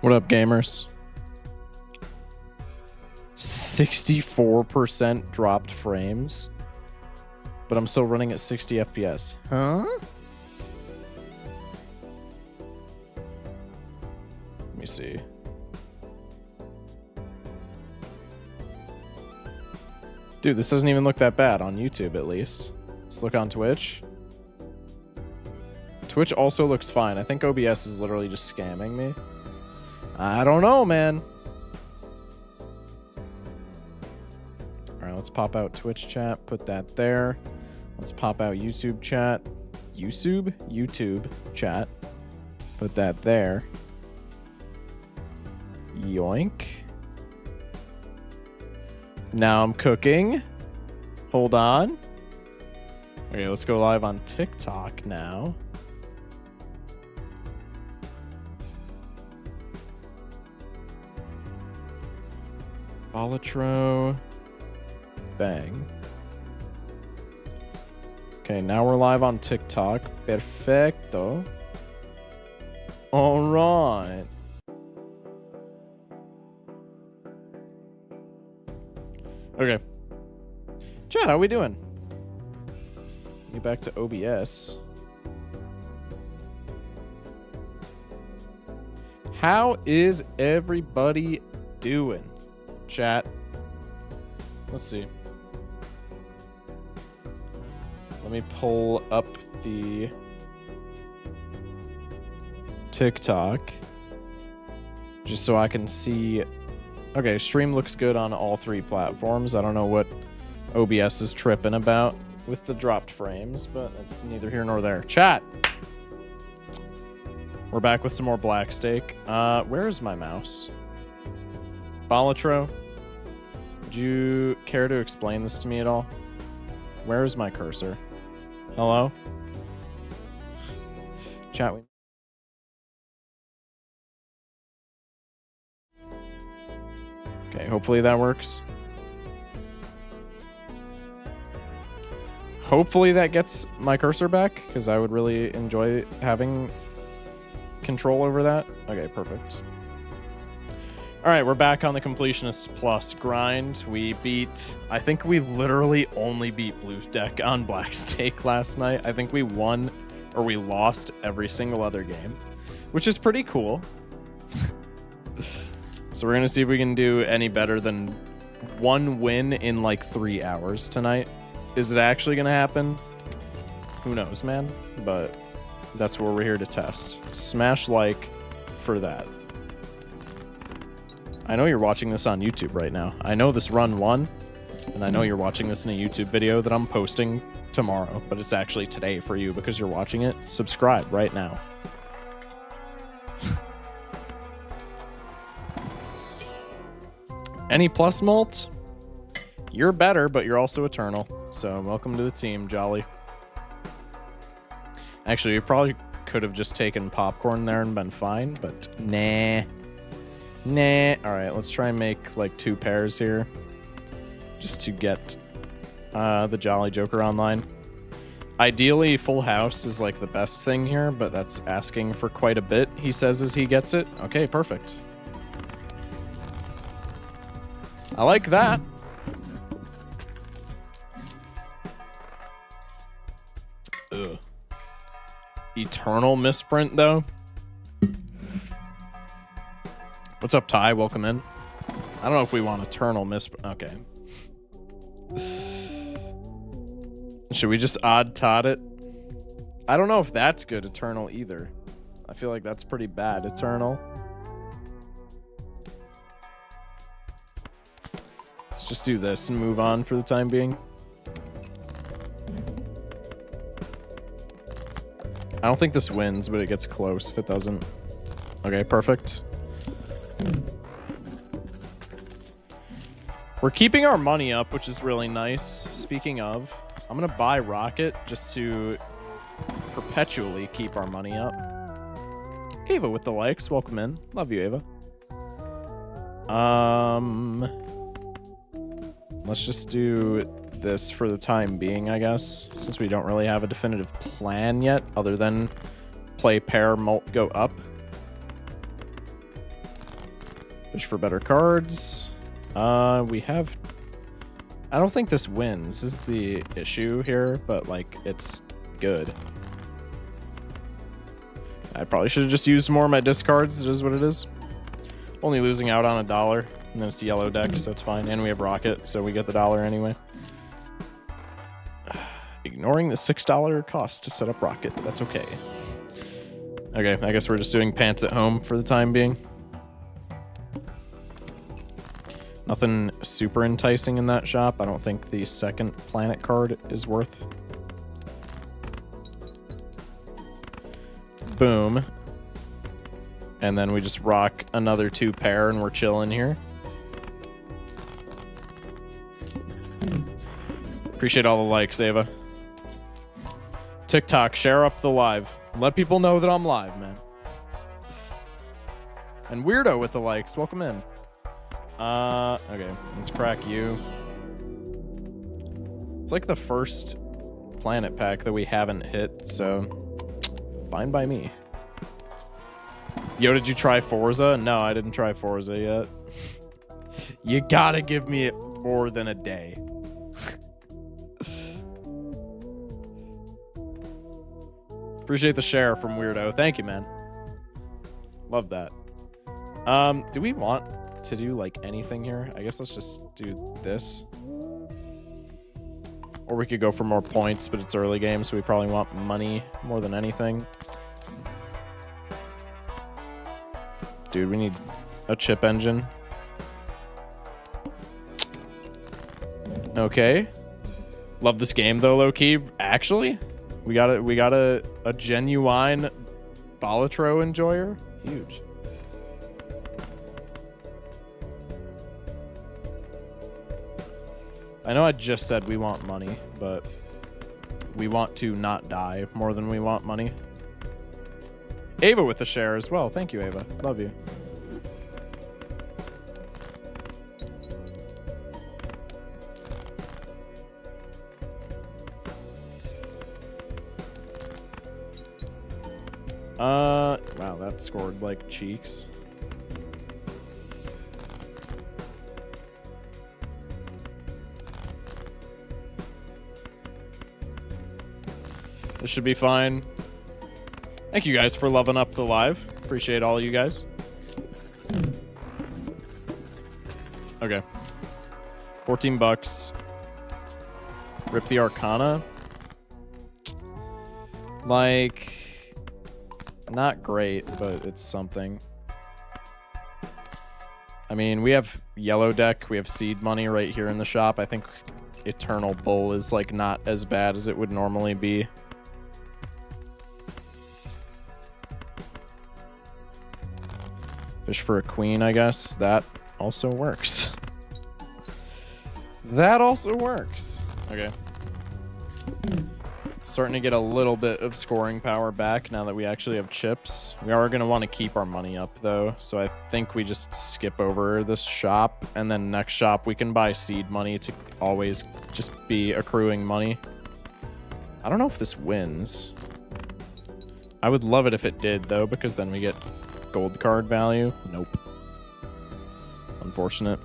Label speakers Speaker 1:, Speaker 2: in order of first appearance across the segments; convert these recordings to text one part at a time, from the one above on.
Speaker 1: What up, gamers? 64% dropped frames, but I'm still running at 60 FPS. Huh? Let me see. Dude, this doesn't even look that bad on YouTube, at least. Let's look on Twitch. Twitch also looks fine. I think OBS is literally just scamming me. I don't know, man. All right, let's pop out Twitch chat. Put that there. Let's pop out YouTube chat. YouTube chat. Put that there. Yoink. Now I'm cooking. Hold on. Okay, let's go live on TikTok now. Bolatro. Bang. Okay, now we're live on TikTok. Perfecto. All right. Okay. Chat, how we doing? Get back to OBS. How is everybody doing? Chat. Let's see. Let me pull up the TikTok just so I can see. Okay, stream looks good on all three platforms. I don't know what OBS is tripping about with the dropped frames, but it's neither here nor there. Chat. We're back with some more Black Steak. Where's my mouse? Bolatro, would you care to explain this to me at all? Where is my cursor? Hello? Chat. Okay, hopefully that works. Hopefully that gets my cursor back, because I would really enjoy having control over that. Okay, perfect. All right, we're back on the Completionist Plus grind. We beat, I think we literally only beat Blue Deck on Black Steak last night. I think we won or we lost every single other game, which is pretty cool. So we're going to see if we can do any better than one win in like 3 hours tonight. Is it actually going to happen? Who knows, man? But that's what we're here to test. Smash like for that. I know you're watching this on YouTube right now. I know this run won, and I know you're watching this in a YouTube video that I'm posting tomorrow, but it's actually today for you because you're watching it. Subscribe right now. Any plus molt? You're better, but you're also eternal. So welcome to the team, Jolly. Actually, we probably could have just taken popcorn there and been fine, but nah. Nah. All right, let's try and make like 2 pairs here just to get the Jolly Joker online. Ideally, full house is like the best thing here, but that's asking for quite a bit, he says as he gets it. Okay, perfect. I like that. Ugh. Eternal misprint, though. What's up, Ty? Welcome in. I don't know if we want eternal misprint. Okay. Should we just odd Todd it? I don't know if that's good, eternal, either. I feel like that's pretty bad, eternal. Let's just do this and move on for the time being. I don't think this wins, but it gets close if it doesn't. Okay, perfect. We're keeping our money up, which is really nice. Speaking of, I'm going to buy Rocket just to perpetually keep our money up. Ava with the likes. Welcome in. Love you, Ava. Let's just do this for the time being, I guess, since we don't really have a definitive plan yet, other than play pair, mult, go up. Fish for better cards. We have... I don't think this wins. This is the issue here, but, like, it's good. I probably should have just used more of my discards. It is what it is. Only losing out on $1, and then it's a yellow deck, so it's fine. And we have Rocket, so we get the $1 anyway. Ignoring the $6 cost to set up Rocket. That's okay. Okay, I guess we're just doing pants at home for the time being. Nothing super enticing in that shop. I don't think the second planet card is worth. Boom. And then we just rock another 2 pair and we're chilling here. Appreciate all the likes, Ava. TikTok, share up the live. Let people know that I'm live, man. And Weirdo with the likes. Welcome in. Okay, let's crack you. It's like the first planet pack that we haven't hit, so fine by me. Yo, did you try Forza? No, I didn't try Forza yet. You gotta give me more than a day. Appreciate the share from Weirdo. Thank you, man. Love that. Do we want to do like anything here? I guess let's just do this. Or we could go for more points, but it's early game, so we probably want money more than anything. Dude, we need a chip engine. Okay. Love this game though, low key. Actually, we got a genuine Balatro enjoyer. Huge. I know I just said we want money, but we want to not die more than we want money. Ava with the share as well. Thank you, Ava. Love you. Wow, that scored like cheeks. This should be fine. Thank you guys for loving up the live. Appreciate all of you guys. Okay. 14 bucks. Rip the Arcana. Like, not great, but it's something. I mean, we have yellow deck. We have seed money right here in the shop. I think Eternal Bull is like not as bad as it would normally be. Fish for a queen, I guess. That also works. That also works. Okay. Starting to get a little bit of scoring power back now that we actually have chips. We are going to want to keep our money up, though. So I think we just skip over this shop. And then next shop, we can buy seed money to always just be accruing money. I don't know if this wins. I would love it if it did, though, because then we get gold card value. Nope. Unfortunate.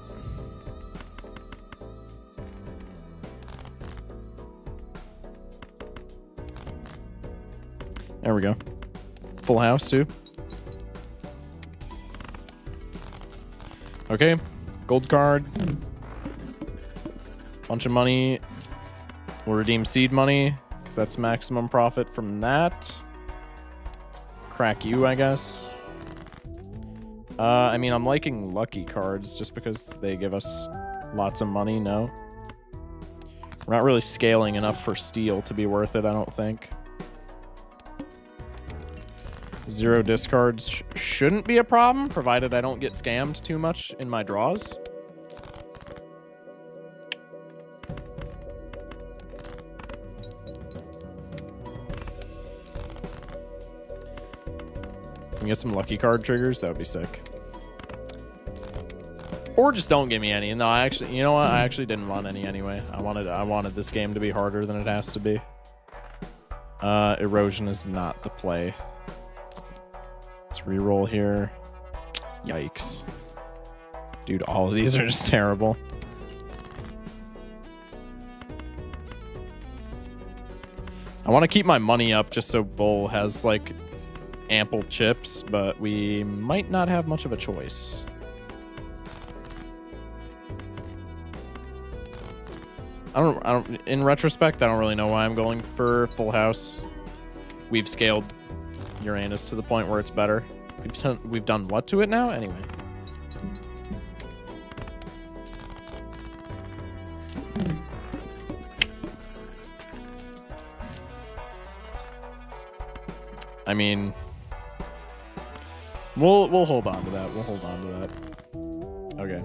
Speaker 1: There we go. Full house, too. Okay. Gold card. Bunch of money. We'll redeem seed money, because that's maximum profit from that. Crack you, I guess. I mean, I'm liking lucky cards just because they give us lots of money, no? We're not really scaling enough for steel to be worth it, I don't think. 0 discards shouldn't be a problem, provided I don't get scammed too much in my draws. Can get some lucky card triggers, that would be sick. Or just don't give me any. No, I actually, you know what? I actually didn't want any anyway. I wanted this game to be harder than it has to be. Erosion is not the play. Let's reroll here. Yikes. Dude, all of these are just terrible. I want to keep my money up just so Bull has, like, ample chips, but we might not have much of a choice. In retrospect, I don't really know why I'm going for Full House. We've scaled Uranus to the point where it's better. We've done what to it now? Anyway. I mean, we'll hold on to that. We'll hold on to that. Okay.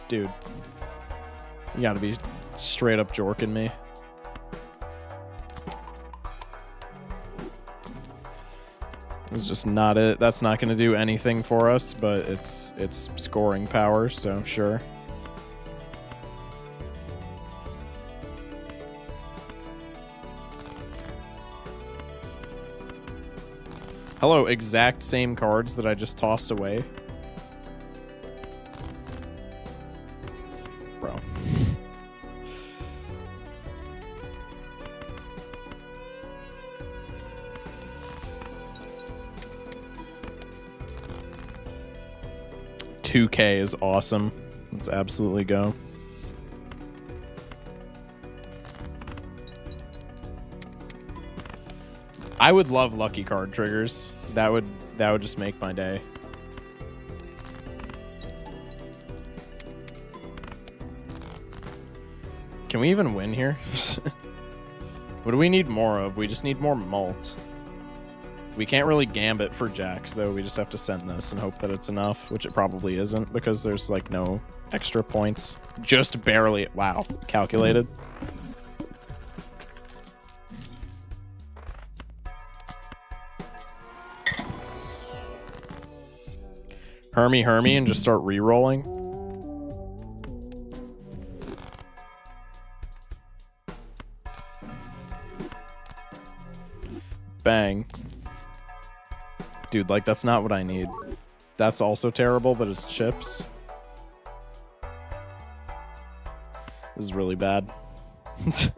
Speaker 1: Dude, you gotta be straight up jorking me. It's just not it. That's not gonna do anything for us, but it's scoring power, so sure. Hello, exact same cards that I just tossed away. Bro. $2K is awesome. Let's absolutely go. I would love lucky card triggers. That would just make my day. Can we even win here? What do we need more of? We just need more malt. We can't really gambit for jacks, though. We just have to send this and hope that it's enough, which it probably isn't because there's, like, no extra points. Just barely. Wow. Calculated. Hermy and just start re-rolling. Bang. Dude, like, that's not what I need. That's also terrible, but it's chips. This is really bad. It's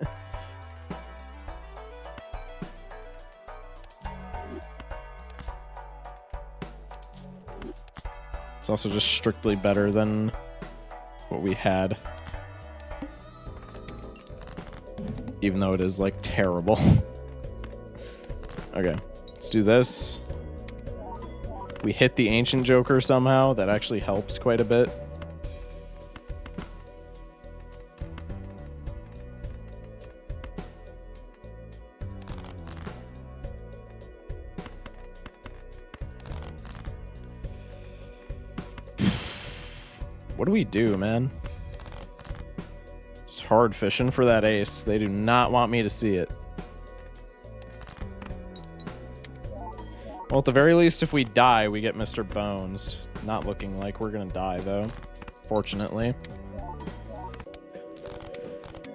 Speaker 1: also just strictly better than what we had. Even though it is, like, terrible. Okay, let's do this. We hit the Ancient Joker somehow. That actually helps quite a bit. What do we do, man? It's hard fishing for that ace. They do not want me to see it. Well, at the very least, if we die, we get Mr. Bones. Not looking like we're gonna die, though. Fortunately.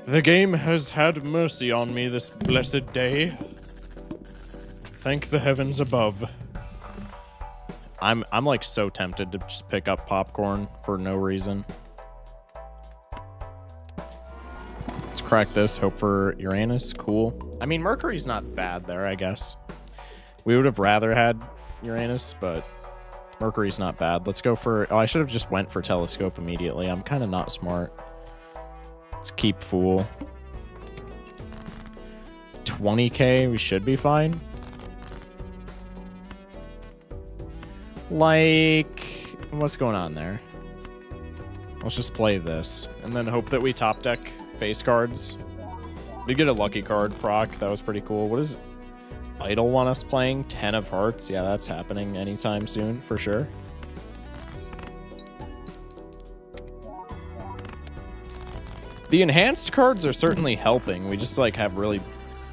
Speaker 1: The game has had mercy on me this blessed day. Thank the heavens above. I'm like so tempted to just pick up popcorn for no reason. Let's crack this. Hope for Uranus. Cool. I mean, Mercury's not bad there, I guess. We would have rather had Uranus, but Mercury's not bad. Let's go for... Oh, I should have just went for Telescope immediately. I'm kind of not smart. Let's keep Fool. 20K, we should be fine. Like, what's going on there? Let's just play this and then hope that we top deck face cards. We get a lucky card proc. That was pretty cool. What is Idol want us playing? 10 of hearts. Yeah, that's happening anytime soon for sure. The enhanced cards are certainly helping. We just like have really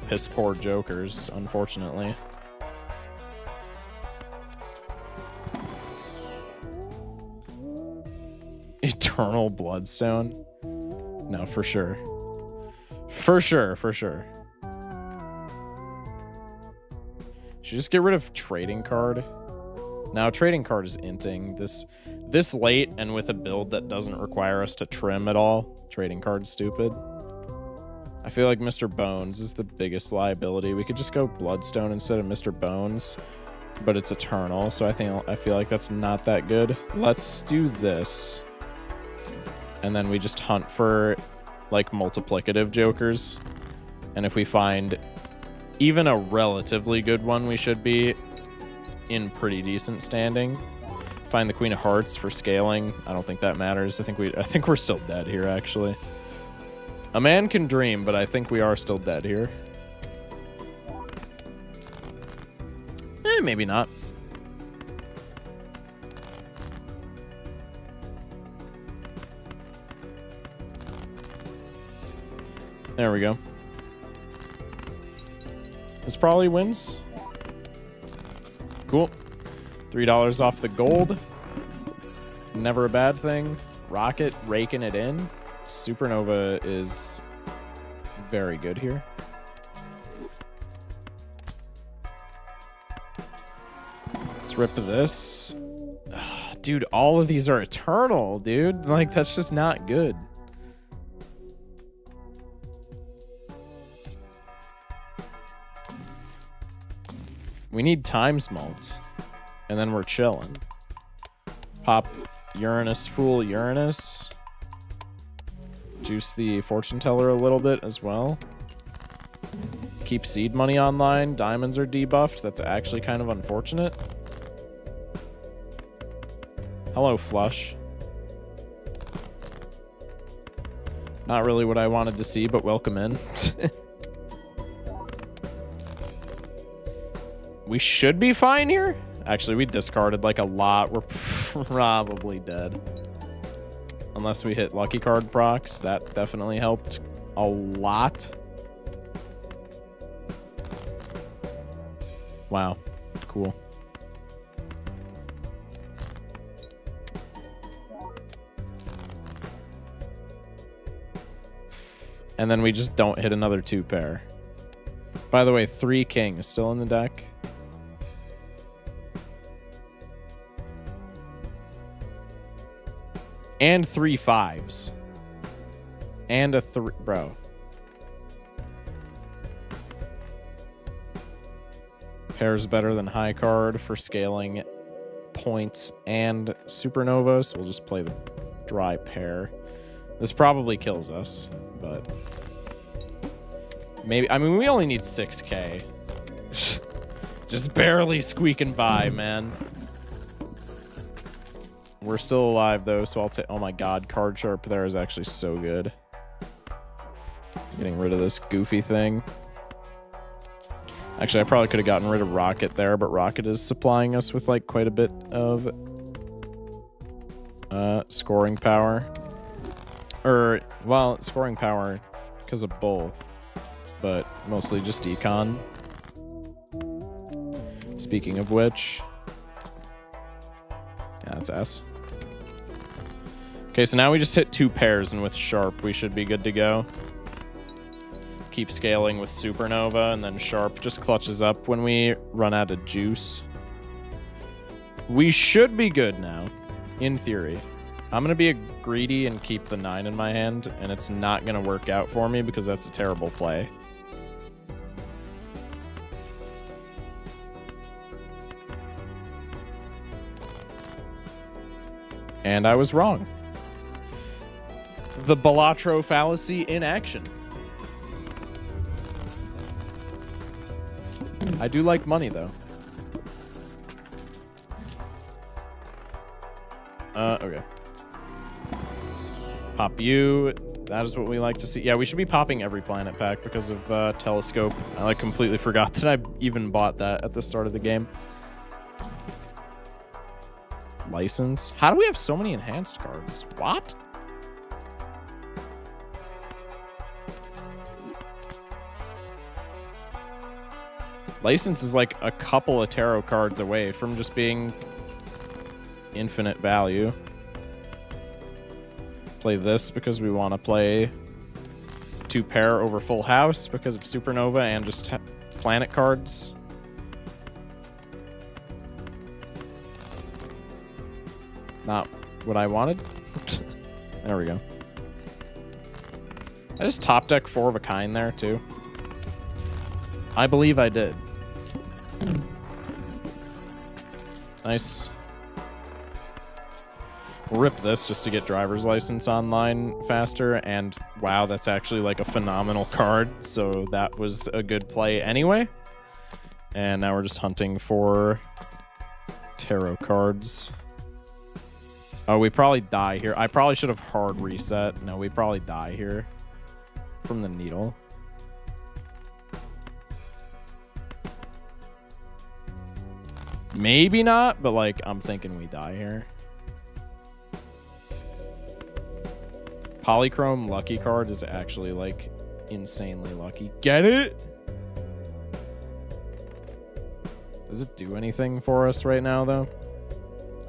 Speaker 1: piss poor jokers, unfortunately. Eternal Bloodstone? No, for sure. For sure, for sure. Should just get rid of trading card. Now trading card is inting. This late and with a build that doesn't require us to trim at all. Trading card's stupid. I feel like Mr. Bones is the biggest liability. We could just go Bloodstone instead of Mr. Bones, but it's Eternal, so I feel like that's not that good. Let's do this. And then we just hunt for like multiplicative jokers. And if we find even a relatively good one, we should be in pretty decent standing. Find the Queen of Hearts for scaling. I don't think that matters. I think we're still dead here, actually. A man can dream, but I think we are still dead here. Maybe not. There we go. This probably wins. Cool. $3 off the gold. Never a bad thing. Rocket raking it in. Supernova is very good here. Let's rip this. Dude, all of these are eternal, dude. Like, that's just not good. We need time smalt. And then we're chilling. Pop Uranus, Fool Uranus. Juice the Fortune Teller a little bit as well. Keep seed money online. Diamonds are debuffed. That's actually kind of unfortunate. Hello, Flush. Not really what I wanted to see, but welcome in. We should be fine here. Actually, we discarded like a lot. We're probably dead. Unless we hit lucky card procs. That definitely helped a lot. Wow. Cool. And then we just don't hit another 2-pair. By the way, 3 king is still in the deck. And 3 5s. And a 3... Bro. Pair's better than high card for scaling points and supernova, so we'll just play the dry pair. This probably kills us, but... Maybe... I mean, we only need 6k. Just barely squeaking by, man. We're still alive, though, so I'll take... Oh, my God. Card Sharp there is actually so good. Getting rid of this goofy thing. Actually, I probably could have gotten rid of Rocket there, but Rocket is supplying us with, like, quite a bit of scoring power. Well, scoring power because of Bull, but mostly just Econ. Speaking of which... Yeah, that's S. Okay, so now we just hit 2 pairs, and with Sharp, we should be good to go. Keep scaling with Supernova, and then Sharp just clutches up when we run out of juice. We should be good now, in theory. I'm going to be greedy and keep the 9 in my hand, and it's not going to work out for me because that's a terrible play. And I was wrong. The Balatro fallacy in action. I do like money, though. Okay. Pop you. That is what we like to see. Yeah, we should be popping every planet pack because of Telescope. I like completely forgot that I even bought that at the start of the game. License. How do we have so many enhanced cards? What? License is like a couple of tarot cards away from just being infinite value. Play this because we want to play 2 pair over Full House because of Supernova and just planet cards. Not what I wanted. There we go. I just top deck 4 of a kind there, too. I believe I did. Nice. We'll rip this just to get driver's license online faster. And wow, that's actually like a phenomenal card. So that was a good play anyway. And now we're just hunting for tarot cards. Oh, we probably die here. I probably should have hard reset. No, we probably die here from the needle. Maybe not, but like I'm thinking we die here. Polychrome lucky card is actually like insanely lucky. Get it? Does it do anything for us right now though?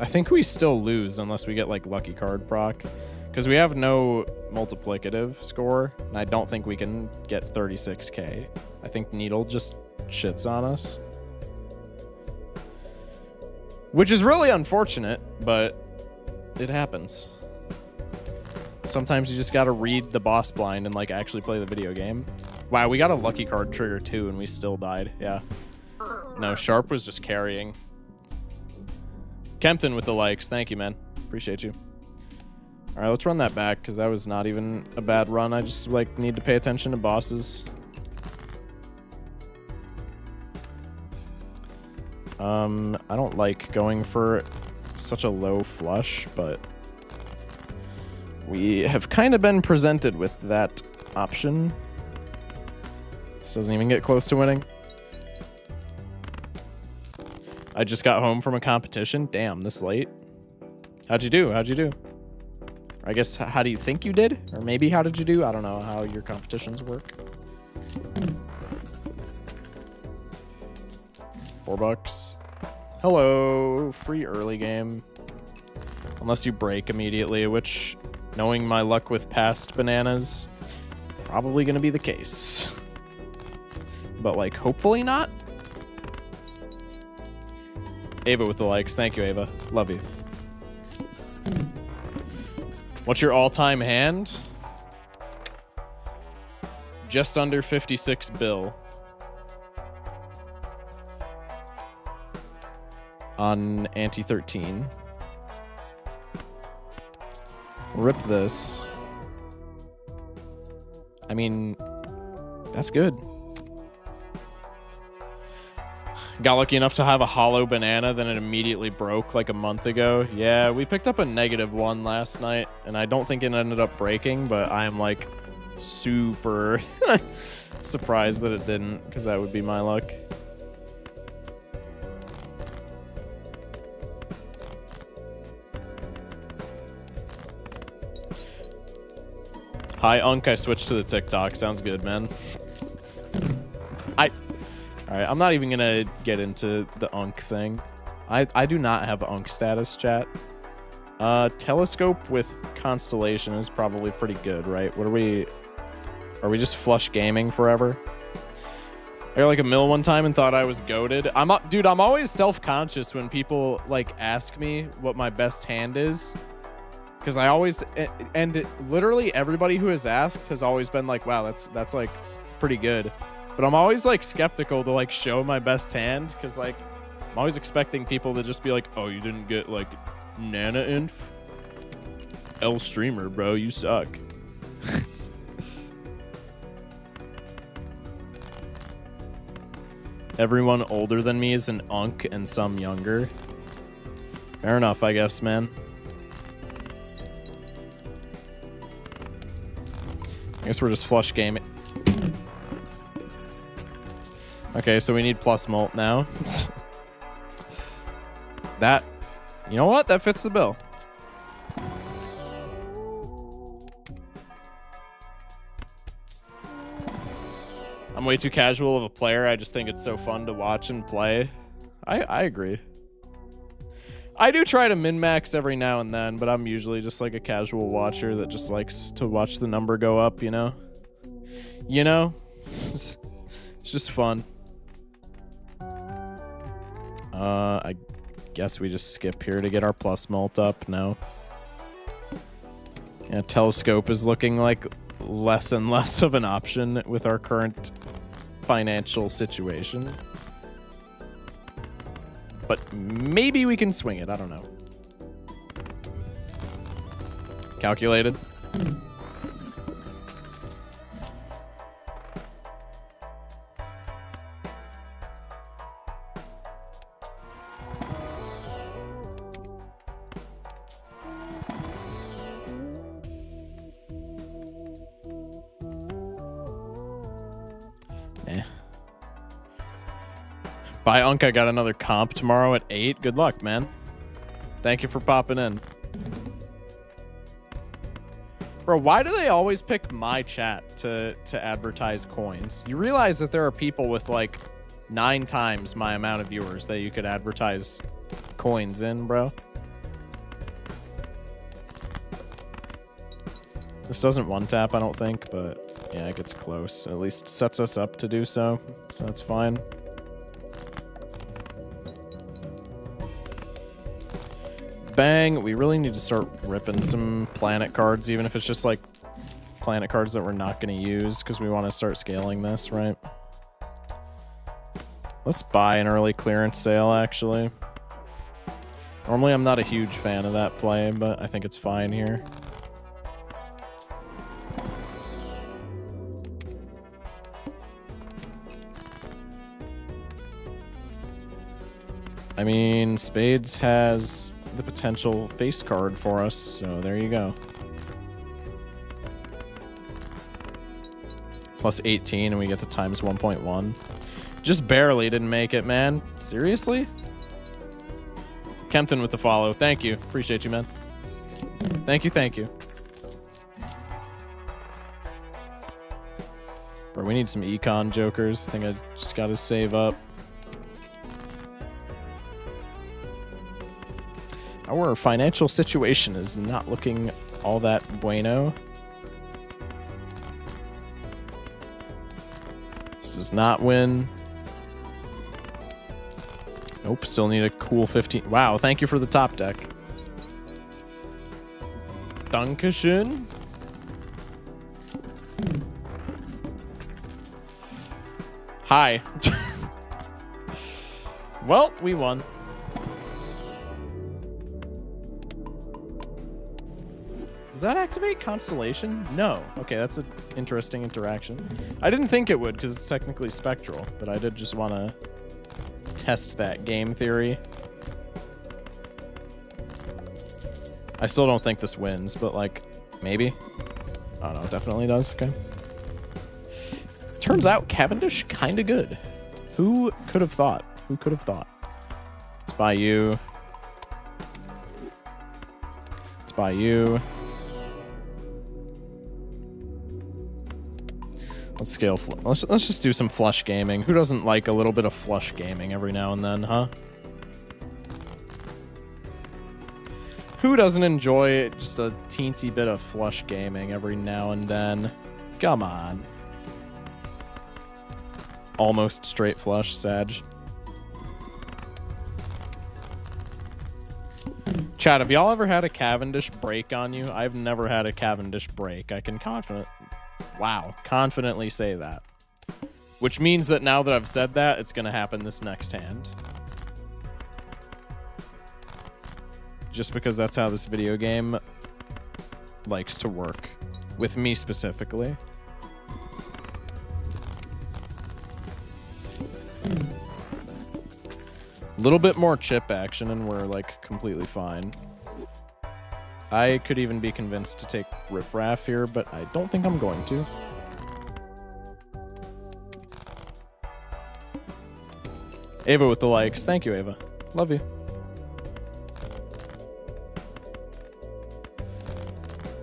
Speaker 1: I think we still lose unless we get like lucky card proc, because we have no multiplicative score and I don't think we can get 36k. I think needle just shits on us, which is really unfortunate, but it happens. Sometimes you just gotta read the boss blind and like actually play the video game. Wow, we got a lucky card trigger too and we still died. Yeah. No, Sharp was just carrying. Kempton with the likes. Thank you, man. Appreciate you. All right, let's run that back because that was not even a bad run. I just like need to pay attention to bosses. I don't like going for such a low flush, but we have kind of been presented with that option. This doesn't even get close to winning. I just got home from a competition. Damn, this late. How'd you do? How'd you do? I guess, how do you think you did? Or maybe how did you do? I don't know how your competitions work. $4. Hello. Free early game. Unless you break immediately, which, knowing my luck with past bananas, probably gonna be the case. But like, hopefully not. Ava with the likes. Thank you, Ava. Love you. What's your all-time hand? Just under 56 bill. On Ante 13. Rip this. I mean, that's good. Got lucky enough to have a hollow banana, then it immediately broke like a month ago. Yeah, we picked up a -1 last night, and I don't think it ended up breaking, but I am like super surprised that it didn't, because that would be my luck. Hi, Unk. I switched to the TikTok. Sounds good, man. All right, I'm not even gonna get into the Unk thing. I do not have Unk status, chat. Telescope with Constellation is probably pretty good, right? What are we just flush gaming forever? I got like a mill one time and thought I was goated. Dude, I'm always self-conscious when people like ask me what my best hand is. Because I always, and literally everybody who has asked has always been like, wow, that's like pretty good. But I'm always like skeptical to like show my best hand, because like I'm always expecting people to just be like, oh, you didn't get like Nana Inf? L streamer, bro, you suck. Everyone older than me is an Unk and some younger. Fair enough, I guess, man. I guess we're just flush gaming. Okay, so we need plus mult now. That, you know what? That fits the bill. I'm way too casual of a player. I just think it's so fun to watch and play. I agree. I do try to min-max every now and then, but I'm usually just like a casual watcher that just likes to watch the number go up, you know? You know? It's just fun. I guess we just skip here to get our plus mult up. No. Yeah, telescope is looking like less and less of an option with our current financial situation. But maybe we can swing it. I don't know. Calculated. Bye, Unk. I got another comp tomorrow at 8. Good luck, man. Thank you for popping in. Bro, why do they always pick my chat to advertise coins? You realize that there are people with like 9 times my amount of viewers that you could advertise coins in, bro. This doesn't one tap, I don't think, but yeah, it gets close. At least sets us up to do so that's fine. Bang. We really need to start ripping some planet cards, even if it's just like planet cards that we're not going to use because we want to start scaling this, right? Let's buy an early clearance sale, actually. Normally, I'm not a huge fan of that play, but I think it's fine here. I mean, Spades has the potential face card for us, so there you go. Plus 18 and we get the times 1.1. Just barely didn't make it, man. Seriously? Kempton with the follow. Thank you. Appreciate you, man. Thank you, thank you. Bro, we need some econ jokers. I think I just gotta save up. Our financial situation is not looking all that bueno. This does not win. Nope, still need a cool 15. Wow, thank you for the top deck. Dankeschön. Hi. Well, we won. Does that activate Constellation? No. Okay, that's an interesting interaction. I didn't think it would because it's technically spectral, but I did just want to test that game theory. I still don't think this wins, but like, maybe. Oh no, it definitely does. Okay. Turns out Cavendish kind of good. Who could have thought? Who could have thought? Let's buy you. Let's buy you. Let's scale. Let's just do some flush gaming. Who doesn't like a little bit of flush gaming every now and then, huh? Who doesn't enjoy just a teensy bit of flush gaming every now and then? Come on. Almost straight flush, Sag. Chat, have y'all ever had a Cavendish break on you? I've never had a Cavendish break. I can confidently say that. Which means that now that I've said that, it's going to happen this next hand. Just because that's how this video game likes to work. With me specifically. A little bit more chip action and we're like completely fine. I could even be convinced to take Riffraff here, but I don't think I'm going to. Ava with the likes. Thank you, Ava. Love you.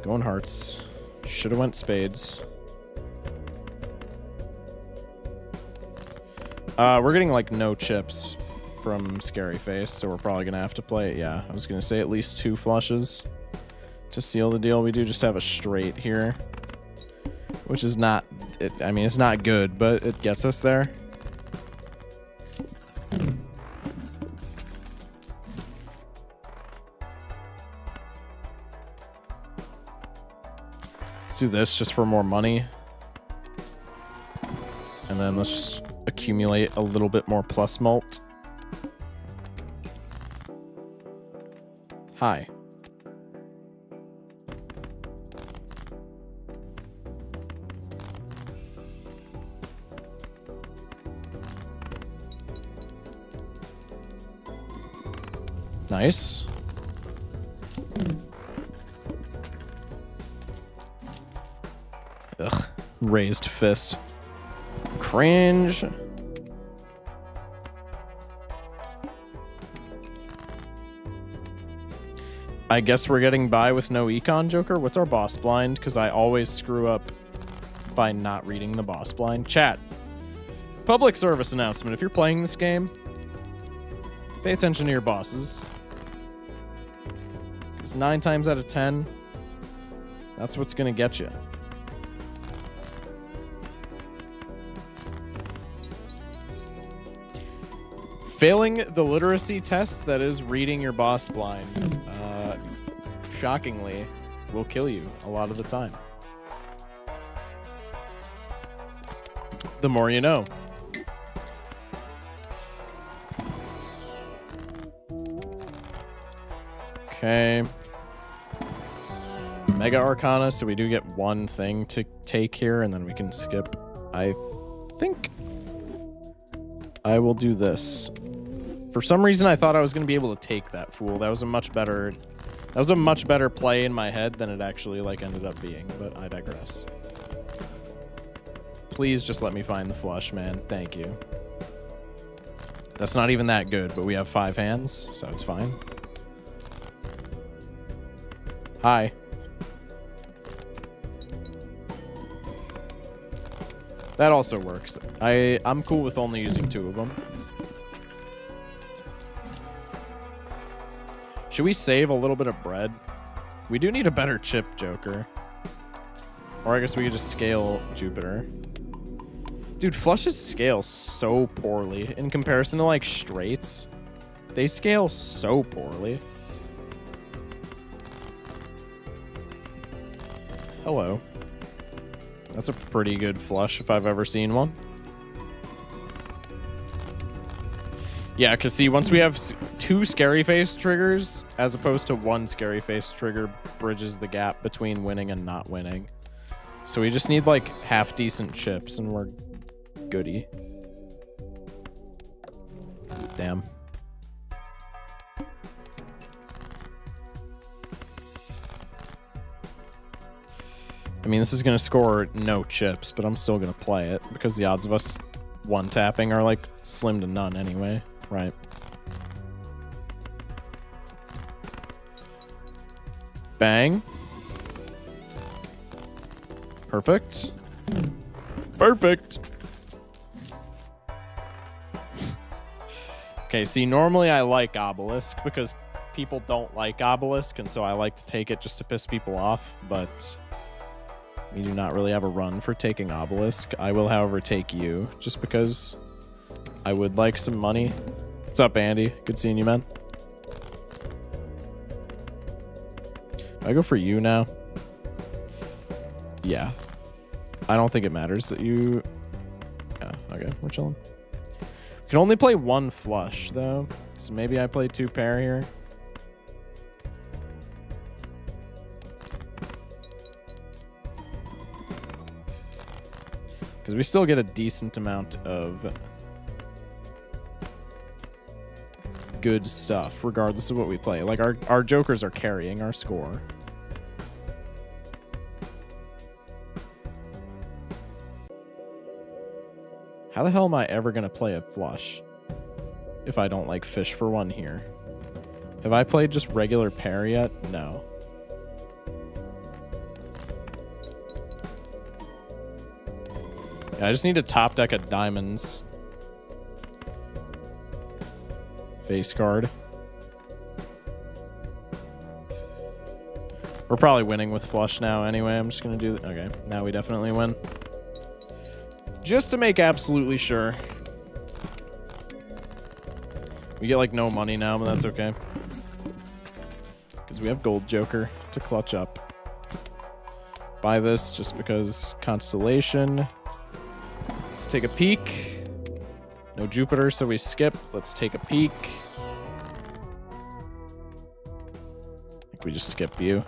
Speaker 1: Going hearts. Should have went spades. We're getting like no chips from Scary Face, so we're probably gonna have to play it. Yeah, I was gonna say at least 2 flushes to seal the deal. We do just have a straight here, which is not, I mean, it's not good, but it gets us there. do this just for more money. And then let's just accumulate a little bit more plus mult. Hi. Nice. Ugh. Raised fist. Cringe. I guess we're getting by with no econ, Joker. What's our boss blind? Because I always screw up by not reading the boss blind. Chat. Public service announcement. If you're playing this game, pay attention to your bosses. Because 9 times out of 10, that's what's going to get you. Failing the literacy test that is reading your boss blinds, shockingly, will kill you a lot of the time. The more you know. Okay. Mega Arcana, so we do get one thing to take here, and then we can skip. I think I will do this. For some reason, I thought I was going to be able to take that fool. That was a much better play in my head than it actually ended up being, but I digress. Please just let me find the flush, man. Thank you. That's not even that good, but we have 5 hands, so it's fine. Hi. That also works. I'm cool with only using 2 of them. Should we save a little bit of bread? We do need a better chip, Joker. Or I guess we could just scale Jupiter. Dude, flushes scale so poorly in comparison to straights. They scale so poorly. Hello. That's a pretty good flush if I've ever seen one. Yeah, because see, once we have 2 scary face triggers, as opposed to 1 scary face trigger, bridges the gap between winning and not winning. So we just need half decent chips and we're goody. Damn. I mean, this is going to score no chips, but I'm still going to play it because the odds of us one-tapping are slim to none anyway. Right. Bang. Perfect. Perfect. Okay, see, normally I like Obelisk because people don't like Obelisk, and so I like to take it just to piss people off, but we do not really have a run for taking Obelisk. I will, however, take you, just because I would like some money. What's up, Andy? Good seeing you, man. Do I go for you now? Yeah. I don't think it matters that you... Yeah, okay, we're chilling. We can only play 1 flush, though, so maybe I play 2 pair here. Because we still get a decent amount of good stuff, regardless of what we play. Our jokers are carrying our score. How the hell am I ever going to play a flush if I don't fish for 1 here? Have I played just regular pair yet? No. I just need to top deck a diamonds face card. We're probably winning with flush now anyway. I'm just going to do... Okay, now we definitely win. Just to make absolutely sure. We get no money now, but that's okay. Because we have gold joker to clutch up. buy this just because Constellation. Let's take a peek. No Jupiter, so we skip. Let's take a peek. I think we just skip you.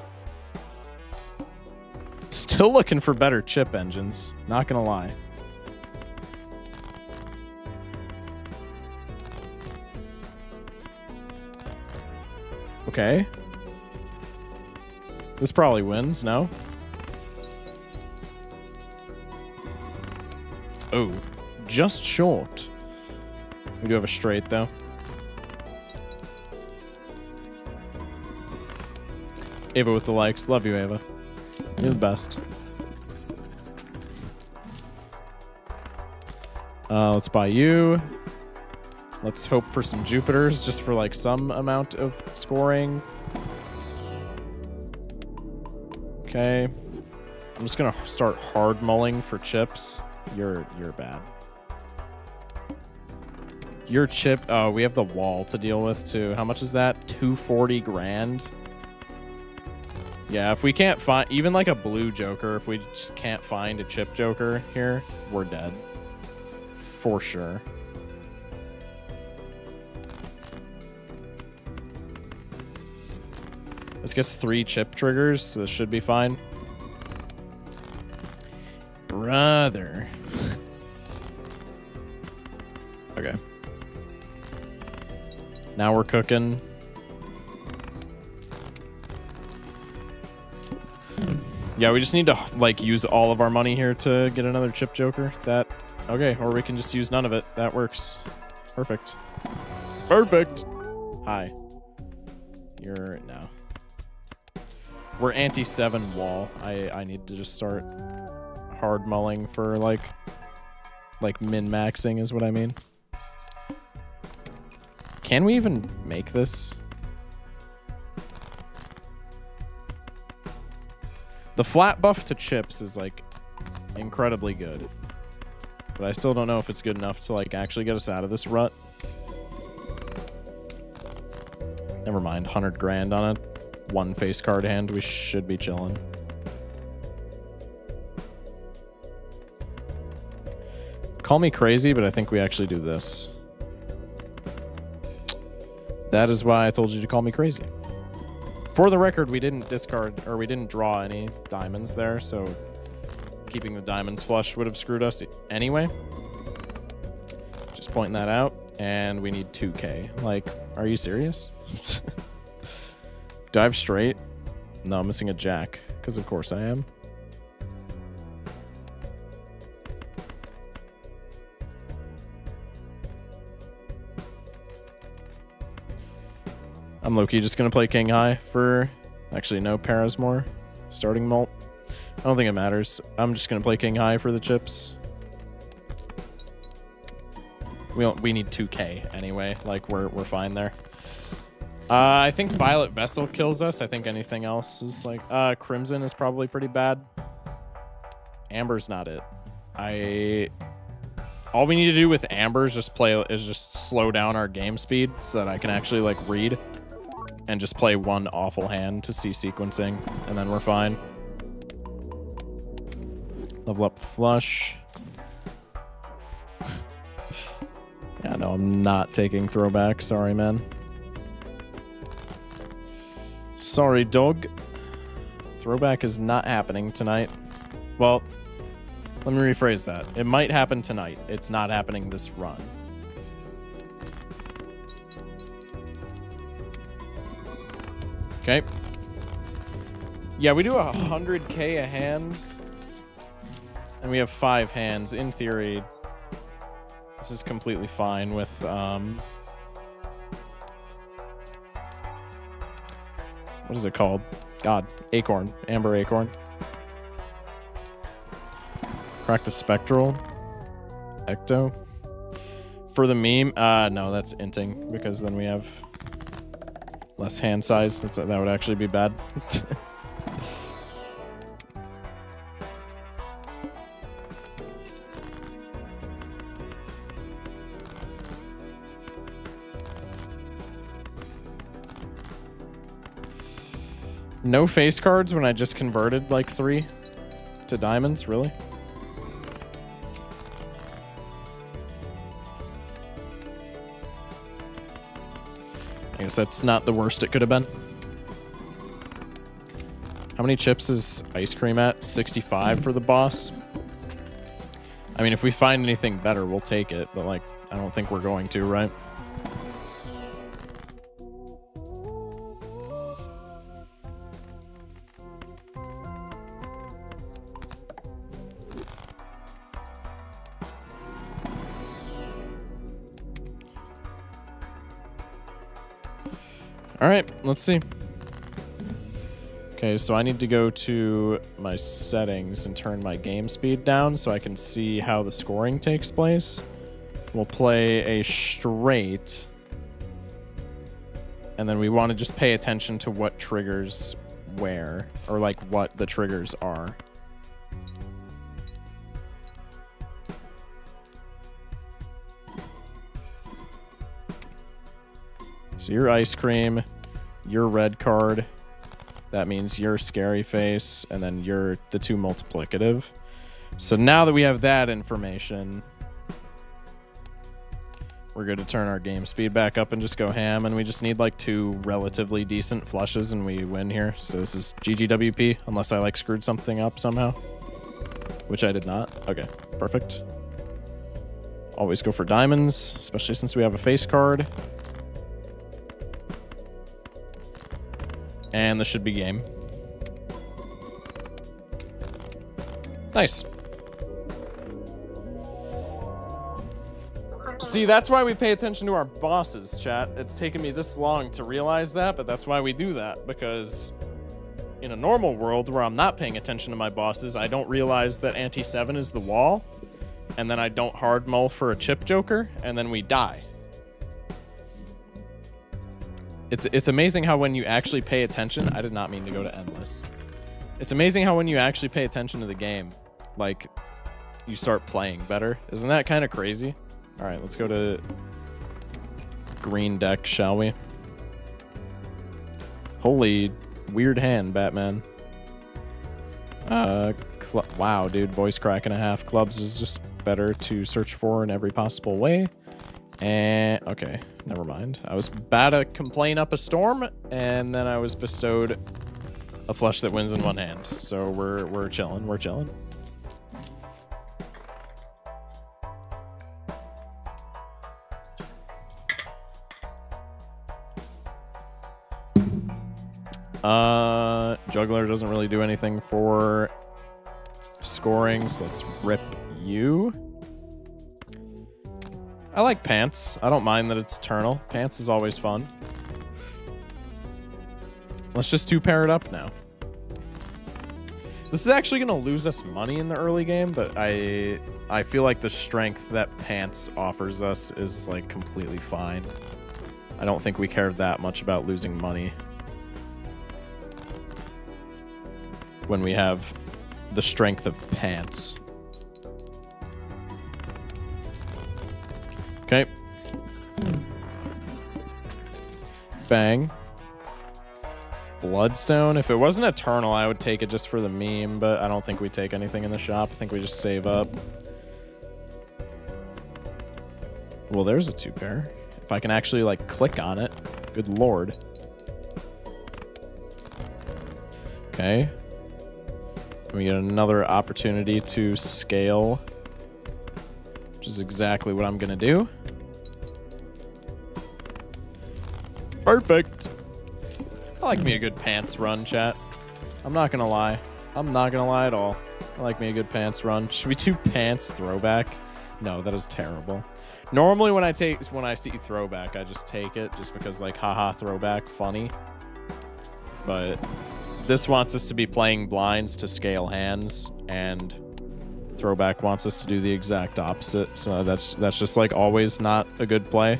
Speaker 1: Still looking for better chip engines. Not gonna lie. Okay. This probably wins, no? Oh, just short. We do have a straight, though. Ava with the likes. Love you, Ava. You're the best. Let's buy you. Let's hope for some Jupiters, just for like some amount of scoring. Okay. I'm just gonna start hard mulling for chips. You're bad. Your chip. Oh, we have the wall to deal with too. How much is that? 240 grand. Yeah, if we can't find even like a blue Joker, if we just can't find a chip Joker here, we're dead. For sure. This gets 3 chip triggers, so this should be fine. Brother. Okay. Now we're cooking. Yeah, we just need to like use all of our money here to get another chip Joker. That okay, or we can just use none of it. That works. Perfect. Perfect. Hi. You're no. We're anti-7 wall. I need to just start hard mulling for like min-maxing is what I mean. Can we even make this? The flat buff to chips is like incredibly good. But I still don't know if it's good enough to like actually get us out of this rut. Never mind, 100 grand on it. 1 face card hand, we should be chilling. Call me crazy, but I think we actually do this. That is why I told you to call me crazy. For the record, we didn't discard, or we didn't draw any diamonds there, so keeping the diamonds flush would have screwed us anyway. Just pointing that out. And we need 2K. Like, are you serious? Do I have straight? No, I'm missing a jack, because of course I am. I'm low-key just going to play king high for... Actually, no, Paras more. Starting mult. I don't think it matters. I'm just going to play king high for the chips. We need 2K anyway. Like, we're fine there. I think Violet Vessel kills us. I think anything else is like... Crimson is probably pretty bad. Amber's not it. All we need to do with Amber is just slow down our game speed so that I can actually like read and just play one awful hand to see sequencing, and then we're fine. Level up flush. Yeah, no, I'm not taking throwback. Sorry, man. Sorry, dog. Throwback is not happening tonight. Well, let me rephrase that. It might happen tonight. It's not happening this run. Okay. Yeah, we do 100K a hand. And we have 5 hands. In theory, this is completely fine with... what is it called? God, Acorn. Amber Acorn. Crack the Spectral. Ecto. For the meme, no, that's inting, because then we have less hand size. That would actually be bad. No face cards when I just converted like 3. back to diamonds, really? I guess that's not the worst it could have been. How many chips is ice cream at? 65 for the boss. I mean, if we find anything better, we'll take it, but like, I don't think we're going to, right? All right, let's see. Okay, so I need to go to my settings and turn my game speed down so I can see how the scoring takes place. We'll play a straight. And then we want to just pay attention to what triggers where, or like what the triggers are. So your ice cream, your red card, that means your scary face, and then you're the 2 multiplicative. So now that we have that information, we're good to turn our game speed back up and just go ham, and we just need like 2 relatively decent flushes and we win here. So this is GGWP, unless I like screwed something up somehow, which I did not. Okay, perfect. Always go for diamonds, especially since we have a face card. And this should be game. Nice. See, that's why we pay attention to our bosses, chat. It's taken me this long to realize that, but that's why we do that. Because in a normal world where I'm not paying attention to my bosses, I don't realize that anti-7 is the wall. And then I don't hard mull for a chip joker, and then we die. It's amazing how when you actually pay attention, I did not mean to go to endless. It's amazing how when you actually pay attention to the game, like, you start playing better. Isn't that kind of crazy? All right, let's go to green deck, shall we? Holy weird hand, Batman. Wow, dude, voice crack and a half. Clubs is just better to search for in every possible way. And okay, never mind. I was about to complain up a storm, and then I was bestowed a flush that wins in one hand. So we're chilling. We're chilling. Juggler doesn't really do anything for scoring, so let's rip you. I like pants. I don't mind that it's eternal. Pants is always fun. Let's just 2-pair it up now. This is actually going to lose us money in the early game, but I feel like the strength that pants offers us is like completely fine. I don't think we cared that much about losing money when we have the strength of pants. Okay. Bang. Bloodstone. If it wasn't eternal, I would take it just for the meme, but I don't think we take anything in the shop. I think we just save up. Well, there's a 2-pair. If I can actually, like, click on it. Good lord. Okay. We get another opportunity to scale, which is exactly what I'm gonna do. Perfect. I like me a good pants run, chat. I'm not gonna lie. I'm not gonna lie at all. I like me a good pants run. Should we do pants throwback? No, that is terrible. Normally when I see throwback, I just take it just because, like, haha, throwback, funny. But this wants us to be playing blinds to scale hands, and throwback wants us to do the exact opposite. So that's just like always not a good play,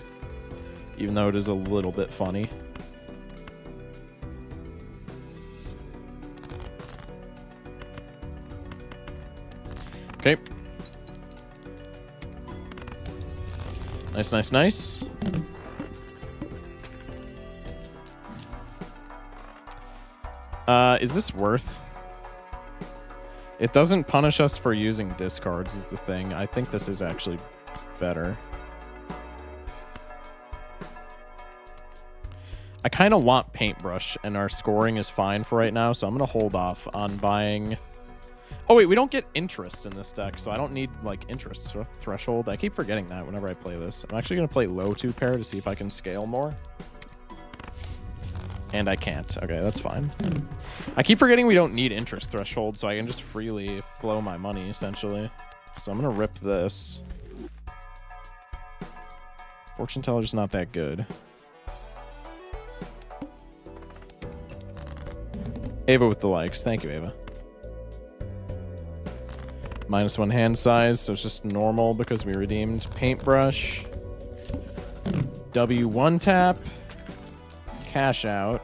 Speaker 1: even though it is a little bit funny. Okay. Nice, nice, nice. Is this worth? It doesn't punish us for using discards is the thing. I think this is actually better. I kind of want Paintbrush, and our scoring is fine for right now, so I'm going to hold off on buying... Oh, wait, we don't get interest in this deck, so I don't need, like, interest threshold. I keep forgetting that whenever I play this. I'm actually going to play low 2-pair to see if I can scale more. And I can't. Okay, that's fine. I keep forgetting we don't need interest threshold, so I can just freely blow my money, essentially. So I'm going to rip this. Fortune Teller's not that good. Ava with the likes. Thank you, Ava. -1 hand size, so it's just normal because we redeemed Paintbrush. W1 tap. Cash out.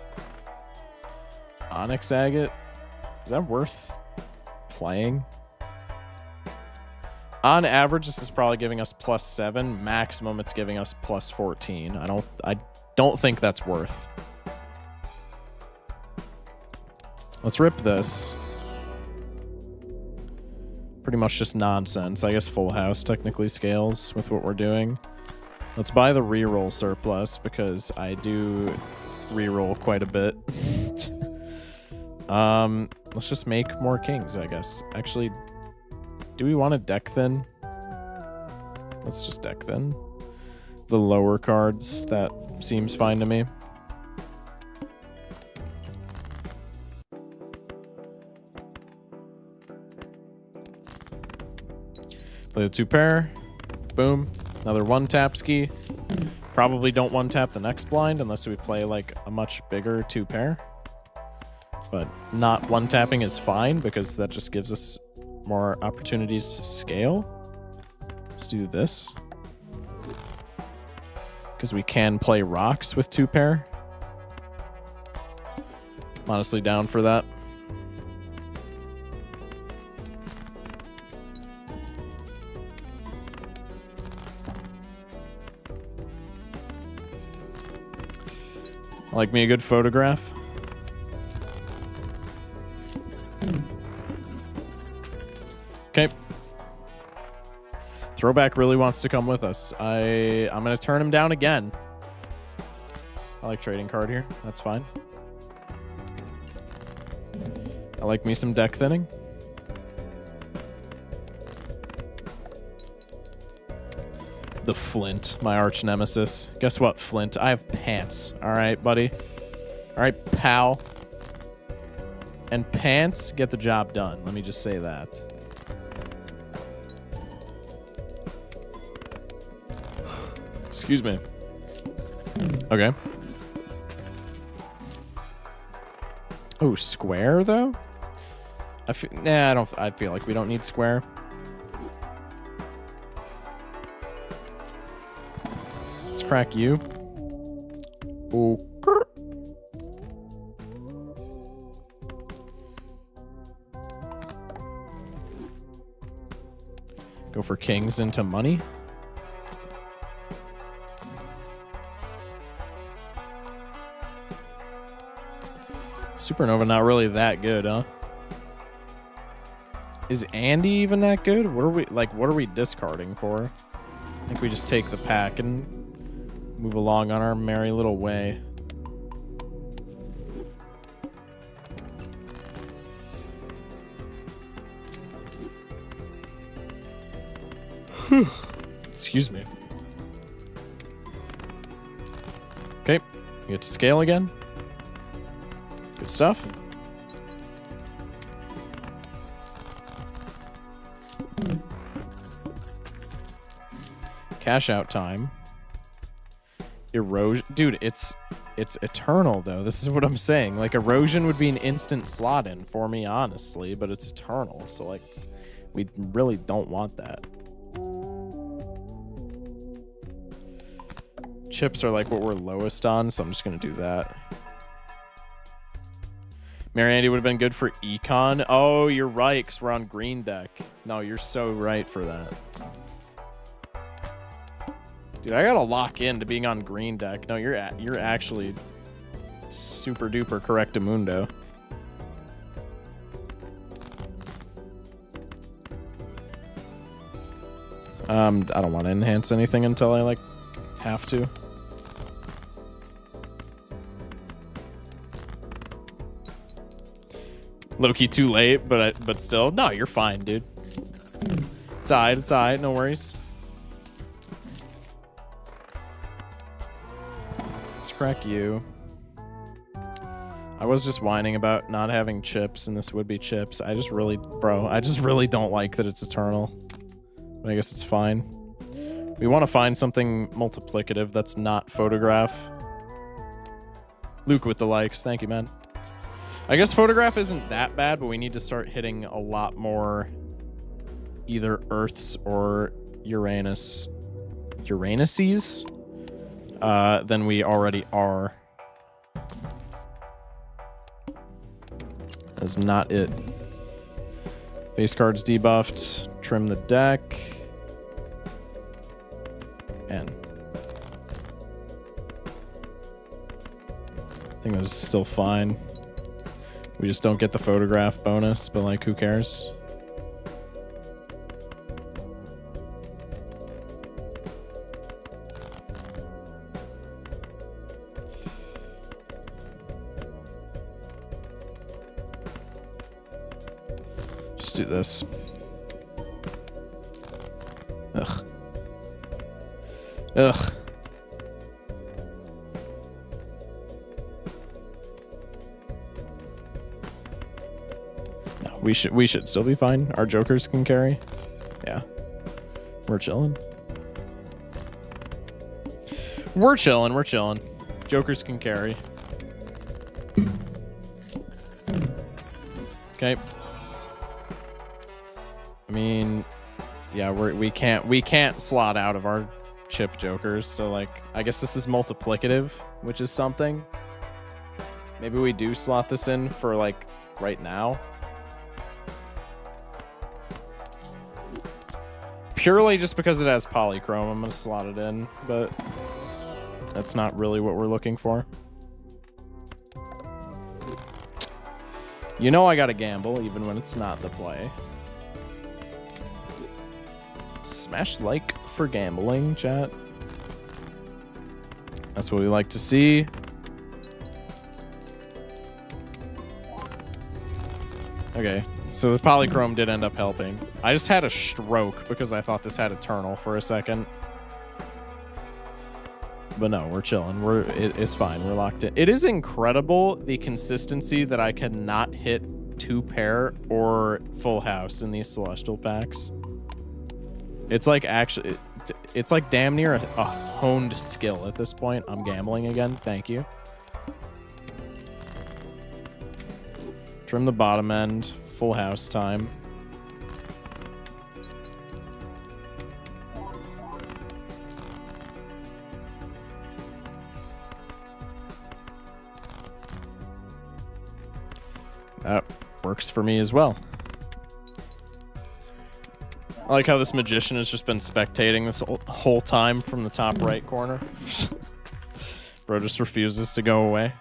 Speaker 1: Onyx Agate. Is that worth playing? On average, this is probably giving us +7. Maximum, it's giving us +14. I don't think that's worth. Let's rip this. Pretty much just nonsense. I guess Full House technically scales with what we're doing. Let's buy the reroll surplus because I do reroll quite a bit. Let's just make more kings, I guess. Actually, do we want to deck thin? Let's just deck thin. The lower cards, that seems fine to me. Play the 2-pair. Boom. Another 1-tap ski. Probably don't 1-tap the next blind unless we play like a much bigger 2-pair. But not 1-tapping is fine because that just gives us more opportunities to scale. Let's do this. Because we can play rocks with 2-pair. I'm honestly down for that. I like me a good photograph. Okay. Throwback really wants to come with us. I'm going to turn him down again. I like trading card here. That's fine. I like me some deck thinning. The Flint, my arch nemesis. Guess what, Flint? I have pants. All right, buddy. All right, pal. And pants get the job done. Let me just say that. Excuse me. Okay. Oh, square though? I feel like we don't need square. Let's crack you. Okay. Go for kings into money. Supernova not really that good, huh? Is Andy even that good? What are we discarding for? I think we just take the pack and move along on our merry little way. Excuse me. Okay, you get to scale again. Good stuff. Cash out time. Erosion. Dude, it's eternal, though. This is what I'm saying. Like, erosion would be an instant slot in for me, honestly, but it's eternal. So, like, we really don't want that. Chips are like what we're lowest on, so I'm just going to do that. Mary Andy would have been good for econ. Oh, you're right, because we're on green deck. No, you're so right for that. Dude, I gotta lock into being on green deck. No, you're actually super duper correctamundo. I don't want to enhance anything until I, like, have to. Low-key too late, but still. No, you're fine, dude. It's alright, it's alright, no worries. Let's crack you. I was just whining about not having chips, and this would be chips. I just really don't like that it's eternal. But I guess it's fine. We want to find something multiplicative that's not photograph. Luke with the likes. Thank you, man. I guess photograph isn't that bad, but we need to start hitting a lot more either Earths or Uranuses than we already are. That's not it. Face cards debuffed. Trim the deck. And I think that's still fine. We just don't get the photograph bonus, but like, who cares? Just do this. Ugh. Ugh. No, we should still be fine. Our jokers can carry. Yeah. We're chilling. We're chilling, we're chilling. Jokers can carry. Okay. I mean, yeah, we can't slot out of our chip jokers, so like I guess this is multiplicative, which is something. Maybe we do slot this in for like right now. Purely just because it has polychrome, I'm gonna slot it in, but that's not really what we're looking for. You know I gotta gamble even when it's not the play. Smash like for gambling, chat. That's what we like to see. Okay, so the polychrome did end up helping. I just had a stroke because I thought this had Eternal for a second. But no, we're chilling. It's fine. We're locked in. It is incredible the consistency that I cannot hit 2-pair or full house in these Celestial packs. It's like actually, it's like damn near a honed skill at this point. I'm gambling again. Thank you. Trim the bottom end. Full house time. That works for me as well. I like how this magician has just been spectating this whole time from the top right corner. Bro just refuses to go away.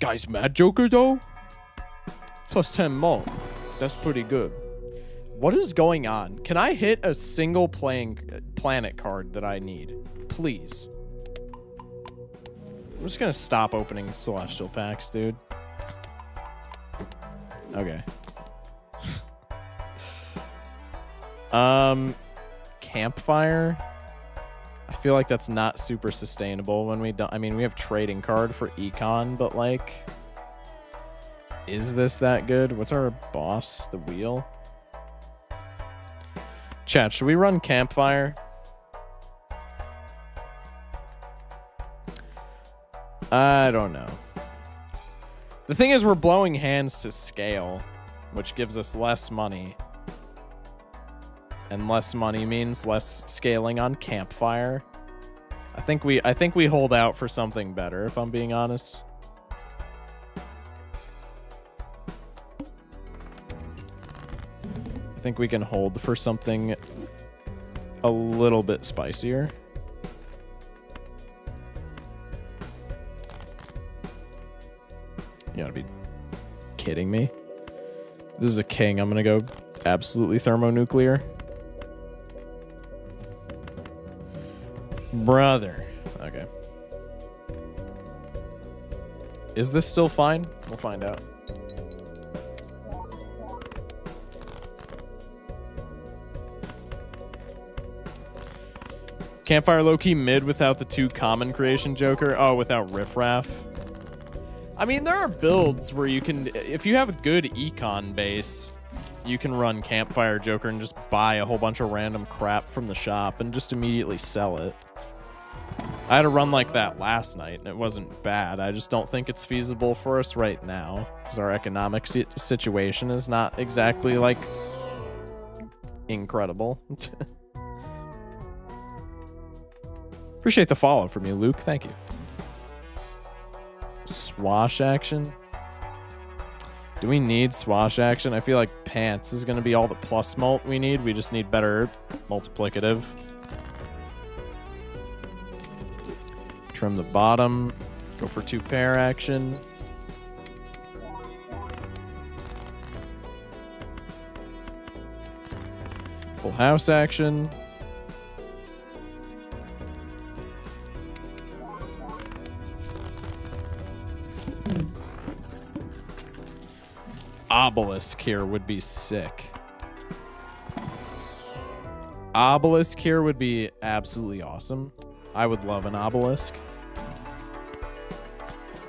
Speaker 1: Guys, Mad Joker though? Plus 10 more. That's pretty good. What is going on? Can I hit a single planet card that I need? Please. I'm just gonna stop opening Celestial packs, dude. Okay. Campfire. I feel like that's not super sustainable when we don't. I mean, we have trading card for econ, but like, is this that good? What's our boss? The wheel. Chat, should we run Campfire? I don't know. The thing is, we're blowing hands to scale, which gives us less money. And less money means less scaling on Campfire. I think we hold out for something better, if I'm being honest. I think we can hold for something a little bit spicier. You gotta be kidding me. This is a king. I'm gonna go absolutely thermonuclear. Brother. Okay. Is this still fine? We'll find out. Campfire low-key mid without the 2 common creation Joker. Oh, without Riffraff. I mean, there are builds where you can, if you have a good econ base, you can run Campfire Joker and just buy a whole bunch of random crap from the shop and just immediately sell it. I had a run like that last night, and it wasn't bad. I just don't think it's feasible for us right now, because our economic situation is not exactly, like, incredible. Appreciate the follow from you, Luke. Thank you. Swash action? Do we need swash action? I feel like pants is going to be all the plus mult we need. We just need better multiplicative. Trim the bottom. Go for 2 pair action. Full house action. Obelisk here would be sick. Obelisk here would be absolutely awesome. I would love an obelisk.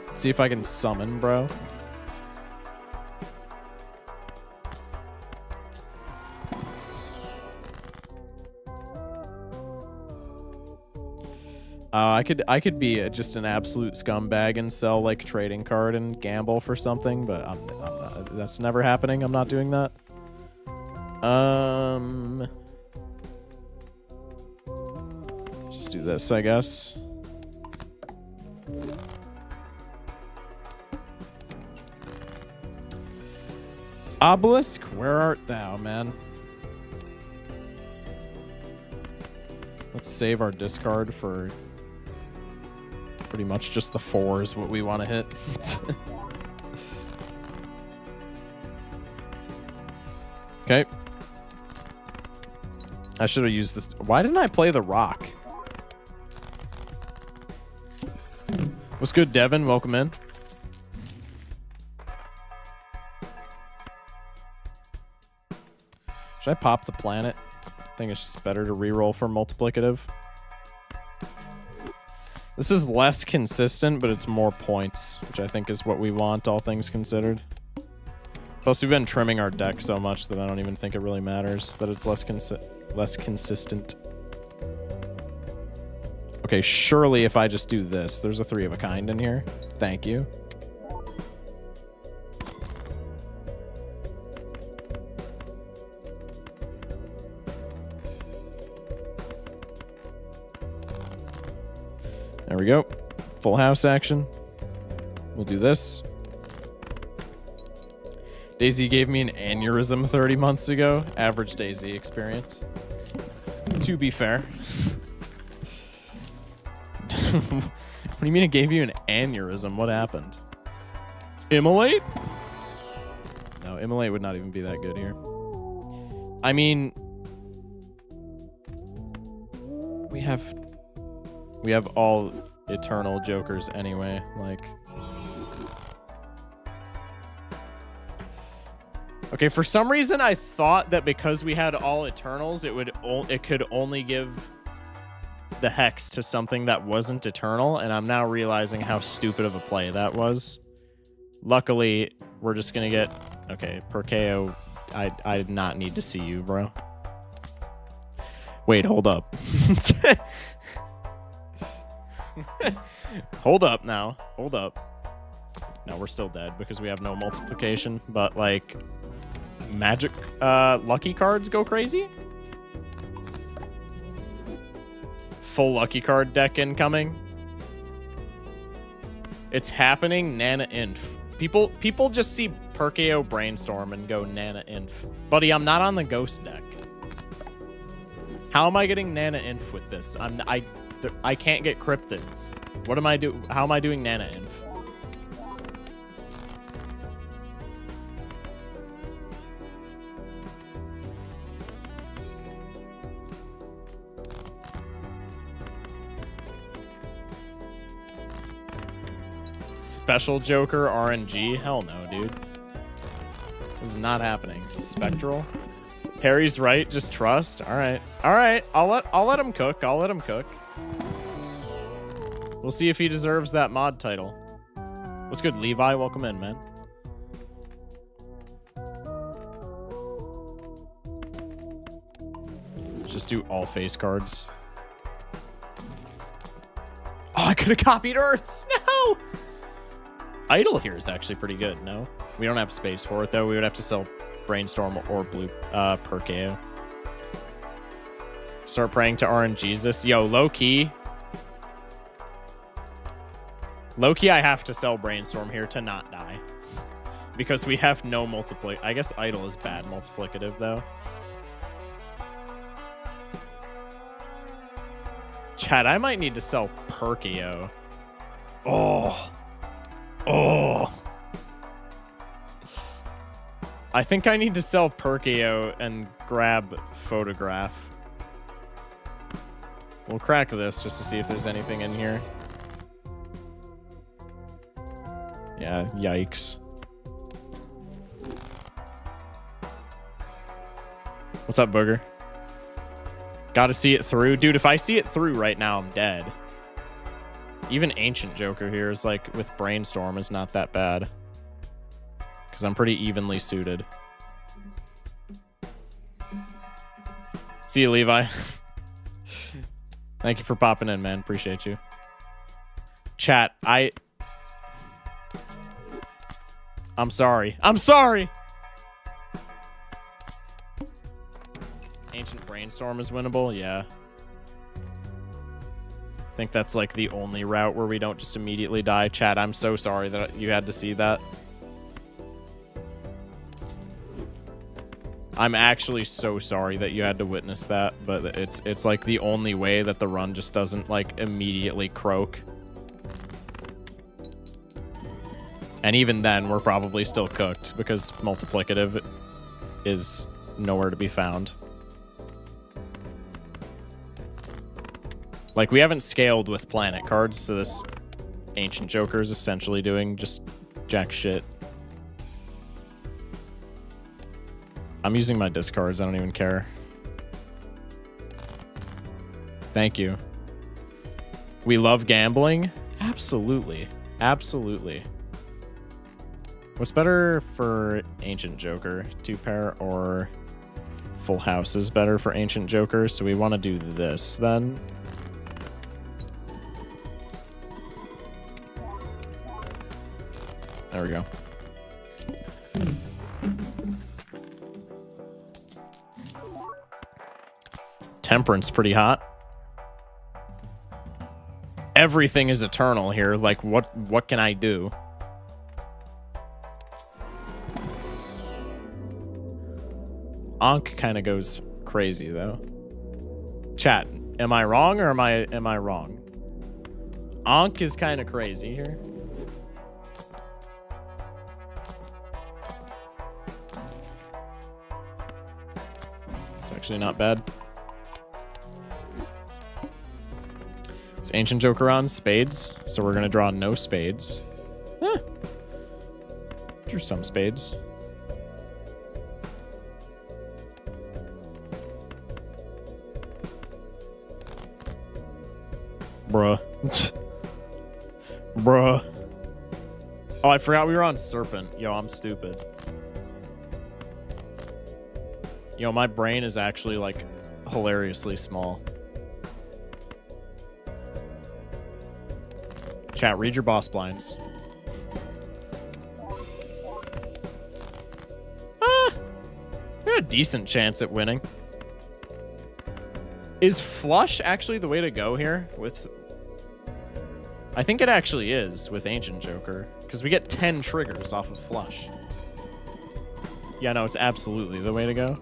Speaker 1: Let's see if I can summon, bro. I could be just an absolute scumbag and sell like trading card and gamble for something, but I'm not, that's never happening. I'm not doing that. Just do this, I guess. Obelisk, where art thou, man? Let's save our discard for pretty much just the 4 is what we want to hit. Okay. I should have used this. Why didn't I play the rock? What's good, Devin? Welcome in. Should I pop the planet? I think it's just better to reroll for multiplicative. This is less consistent, but it's more points, which I think is what we want, all things considered. Plus, we've been trimming our deck so much that I don't even think it really matters that it's less consistent. Okay, surely if I just do this, there's a 3 of a kind in here. Thank you. There we go. Full house action. We'll do this. Daisy gave me an aneurysm 30 months ago. Average Daisy experience. To be fair. What do you mean it gave you an aneurysm? What happened? Immolate? No, Immolate would not even be that good here. I mean, we have all eternal jokers anyway, like. Okay, for some reason I thought that because we had all eternals, it could only give the hex to something that wasn't eternal, and I'm now realizing how stupid of a play that was. Luckily, we're just gonna get okay, Perkeo. I did not need to see you, bro. Wait, hold up. Hold up now. Hold up. No, we're still dead because we have no multiplication, but like magic lucky cards go crazy. Full lucky card deck incoming. It's happening, Nana Inf. People just see Perkeo Brainstorm and go Nana Inf. Buddy, I'm not on the ghost deck. How am I getting Nana Inf with this? I can't get cryptids. What am I do? How am I doing Nana Inf? Special Joker RNG? Hell no, dude. This is not happening. Spectral? Harry's right, just trust. Alright. Alright. I'll let him cook. I'll let him cook. We'll see if he deserves that mod title. What's good, Levi? Welcome in, man. Let's just do all face cards. Oh, I could have copied Earths. No! Idle here is actually pretty good, no? We don't have space for it, though. We would have to sell Brainstorm or Blue per KO. Start praying to RNGs this. Yo, low-key. Low-key, I have to sell Brainstorm here to not die. Because we have no multiply. I guess Idle is bad multiplicative, though. Chat, I might need to sell Perkio. Oh. Oh. I think I need to sell Perkio and grab Photograph. We'll crack this just to see if there's anything in here. Yeah, yikes. What's up, Booger? Gotta see it through. Dude, if I see it through right now, I'm dead. Even Ancient Joker here is like, with Brainstorm, is not that bad. Because I'm pretty evenly suited. See you, Levi. Thank you for popping in, man. Appreciate you. Chat, I'm sorry. I'm sorry! Ancient Brainstorm is winnable? Yeah. I think that's like the only route where we don't just immediately die. Chat, I'm so sorry that you had to see that. I'm actually so sorry that you had to witness that, but it's like the only way that the run just doesn't like immediately croak. And even then, we're probably still cooked because multiplicative is nowhere to be found. Like, we haven't scaled with planet cards, so this Ancient Joker is essentially doing just jack shit. I'm using my discards. I don't even care. Thank you. We love gambling? Absolutely. Absolutely. What's better for Ancient Joker? 2-pair or Full House is better for Ancient Joker, so we want to do this then. There we go. Temperance pretty hot. Everything is eternal here. Like, what can I do? Ankh kind of goes crazy though. Chat, am I wrong or am I wrong? Ankh is kind of crazy here. It's actually not bad. It's Ancient Joker on spades, so we're gonna draw no spades. Huh. Drew some spades. Bruh. Bruh. Oh, I forgot we were on Serpent. Yo, I'm stupid. Yo, my brain is actually, like, hilariously small. Chat, read your boss blinds. We had a decent chance at winning. Is flush actually the way to go here with... I think it actually is with Ancient Joker, because we get 10 triggers off of flush. Yeah, no, it's absolutely the way to go.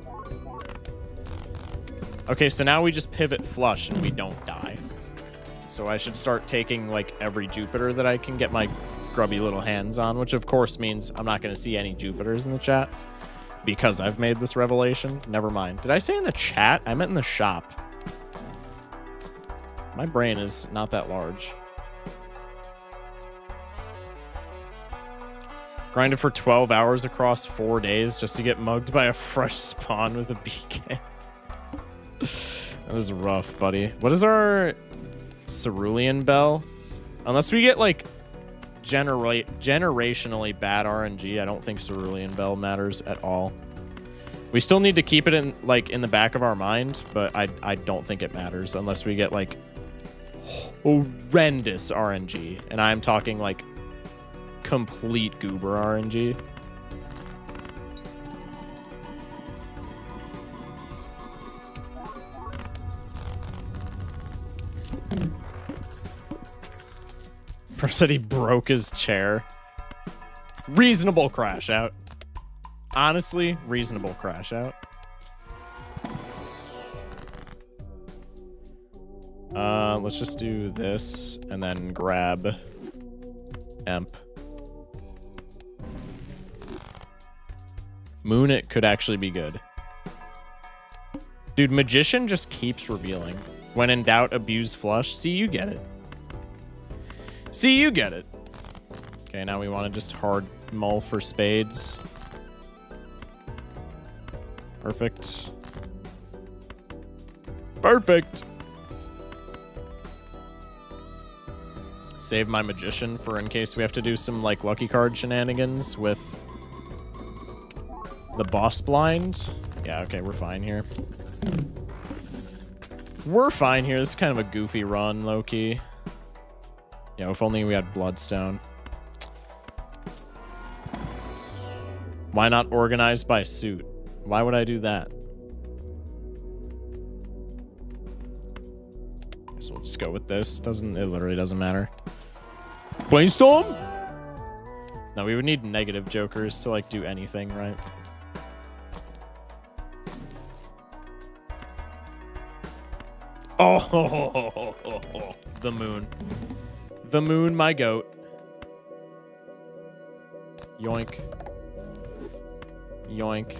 Speaker 1: Okay, so now we just pivot flush and we don't die. So I should start taking, like, every Jupiter that I can get my grubby little hands on, which of course means I'm not going to see any Jupiters in the chat because I've made this revelation. Never mind. Did I say in the chat? I meant in the shop. My brain is not that large. Grinded for 12 hours across 4 days just to get mugged by a fresh spawn with a BK. That was rough, buddy. What is our Cerulean Bell? Unless we get, like, generationally bad RNG, I don't think Cerulean Bell matters at all. We still need to keep it in, like, in the back of our mind, but I don't think it matters unless we get, like, horrendous RNG. And I'm talking, like, complete goober RNG. First said he broke his chair. Reasonable crash out. Honestly, reasonable crash out. Let's just do this and then grab Emp. Moon it could actually be good. Dude, Magician just keeps revealing. When in doubt, abuse flush. See, you get it. See, you get it. Okay, now we want to just hard mull for spades. Perfect. Perfect. Save my Magician for in case we have to do some, like, lucky card shenanigans with the boss blind. Yeah, okay, we're fine here. We're fine here. This is kind of a goofy run, low-key. Yeah, if only we had Bloodstone. Why not organize by suit? Why would I do that? So we'll just go with this. It literally doesn't matter. Brainstorm? No, we would need negative jokers to, like, do anything, right? Oh, the moon. The moon, my goat. Yoink. Yoink.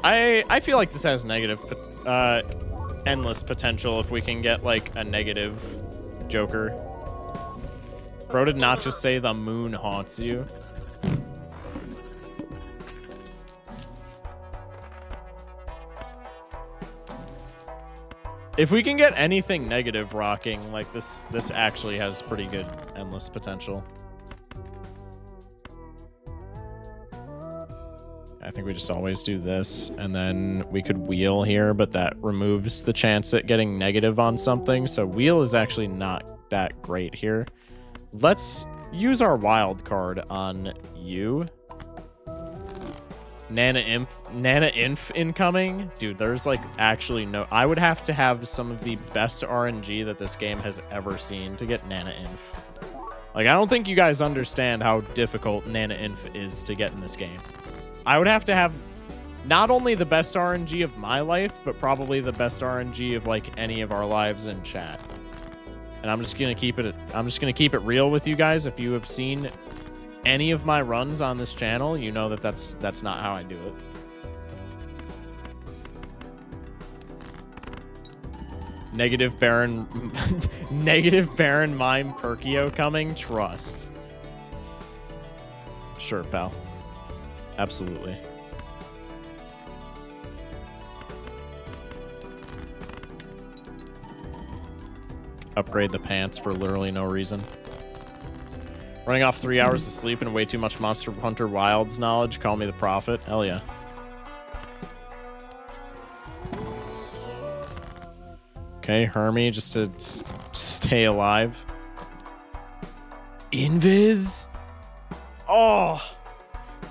Speaker 1: I feel like this has negative, endless potential if we can get, like, a negative joker. Bro did not just say the moon haunts you. If we can get anything negative rocking, like, this actually has pretty good endless potential. I think we just always do this, and then we could wheel here, but that removes the chance at getting negative on something, so wheel is actually not that great here. Let's use our wild card on you. Nana Inf incoming? Dude, there's, like, actually no... I would have to have some of the best RNG that this game has ever seen to get Nana Inf. Like, I don't think you guys understand how difficult Nana Inf is to get in this game. I would have to have not only the best RNG of my life, but probably the best RNG of, like, any of our lives in chat. And I'm just gonna keep it real with you guys. If you have seen any of my runs on this channel, you know that that's not how I do it. Negative Baron Negative Baron Mime Perkio coming. Trust. Sure, pal. Absolutely. Upgrade the pants for literally no reason. Running off 3 hours of sleep and way too much Monster Hunter Wilds knowledge. Call me the prophet. Hell yeah. Okay, Hermie, just to stay alive. Invis? Oh!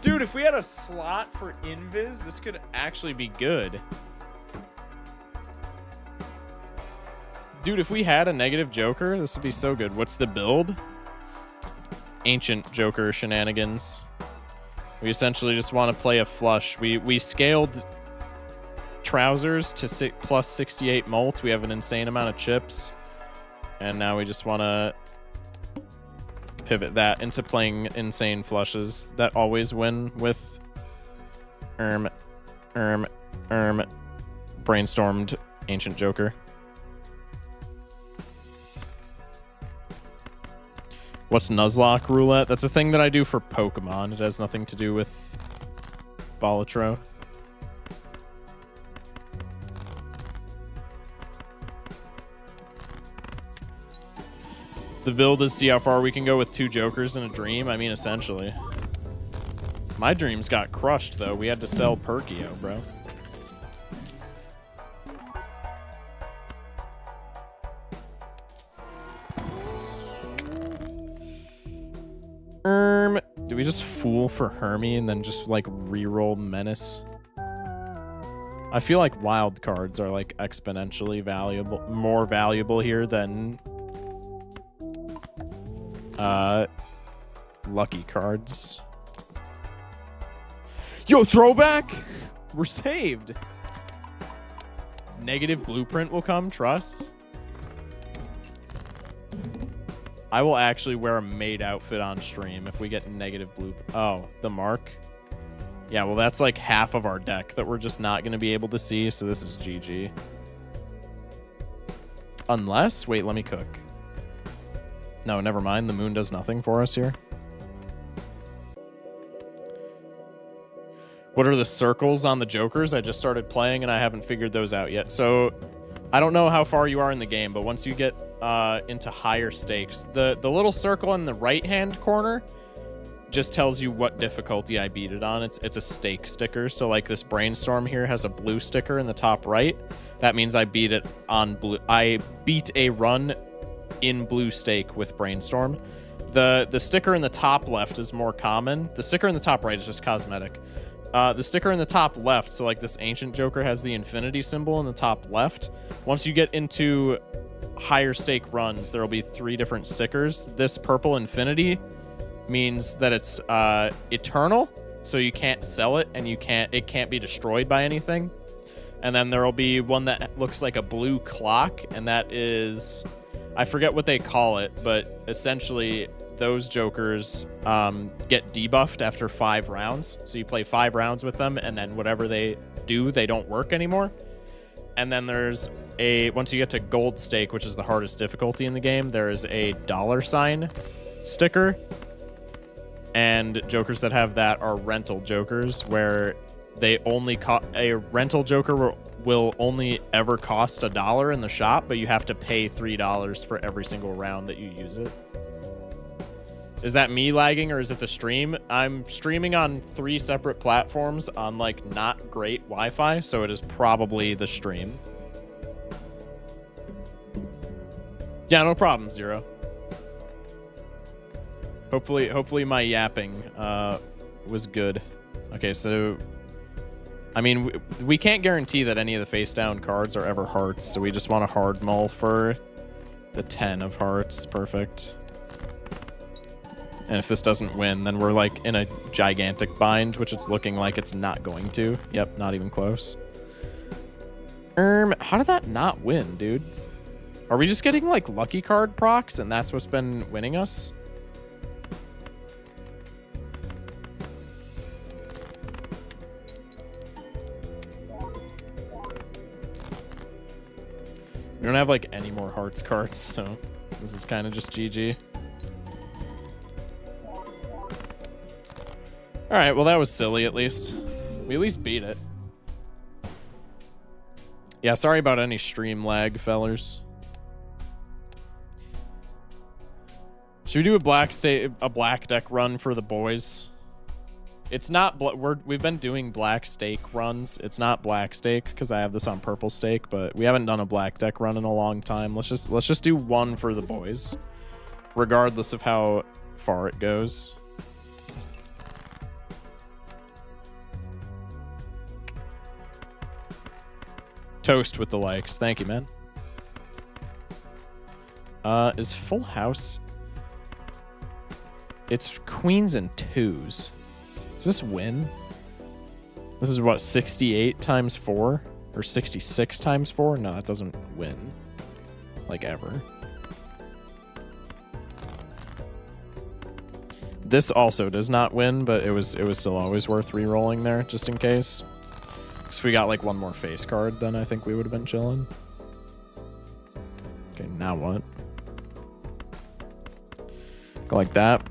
Speaker 1: Dude, if we had a slot for Invis, this could actually be good. Dude, if we had a negative Joker, this would be so good. What's the build? Ancient Joker shenanigans. We essentially just want to play a flush. We scaled trousers to plus 68 molt. We have an insane amount of chips. And now we just want to pivot that into playing insane flushes that always win with brainstormed Ancient Joker. What's Nuzlocke roulette? That's a thing that I do for Pokemon. It has nothing to do with Balatro. The build is see how far we can go with 2 Jokers and a Dream. I mean, essentially. My dreams got crushed, though. We had to sell Perkio, bro. Do we just Fool for Hermie and then just, like, reroll Menace? I feel like wild cards are, like, exponentially valuable, more valuable here than lucky cards. Yo, throwback! We're saved! Negative blueprint will come, trust. I will actually wear a maid outfit on stream if we get negative blueprint. Oh, the mark? Yeah, well, that's like half of our deck that we're just not going to be able to see, so this is GG. Unless... Wait, let me cook. No, never mind. The moon does nothing for us here. What are the circles on the Jokers? I just started playing and I haven't figured those out yet. So, I don't know how far you are in the game, but once you get into higher stakes, the little circle in the right-hand corner just tells you what difficulty I beat it on. It's a stake sticker. So like this Brainstorm here has a blue sticker in the top right. That means I beat it on blue. I beat a run in blue stake with Brainstorm. The sticker in the top left is more common. The sticker in the top right is just cosmetic. The sticker in the top left, so like this Ancient Joker has the infinity symbol in the top left. Once you get into higher stake runs, there will be 3 different stickers. This purple infinity means that it's eternal, so you can't sell it and it can't be destroyed by anything. And then there will be one that looks like a blue clock, and that is, I forget what they call it, but essentially those Jokers get debuffed after 5 rounds. So you play 5 rounds with them, and then whatever they do, they don't work anymore. And then there's once you get to gold stake, which is the hardest difficulty in the game, there is a $sign sticker. And Jokers that have that are rental Jokers, where they only a rental Joker will only ever cost $1 in the shop, but you have to pay $3 for every single round that you use it. Is that me lagging or is it the stream? I'm streaming on 3 separate platforms on like not great Wi-Fi, so it is probably the stream. Yeah, no problem, Zero. Hopefully my yapping was good. Okay, so I mean, we can't guarantee that any of the face down cards are ever hearts, so we just want a hard mull for the 10 of hearts. Perfect. And if this doesn't win, then we're like in a gigantic bind, which it's looking like it's not going to. Yep, not even close. How did that not win, dude? Are we just getting like lucky card procs and that's what's been winning us? We don't have like any more hearts cards, so this is kind of just GG. All right, well, that was silly at least. We at least beat it. Yeah, sorry about any stream lag, fellers. Should we do a black deck run for the boys? It's not we've been doing black stake runs. It's not black stake because I have this on purple stake, but we haven't done a black deck run in a long time. Let's just do one for the boys, regardless of how far it goes. Toast with the likes. Thank you, man. Is Full House? It's queens and 2s. Does this win? This is what, 68 times 4? Or 66 times 4? No, that doesn't win. Like ever. This also does not win, but it was still always worth re-rolling there, just in case. If we got like one more face card, then I think we would have been chilling. Okay, now what? Go like that.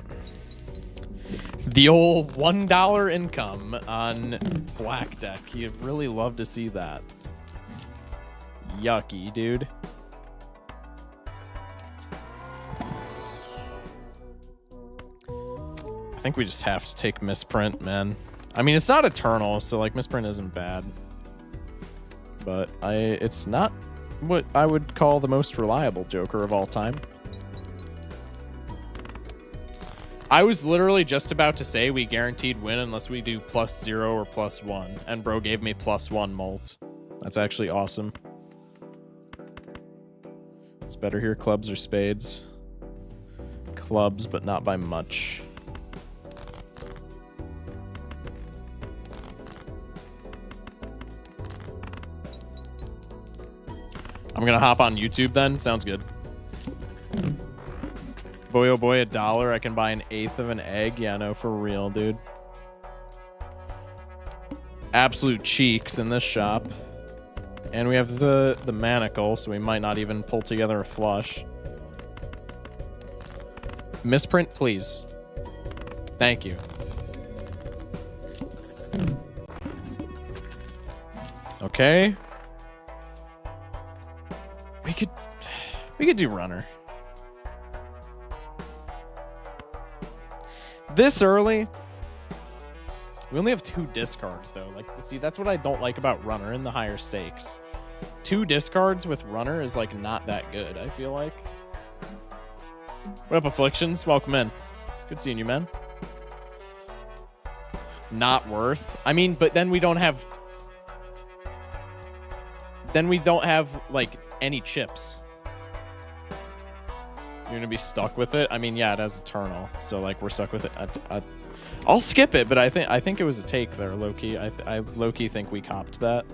Speaker 1: The old $1 income on black deck. You'd really love to see that. Yucky, dude. I think we just have to take misprint, man. I mean, it's not eternal, so like misprint isn't bad. But it's not what I would call the most reliable Joker of all time. I was literally just about to say we guaranteed win unless we do +0 or +1, and bro gave me +1 molt. That's actually awesome. It's better here, clubs or spades. Clubs, but not by much. I'm gonna hop on YouTube then. Sounds good. Boy, oh boy, $1. I can buy an eighth of an egg. Yeah, no, for real, dude. Absolute cheeks in this shop. And we have the manacle, so we might not even pull together a flush. Misprint, please. Thank you. Okay. We could do runner. This early, we only have 2 discards though. Like, see, that's what I don't like about runner in the higher stakes. 2 discards with runner is like not that good, I feel like. What up, Afflictions? Welcome in. Good seeing you, man. Not worth. I mean, but then we don't have like any chips. You're gonna be stuck with it. I mean, yeah, it has eternal, so like we're stuck with it. I'll skip it, but I think it was a take there, low-key. I low-key think we copped that,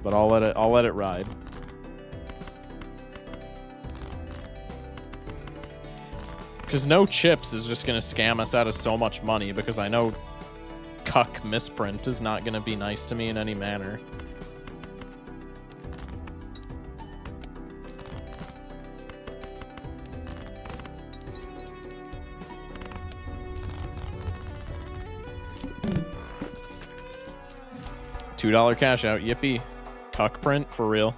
Speaker 1: but I'll let it ride. Because no chips is just gonna scam us out of so much money, because I know cuck misprint is not gonna be nice to me in any manner. $2 cash out, yippee. Cuck print, for real.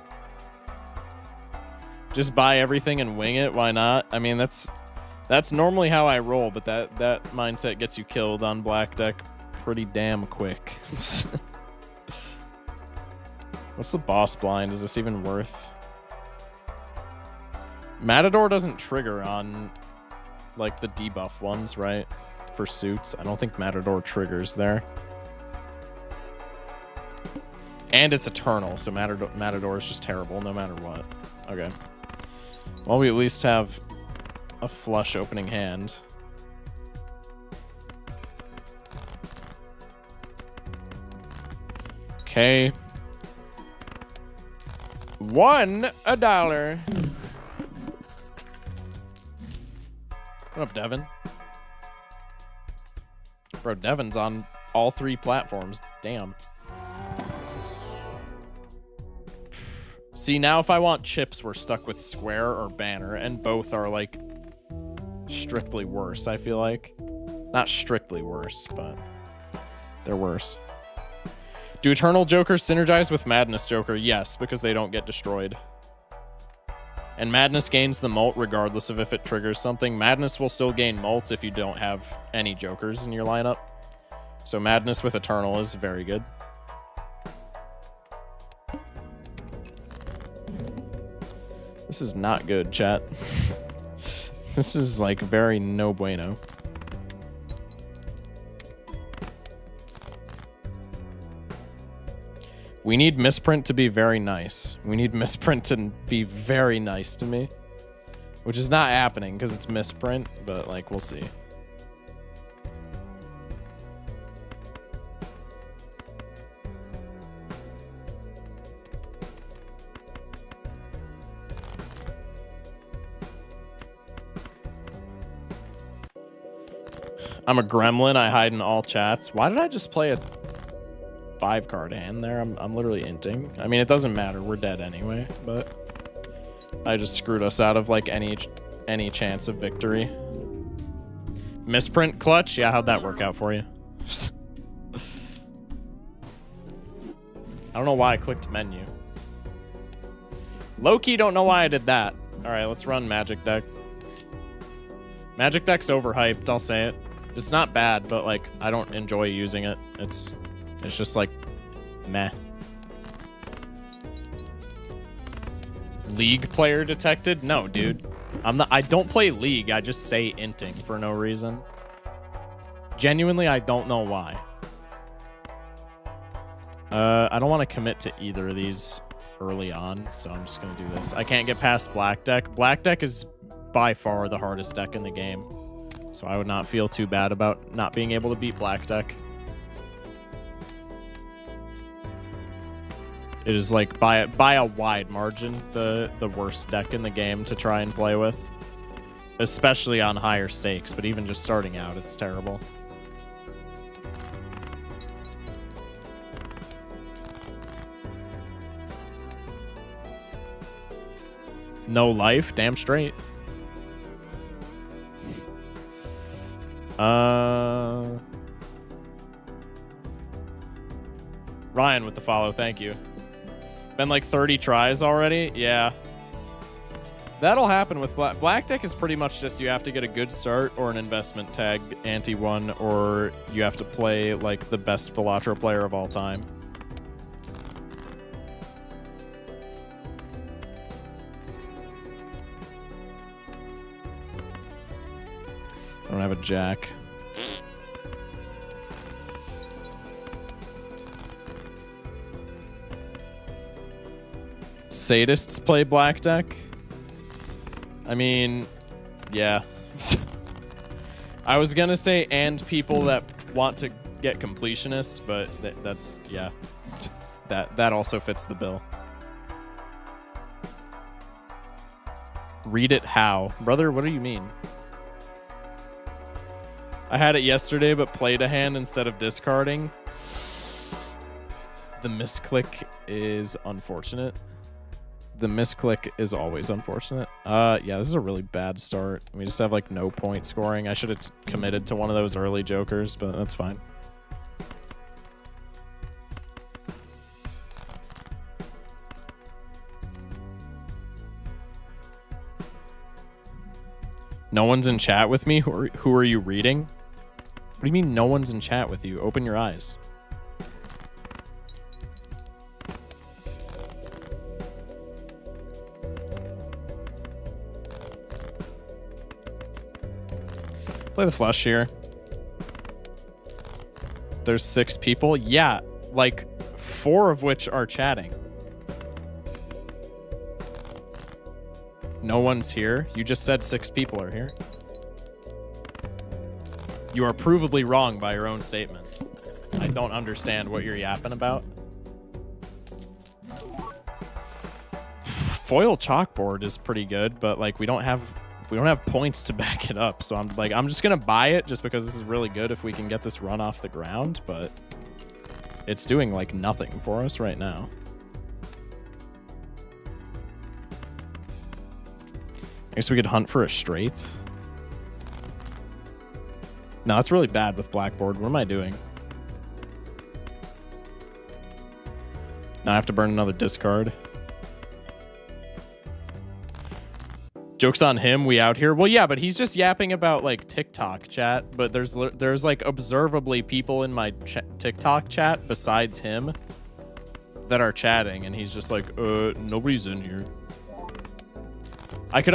Speaker 1: Just buy everything and wing it, why not? I mean, that's normally how I roll, but that mindset gets you killed on black deck pretty damn quick. What's the boss blind? Is this even worth? Matador doesn't trigger on like the debuff ones, right? For suits. I don't think Matador triggers there. And it's eternal, so Matador is just terrible no matter what. Okay. Well, we at least have a flush opening hand. Okay. $1. What up, Devin? Bro, Devin's on all 3 platforms. Damn. See, now if I want chips, we're stuck with square or banner, and both are, like, strictly worse, I feel like. Not strictly worse, but they're worse. Do Eternal Jokers synergize with Madness Joker? Yes, because they don't get destroyed. And Madness gains the molt regardless of if it triggers something. Madness will still gain molt if you don't have any Jokers in your lineup. So Madness with Eternal is very good. This is not good, chat. This is like very no bueno. We need misprint to be very nice. We need misprint to be very nice to me. Which is not happening because it's misprint, but like we'll see. I'm a gremlin. I hide in all chats. Why did I just play a 5-card hand there? I'm literally inting. I mean, it doesn't matter. We're dead anyway, but I just screwed us out of like any chance of victory. Misprint clutch? Yeah, how'd that work out for you? I don't know why I clicked menu. Low-key don't know why I did that. Alright, let's run Magic Deck. Magic Deck's overhyped, I'll say it. It's not bad, but like, I don't enjoy using it. It's just like, meh. League player detected? No, dude. I don't play League, I just say inting for no reason. Genuinely, I don't know why. I don't want to commit to either of these early on, so I'm just going to do this. I can't get past Black Deck. Black Deck is by far the hardest deck in the game, so I would not feel too bad about not being able to beat Black Deck. It is like by a wide margin the worst deck in the game to try and play with, especially on higher stakes, but even just starting out, it's terrible. No life? Damn straight. Ryan with the follow, thank you. Been like 30 tries already? Yeah. That'll happen with Black Deck is pretty much just you have to get a good start or an investment tag anti-one, or you have to play like the best Balatro player of all time. I don't have a jack. Sadists play Black Deck? I mean, yeah. I was gonna say and people that want to get Completionist, but that's, yeah. That also fits the bill. Read it how? Brother, what do you mean? I had it yesterday, but played a hand instead of discarding. The misclick is unfortunate. The misclick is always unfortunate. Yeah, this is a really bad start. We just have like no point scoring. I should have committed to one of those early jokers, but that's fine. No one's in chat with me? Who are you reading? What do you mean no one's in chat with you? Open your eyes. Play the flush here. There's 6 people? Yeah, like 4 of which are chatting. No one's here? You just said 6 people are here. You are provably wrong by your own statement. I don't understand what you're yapping about. Foil chalkboard is pretty good, but like we don't have points to back it up. So I'm just gonna buy it just because this is really good if we can get this run off the ground, but it's doing like nothing for us right now. I guess we could hunt for a straight. No, that's really bad with blackboard. What am I doing? Now I have to burn another discard. Joke's on him, we out here. Well, yeah, but he's just yapping about like TikTok chat, but there's like observably people in my TikTok chat besides him that are chatting, and he's just like, nobody's in here. I could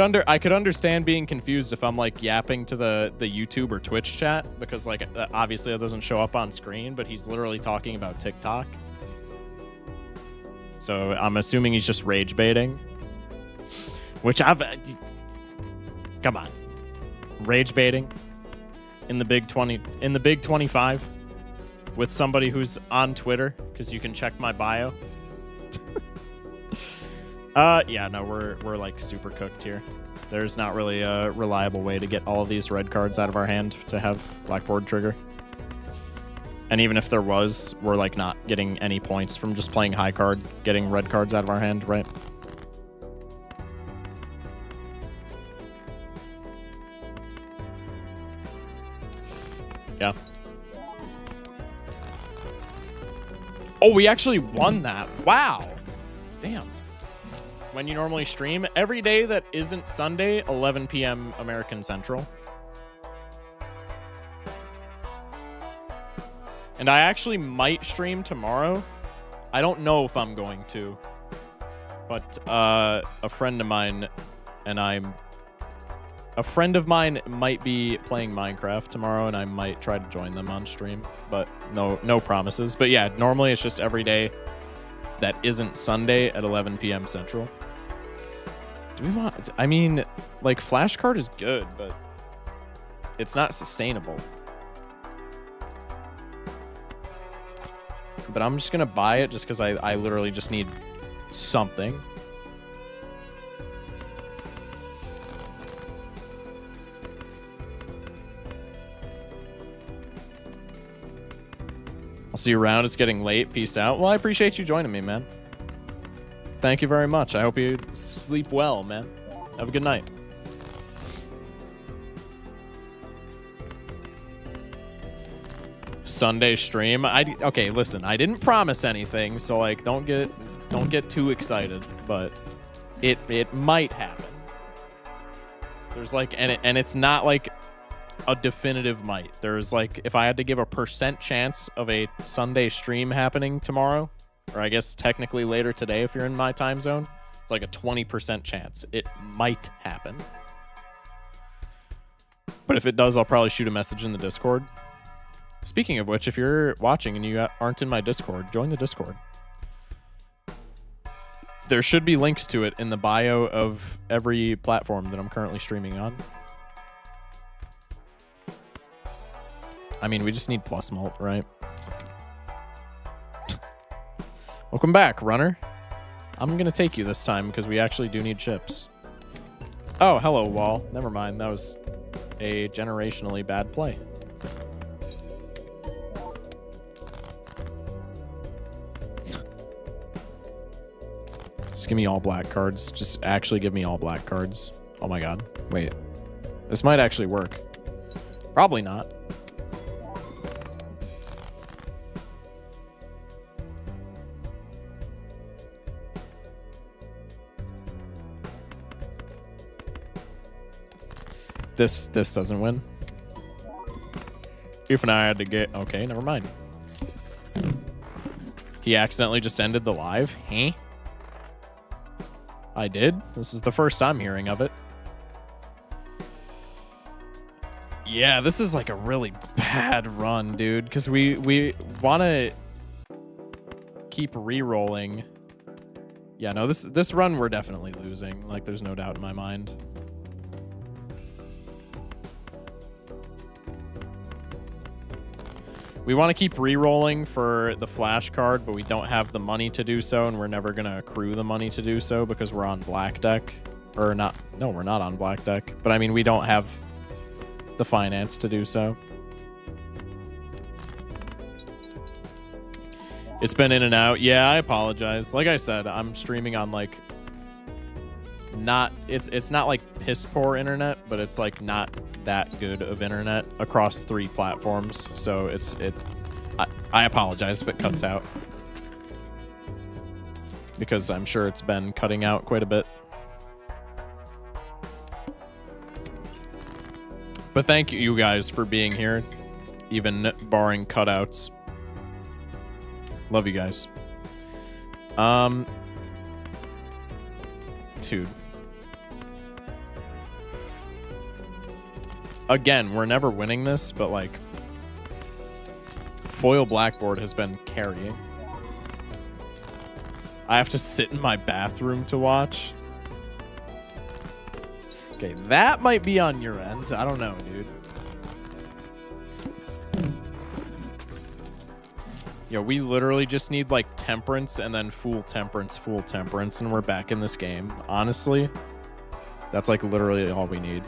Speaker 1: understand being confused if I'm like yapping to the YouTube or Twitch chat, because like obviously that doesn't show up on screen, but he's literally talking about TikTok. So I'm assuming he's just rage baiting, which come on, rage baiting in the big 25 with somebody who's on Twitter, because you can check my bio. Yeah, no, we're like super cooked here. There's not really a reliable way to get all of these red cards out of our hand to have blackboard trigger. And even if there was, we're like not getting any points from just playing high card, getting red cards out of our hand, right? Oh, we actually won that. Wow. Damn. When you normally stream? Every day that isn't Sunday, 11 p.m. American Central. And I actually might stream tomorrow. I don't know if I'm going to. But a friend of mine might be playing Minecraft tomorrow, and I might try to join them on stream. But no promises. But yeah, normally it's just every day that isn't Sunday at 11 p.m. Central. Do we want... I mean, like, flashcard is good, but it's not sustainable. But I'm just gonna buy it just because I literally just need something. I'll see you around. It's getting late. Peace out. Well, I appreciate you joining me, man. Thank you very much. I hope you sleep well, man. Have a good night. Sunday stream. Okay, listen, I didn't promise anything, so like don't get too excited, but it might happen. There's like and it's not like a definitive might. There's like, if I had to give a % chance of a Sunday stream happening tomorrow, or I guess technically later today if you're in my time zone, it's like a 20% chance. It might happen. But if it does, I'll probably shoot a message in the Discord. Speaking of which, if you're watching and you aren't in my Discord, join the Discord. There should be links to it in the bio of every platform that I'm currently streaming on. I mean, we just need plus mult, right? Welcome back, runner. I'm going to take you this time because we actually do need chips. Oh, hello, wall. Never mind. That was a generationally bad play. Just give me all black cards. Just actually give me all black cards. Oh my god. Wait. This might actually work. Probably not. This doesn't win. If and I had to get... Okay, never mind. He accidentally just ended the live? Huh? I did? This is the first I'm hearing of it. Yeah, this is like a really bad run, dude. Because we want to keep re-rolling. Yeah, no, this run we're definitely losing. Like, there's no doubt in my mind. We want to keep re-rolling for the flash card, but we don't have the money to do so, and we're never going to accrue the money to do so because we're on black deck. Or not. No, we're not on black deck. But I mean, we don't have the finance to do so. It's been in and out. Yeah, I apologize. Like I said, I'm streaming on like it's not like piss poor internet, but it's like not that good of internet across 3 platforms. So I apologize if it cuts out, because I'm sure it's been cutting out quite a bit. But thank you guys for being here, even barring cutouts. Love you guys. Dude. Again, we're never winning this, but like foil blackboard has been carrying. I have to sit in my bathroom to watch. Okay, that might be on your end. I don't know, dude. Yo, we literally just need like temperance and then full temperance, and we're back in this game. Honestly, that's like literally all we need.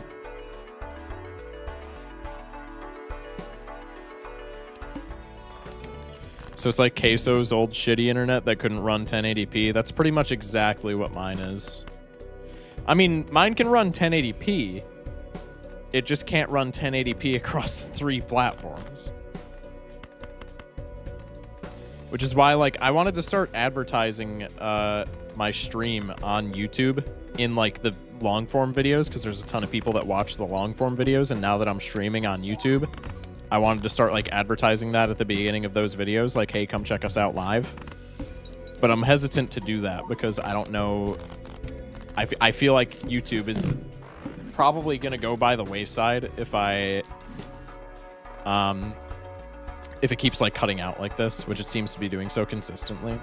Speaker 1: So it's like Queso's old shitty internet that couldn't run 1080p. That's pretty much exactly what mine is. I mean, mine can run 1080p. It just can't run 1080p across 3 platforms. Which is why, like, I wanted to start advertising my stream on YouTube in, like, the long-form videos, because there's a ton of people that watch the long-form videos, and now that I'm streaming on YouTube, I wanted to start, like, advertising that at the beginning of those videos, like, hey, come check us out live. But I'm hesitant to do that, because I don't know... I feel like YouTube is probably going to go by the wayside if if it keeps, like, cutting out like this, which it seems to be doing so consistently.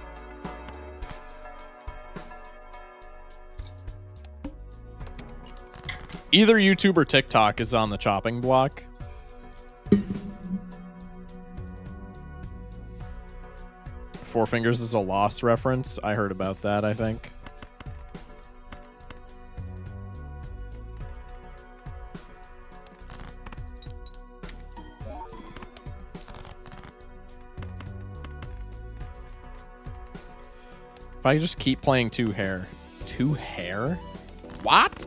Speaker 1: Either YouTube or TikTok is on the chopping block. Four Fingers is a Lost reference. I heard about that, I think. If I just keep playing two hair. Two hair? What?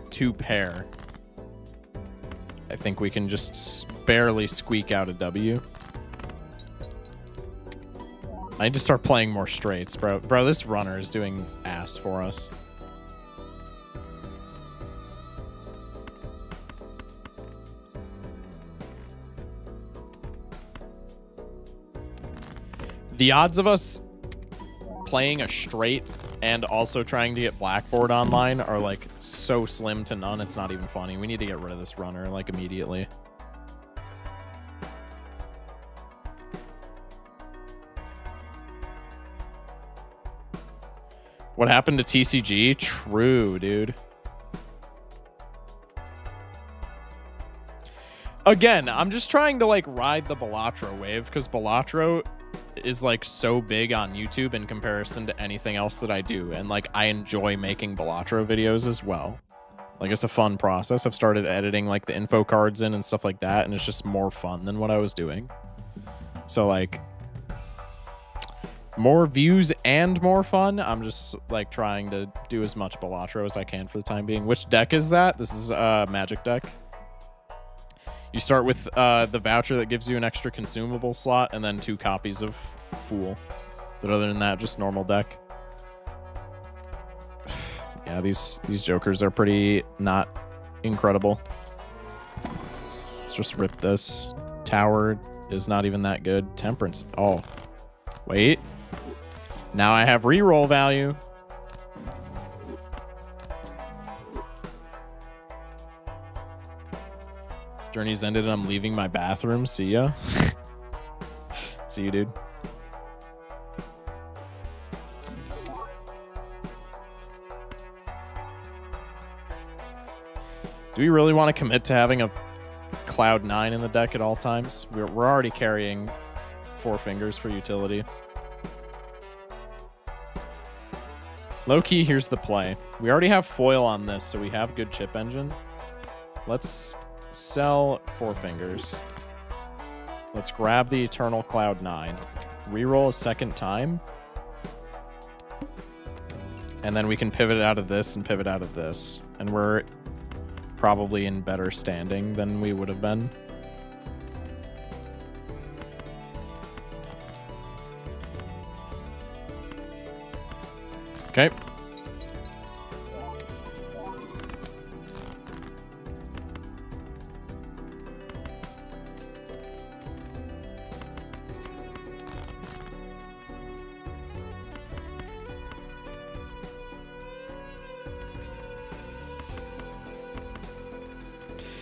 Speaker 1: Two pair. I think we can just barely squeak out a W. I need to start playing more straights, bro. Bro, this runner is doing ass for us. The odds of us playing a straight and also trying to get Blackboard online are, like, so slim to none, it's not even funny. We need to get rid of this runner, like, immediately. What happened to TCG? True, dude. Again, I'm just trying to, like, ride the Balatro wave, because Balatro is, like, so big on YouTube in comparison to anything else that I do, and, like, I enjoy making Balatro videos as well. Like, it's a fun process. I've started editing, like, the info cards in and stuff like that, and it's just more fun than what I was doing. So, like, more views and more fun. I'm just, like, trying to do as much Balatro as I can for the time being. Which deck is that? This is a Magic deck. You start with the voucher that gives you an extra consumable slot, and then 2 copies of Fool. But other than that, just normal deck. Yeah, these jokers are pretty not incredible. Let's just rip this. Tower is not even that good. Temperance. Oh, wait. Now I have reroll value. Journey's ended and I'm leaving my bathroom. See ya. See you, dude. Do we really want to commit to having a Cloud 9 in the deck at all times? We're already carrying Four Fingers for utility. Low key, here's the play. We already have foil on this, so we have good chip engine. Let's sell Four Fingers. Let's grab the Eternal Cloud 9. Reroll a second time. And then we can pivot out of this and pivot out of this. And we're probably in better standing than we would have been. Okay.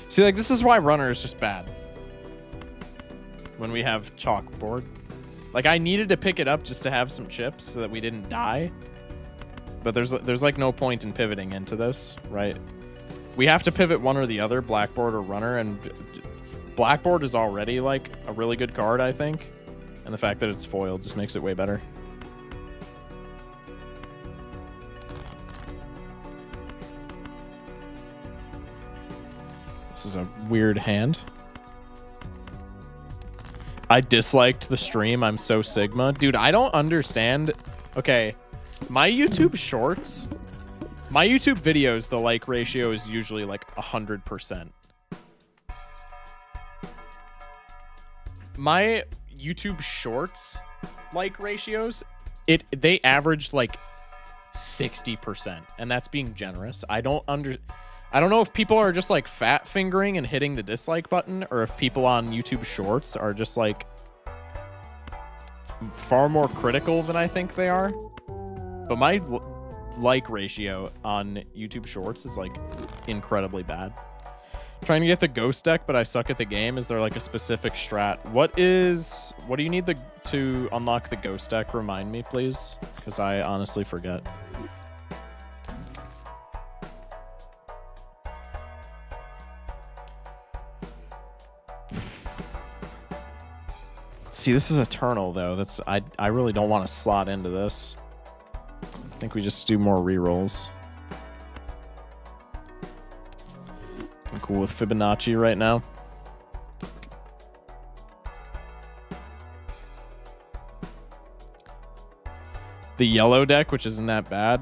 Speaker 1: See, like, this is why runner is just bad. When we have chalkboard. Like, I needed to pick it up just to have some chips so that we didn't die. But there's like no point in pivoting into this, right? We have to pivot one or the other, Blackboard or runner, and Blackboard is already like a really good card, I think. And the fact that it's foiled just makes it way better. This is a weird hand. I disliked the stream. I'm so Sigma. Dude, I don't understand. Okay. My YouTube shorts, my YouTube videos, the like ratio is usually like 100%. My YouTube Shorts like ratios, they averaged like 60%, and that's being generous. I don't know if people are just like fat fingering and hitting the dislike button, or if people on YouTube Shorts are just like far more critical than I think they are. But my like ratio on YouTube Shorts is like incredibly bad. Trying to get the ghost deck, but I suck at the game. Is there like a specific strat? What do you need to unlock the ghost deck? Remind me, please, because I honestly forget. See, this is Eternal though. I really don't want to slot into this. I think we just do more rerolls. I'm cool with Fibonacci right now. The yellow deck, which isn't that bad.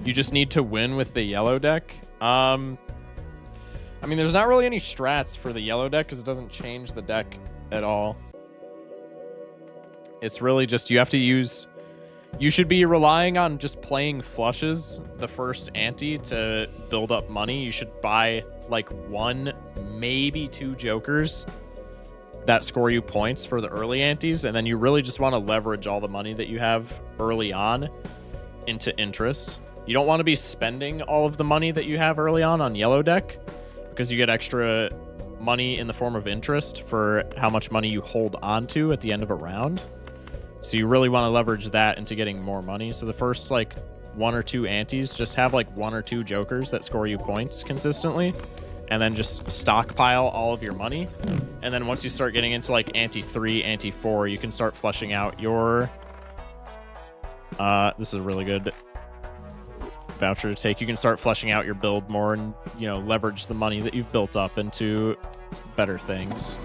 Speaker 1: You just need to win with the yellow deck. I mean, there's not really any strats for the yellow deck because it doesn't change the deck at all. It's really just you have to use... You should be relying on just playing flushes the first ante to build up money. You should buy like 1, maybe 2 jokers that score you points for the early antes, and then you really just want to leverage all the money that you have early on into interest. You don't want to be spending all of the money that you have early on yellow deck, because you get extra money in the form of interest for how much money you hold on to at the end of a round. So you really want to leverage that into getting more money. So the first like 1 or 2 antes, just have like 1 or 2 jokers that score you points consistently, and then just stockpile all of your money. And then once you start getting into like ante 3, ante 4, you can start flushing out your... this is a really good voucher to take. You can start flushing out your build more and, you know, leverage the money that you've built up into better things.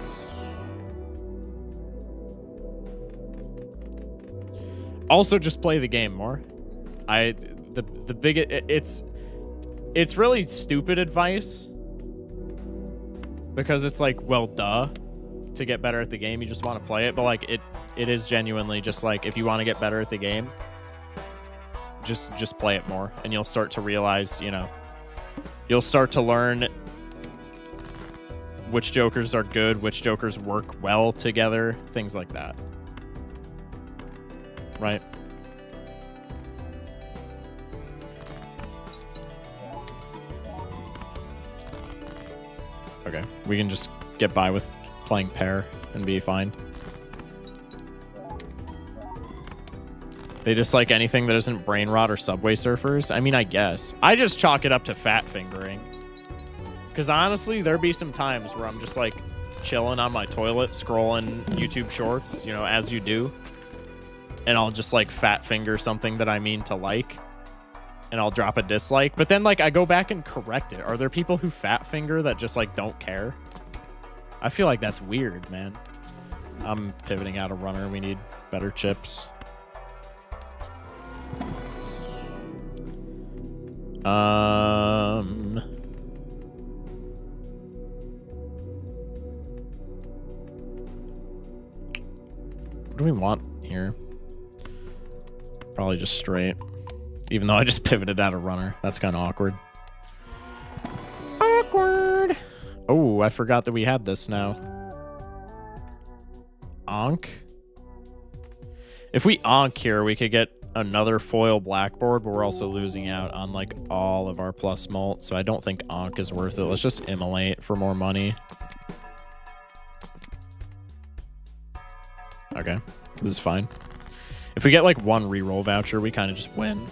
Speaker 1: Also, just play the game more. It's really stupid advice, because it's like, well, duh, to get better at the game, you just want to play it. But like, it is genuinely just like, if you want to get better at the game, just play it more, and you'll start to realize, you know, you'll start to learn which jokers are good, which jokers work well together, things like that. Right? Okay, we can just get by with playing pair and be fine. They dislike anything that isn't brain rot or subway surfers? I mean, I guess. I just chalk it up to fat fingering. Because honestly, there be some times where I'm just like chilling on my toilet, scrolling YouTube shorts, you know, as you do. And I'll just like fat finger something that I mean to like, and I'll drop a dislike. But then like I go back and correct it. Are there people who fat finger that just like don't care? I feel like that's weird, man. I'm pivoting out a runner. We need better chips. What do we want here? Probably just straight. Even though I just pivoted out a runner. That's kind of awkward. Awkward. Oh, I forgot that we had this now. Onk. If we onk here, we could get another foil blackboard, but we're also losing out on like all of our plus mult, so I don't think onk is worth it. Let's just immolate for more money. Okay, this is fine. If we get like 1 reroll voucher, we kind of just win.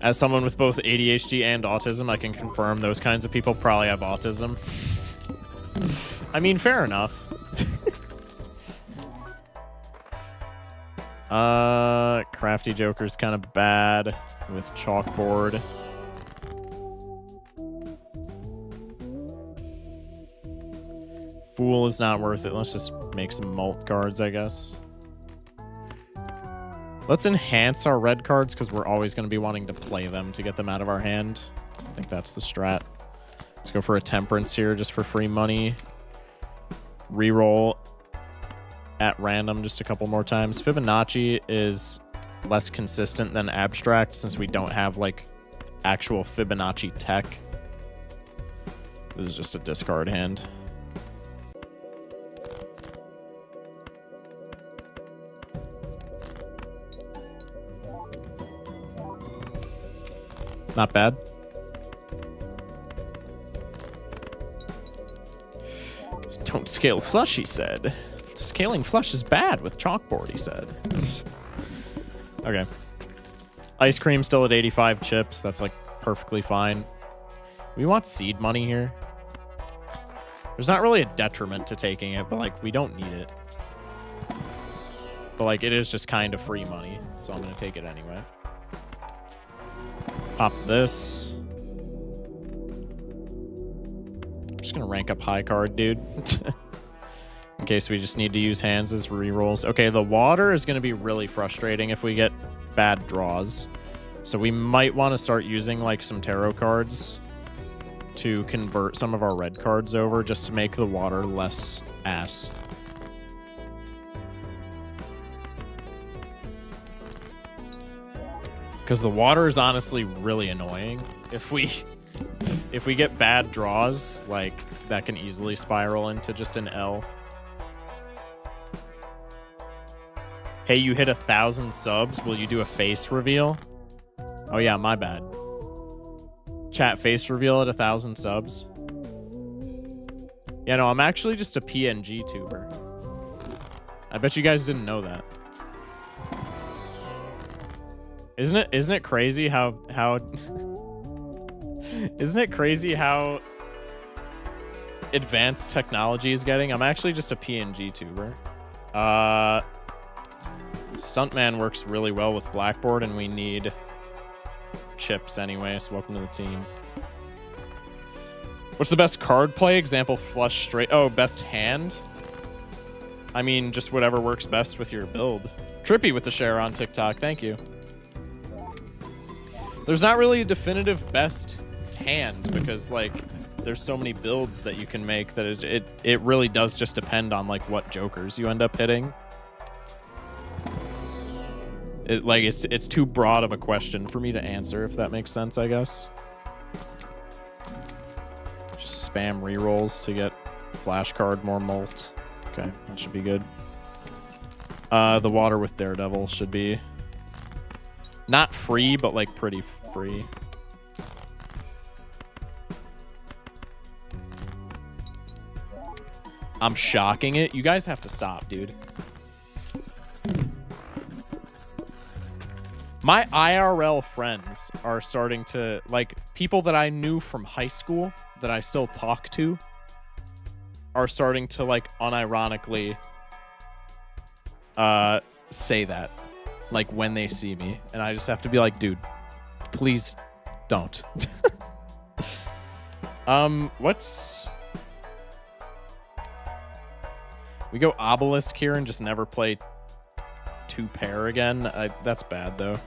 Speaker 1: As someone with both ADHD and autism, I can confirm those kinds of people probably have autism. I mean, fair enough. Crafty Joker's kind of bad with chalkboard. Fool is not worth it. Let's just make some mult cards, I guess. Let's enhance our red cards because we're always going to be wanting to play them to get them out of our hand. I think that's the strat. Let's go for a temperance here just for free money. Reroll at random just a couple more times. Fibonacci is less consistent than abstract since we don't have like actual Fibonacci tech. This is just a discard hand. Not bad. Don't scale flush, he said. Scaling flush is bad with chalkboard, he said. Okay. Ice cream still at 85 chips. That's like perfectly fine. We want seed money here. There's not really a detriment to taking it, but like we don't need it. But like it is just kind of free money, so I'm gonna take it anyway. Pop this. I'm just gonna rank up high card, dude. In case we just need to use hands as rerolls. Okay, the water is gonna be really frustrating if we get bad draws. So we might want to start using like some tarot cards to convert some of our red cards over just to make the water less ass. Because the water is honestly really annoying. If we get bad draws, like that can easily spiral into just an L. Hey, you hit 1,000 subs. Will you do a face reveal? Oh yeah, my bad. Chat, face reveal at 1,000 subs. Yeah, no, I'm actually just a PNG tuber. I bet you guys didn't know that. Isn't it crazy how isn't it crazy how advanced technology is getting? I'm actually just a PNG tuber. Stuntman works really well with Blackboard, and we need chips anyway, so welcome to the team. What's the best card play? Example, flush straight. Oh, best hand? I mean, just whatever works best with your build. Trippy with the share on TikTok. Thank you. There's not really a definitive best hand because, like, there's so many builds that you can make that it really does just depend on, like, what jokers you end up hitting. It's too broad of a question for me to answer, if that makes sense, I guess. Just spam rerolls to get flashcard more molt. Okay, that should be good. The water with Daredevil should be not free, but like pretty free. I'm shocking it. You guys have to stop, dude. My IRL friends are starting to, like, people that I knew from high school that I still talk to are starting to, like, unironically say that, like, when they see me. And I just have to be like, dude, please don't. What's... We go Obelisk here and just never play 2-pair again. That's bad, though.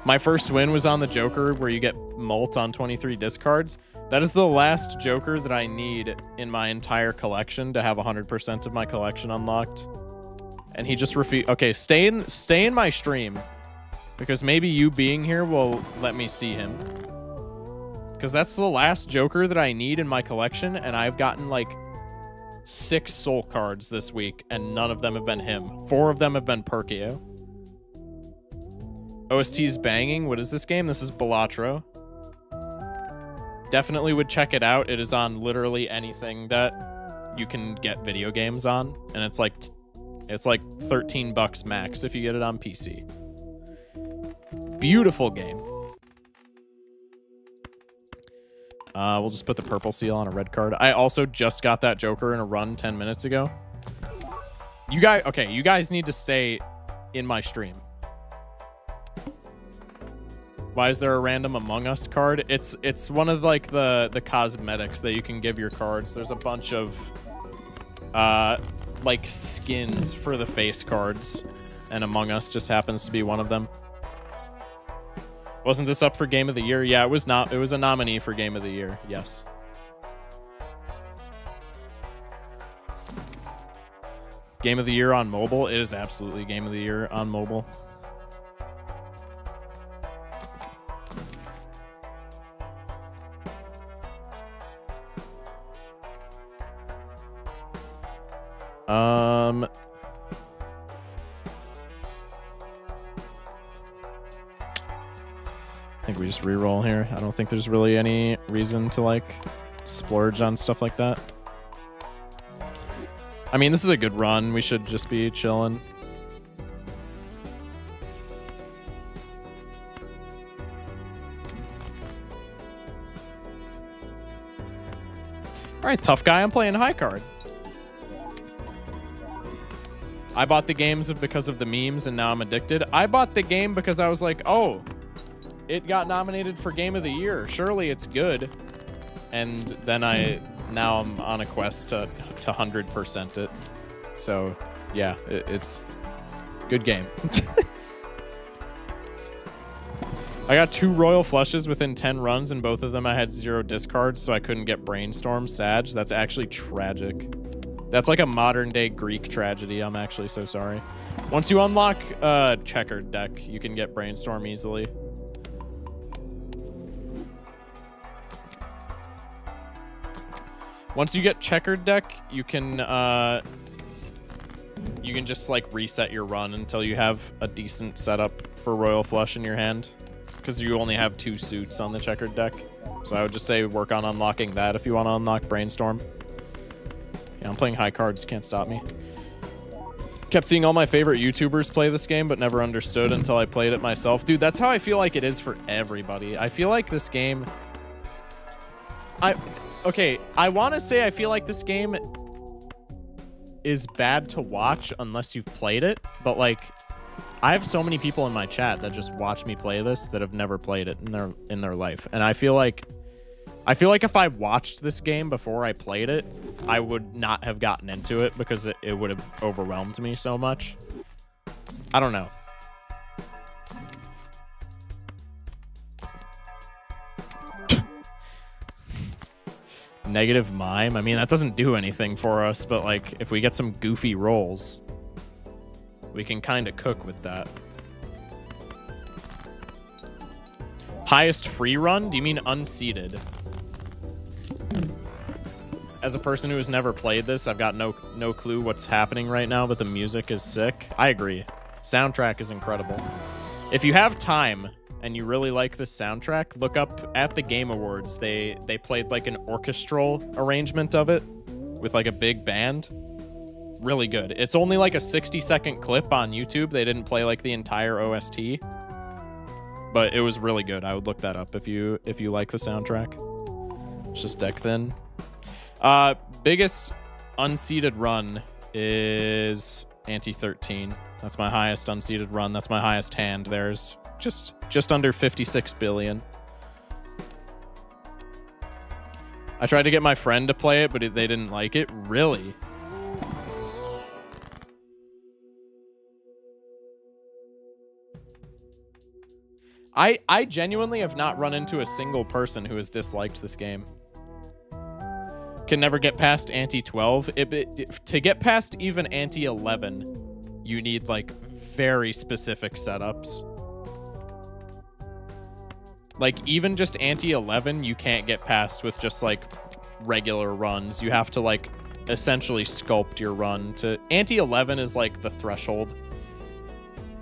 Speaker 1: My first win was on the Joker, where you get molt on 23 discards. That is the last Joker that I need in my entire collection to have 100% of my collection unlocked. And he just refused. Okay, stay in my stream, because maybe you being here will let me see him. Because that's the last Joker that I need in my collection, and I've gotten like 6 soul cards this week, and none of them have been him. 4 of them have been Perkio. OST's banging. What is this game? This is Balatro. Definitely would check it out. It is on literally anything that you can get video games on, and it's like $13 max if you get it on PC. Beautiful game. We'll just put the purple seal on a red card. I also just got that Joker in a run 10 minutes ago. You guys need to stay in my stream. Why is there a random Among Us card? It's one of like the cosmetics that you can give your cards. There's a bunch of like skins for the face cards, and Among Us just happens to be one of them. Wasn't this up for Game of the Year? Yeah, it was not. It was a nominee for Game of the Year. Yes. Game of the Year on mobile? It is absolutely Game of the Year on mobile. I think we just re-roll here. I don't think there's really any reason to like splurge on stuff like that. I mean, this is a good run. We should just be chilling. All right, tough guy. I'm playing high card. I bought the games because of the memes, and now I'm addicted. I bought the game because I was like, oh, it got nominated for Game of the Year. Surely it's good. And then now I'm on a quest to 100% it. So, yeah, it's good game. I got 2 royal flushes within 10 runs, and both of them I had 0 discards, so I couldn't get Brainstorm. Sag. That's actually tragic. That's like a modern-day Greek tragedy. I'm actually so sorry. Once you unlock checkered deck, you can get Brainstorm easily. Once you get checkered deck, you can just like reset your run until you have a decent setup for royal flush in your hand, because you only have 2 suits on the checkered deck. So I would just say work on unlocking that if you want to unlock Brainstorm. Yeah, I'm playing high cards, can't stop me. Kept seeing all my favorite YouTubers play this game, but never understood until I played it myself. Dude, that's how I feel like it is for everybody. I feel like this game... Okay, I want to say I feel like this game is bad to watch unless you've played it, but like, I have so many people in my chat that just watch me play this that have never played it in their life, and I feel like if I watched this game before I played it, I would not have gotten into it because it would have overwhelmed me so much. I don't know. Negative mime. I mean, that doesn't do anything for us, but like, if we get some goofy rolls, we can kind of cook with that. Highest free run? Do you mean unseated? As a person who has never played this, I've got no clue what's happening right now, but the music is sick. I agree. Soundtrack is incredible. If you have time and you really like this soundtrack, look up at the Game Awards. They played like an orchestral arrangement of it with like a big band. Really good. It's only like a 60-second clip on YouTube. They didn't play like the entire OST, but it was really good. I would look that up if you like the soundtrack. It's just deck thin. Biggest unseated run is Ante-13. That's my highest unseated run. That's my highest hand. There's just under 56 billion. I tried to get my friend to play it, but they didn't like it. Really? I genuinely have not run into a single person who has disliked this game. Can never get past Ante-12. To get past even Ante-11, you need like very specific setups. Like, even just Ante-11, you can't get past with just, like, regular runs. You have to, like, essentially sculpt your run to... Ante-11 is, like, the threshold.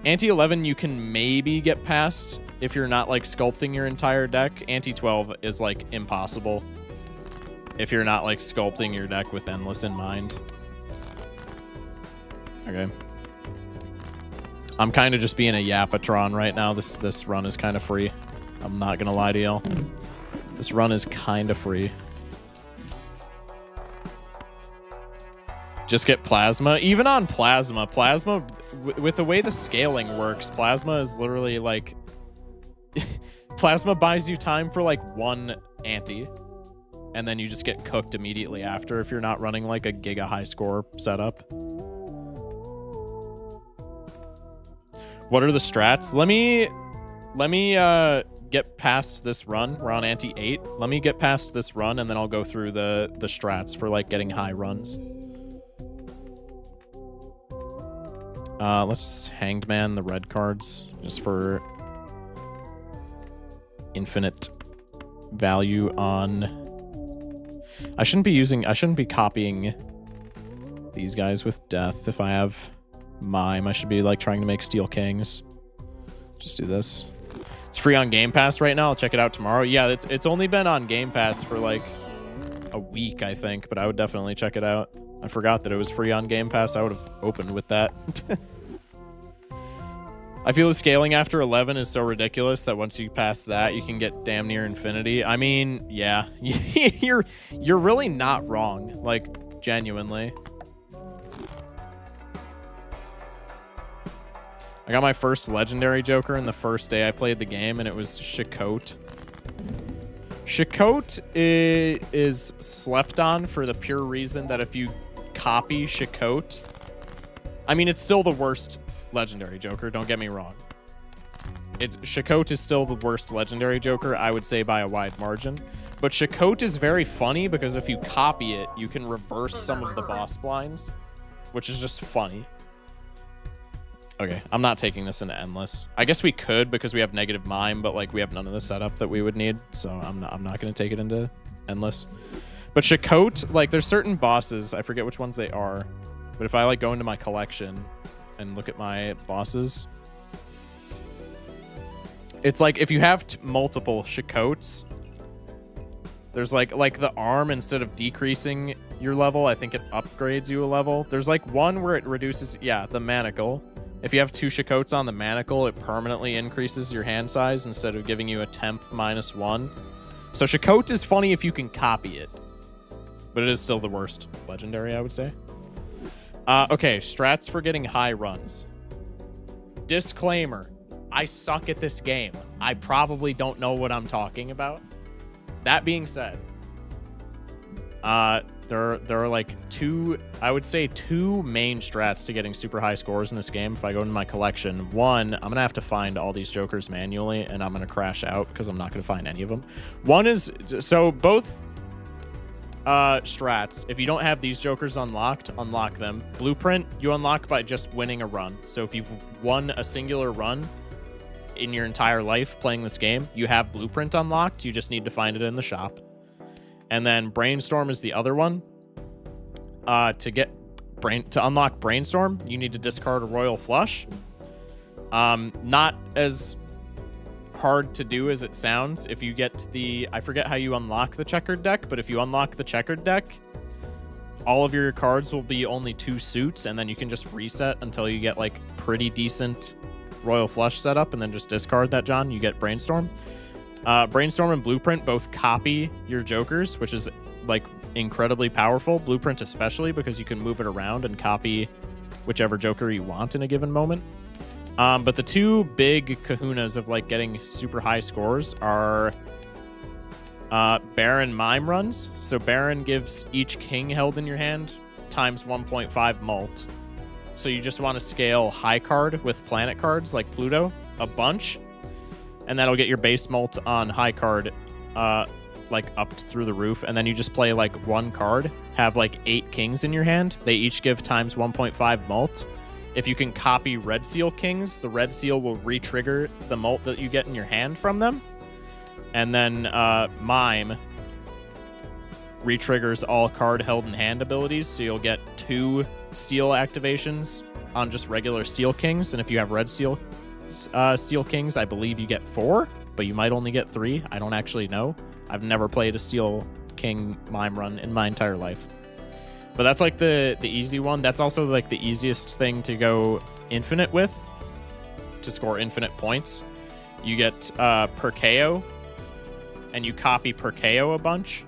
Speaker 1: Ante-11 you can maybe get past if you're not, like, sculpting your entire deck. Ante-12 is, like, impossible if you're not, like, sculpting your deck with Endless in mind. Okay. I'm kind of just being a Yapatron right now. This run is kind of free. I'm not gonna lie to y'all. This run is kind of free. Just get Plasma. Even on Plasma, with the way the scaling works, Plasma is literally like... Plasma buys you time for like 1 ante, and then you just get cooked immediately after if you're not running like a giga high score setup. What are the strats? Let me get past this run. We're on ante 8. Let me get past this run, and then I'll go through the strats for like getting high runs. Let's Hanged Man the red cards just for infinite value on. I shouldn't be copying these guys with death. If I have Mime, I should be like trying to make Steel Kings. Just do this. It's free on Game Pass right now. I'll check it out tomorrow. Yeah, it's only been on Game Pass for like a week, I think, but I would definitely check it out. I forgot that it was free on Game Pass. I would have opened with that. I feel the scaling after 11 is so ridiculous that once you pass that, you can get damn near infinity. I mean, yeah, you're really not wrong, like genuinely. I got my first legendary Joker in the first day I played the game, and it was Shikote. Shikote is slept on for the pure reason that if you copy Shikote, I mean, it's still the worst legendary Joker, don't get me wrong. Shikote is still the worst legendary Joker, I would say by a wide margin. But Shikote is very funny because if you copy it, you can reverse some of the boss blinds, which is just funny. Okay, I'm not taking this into endless. I guess we could because we have negative mime, but like we have none of the setup that we would need, so I'm not going to take it into endless. But Shikote, like there's certain bosses, I forget which ones they are, but if I like go into my collection and look at my bosses, it's like if you have multiple Shikotes, there's like the arm, instead of decreasing your level, I think it upgrades you a level. There's like one where it reduces, yeah, the manacle. If you have 2 Shikotes on the manacle, it permanently increases your hand size instead of giving you a temp -1. So Shikote is funny if you can copy it, but it is still the worst legendary, I would say. Okay, strats for getting high runs. Disclaimer, I suck at this game. I probably don't know what I'm talking about. That being said, there are like I would say two main strats to getting super high scores in this game. If I go into my collection, one, I'm gonna have to find all these Jokers manually, and I'm gonna crash out because I'm not gonna find any of them. One is, so both strats, if you don't have these Jokers unlocked, unlock them. Blueprint, you unlock by just winning a run. So if you've won a singular run in your entire life playing this game, you have Blueprint unlocked. You just need to find it in the shop. And then Brainstorm is the other one. To unlock Brainstorm, you need to discard a Royal Flush. Not as hard to do as it sounds. If you get I forget how you unlock the checkered deck, but if you unlock the checkered deck, all of your cards will be only 2 suits, and then you can just reset until you get like pretty decent Royal Flush setup, and then just discard that, John. You get Brainstorm. Brainstorm and Blueprint both copy your Jokers, which is like incredibly powerful. Blueprint especially, because you can move it around and copy whichever Joker you want in a given moment. But the two big kahunas of like getting super high scores are Baron Mime runs. So Baron gives each king held in your hand times 1.5 mult. So you just want to scale high card with planet cards like Pluto a bunch, and that'll get your base mult on high card like up through the roof. And then you just play like one card, have like 8 kings in your hand. They each give times 1.5 mult. If you can copy Red Seal kings, the Red Seal will re-trigger the mult that you get in your hand from them. And then Mime re-triggers all card held in hand abilities, so you'll get 2 steel activations on just regular Steel Kings. And if you have Red Steel Kings, I believe you get 4, but you might only get 3. I don't actually know. I've never played a Steel King Mime run in my entire life. But that's like the easy one. That's also like the easiest thing to go infinite with, to score infinite points. You get Perkeo, and you copy Perkeo a bunch.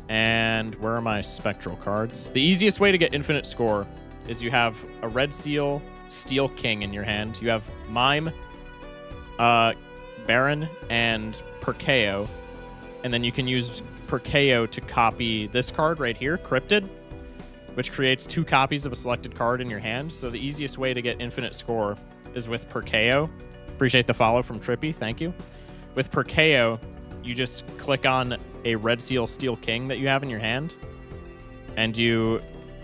Speaker 1: And where are my spectral cards? The easiest way to get infinite score is you have a Red Seal Steel King in your hand. You have Mime, Baron, and Perkeo. And then you can use Perkeo to copy this card right here, Cryptid, which creates 2 copies of a selected card in your hand. So the easiest way to get infinite score is with Perkeo. Appreciate the follow from Trippy. Thank you. With Perkeo, you just click on a Red Seal Steel King that you have in your hand, and you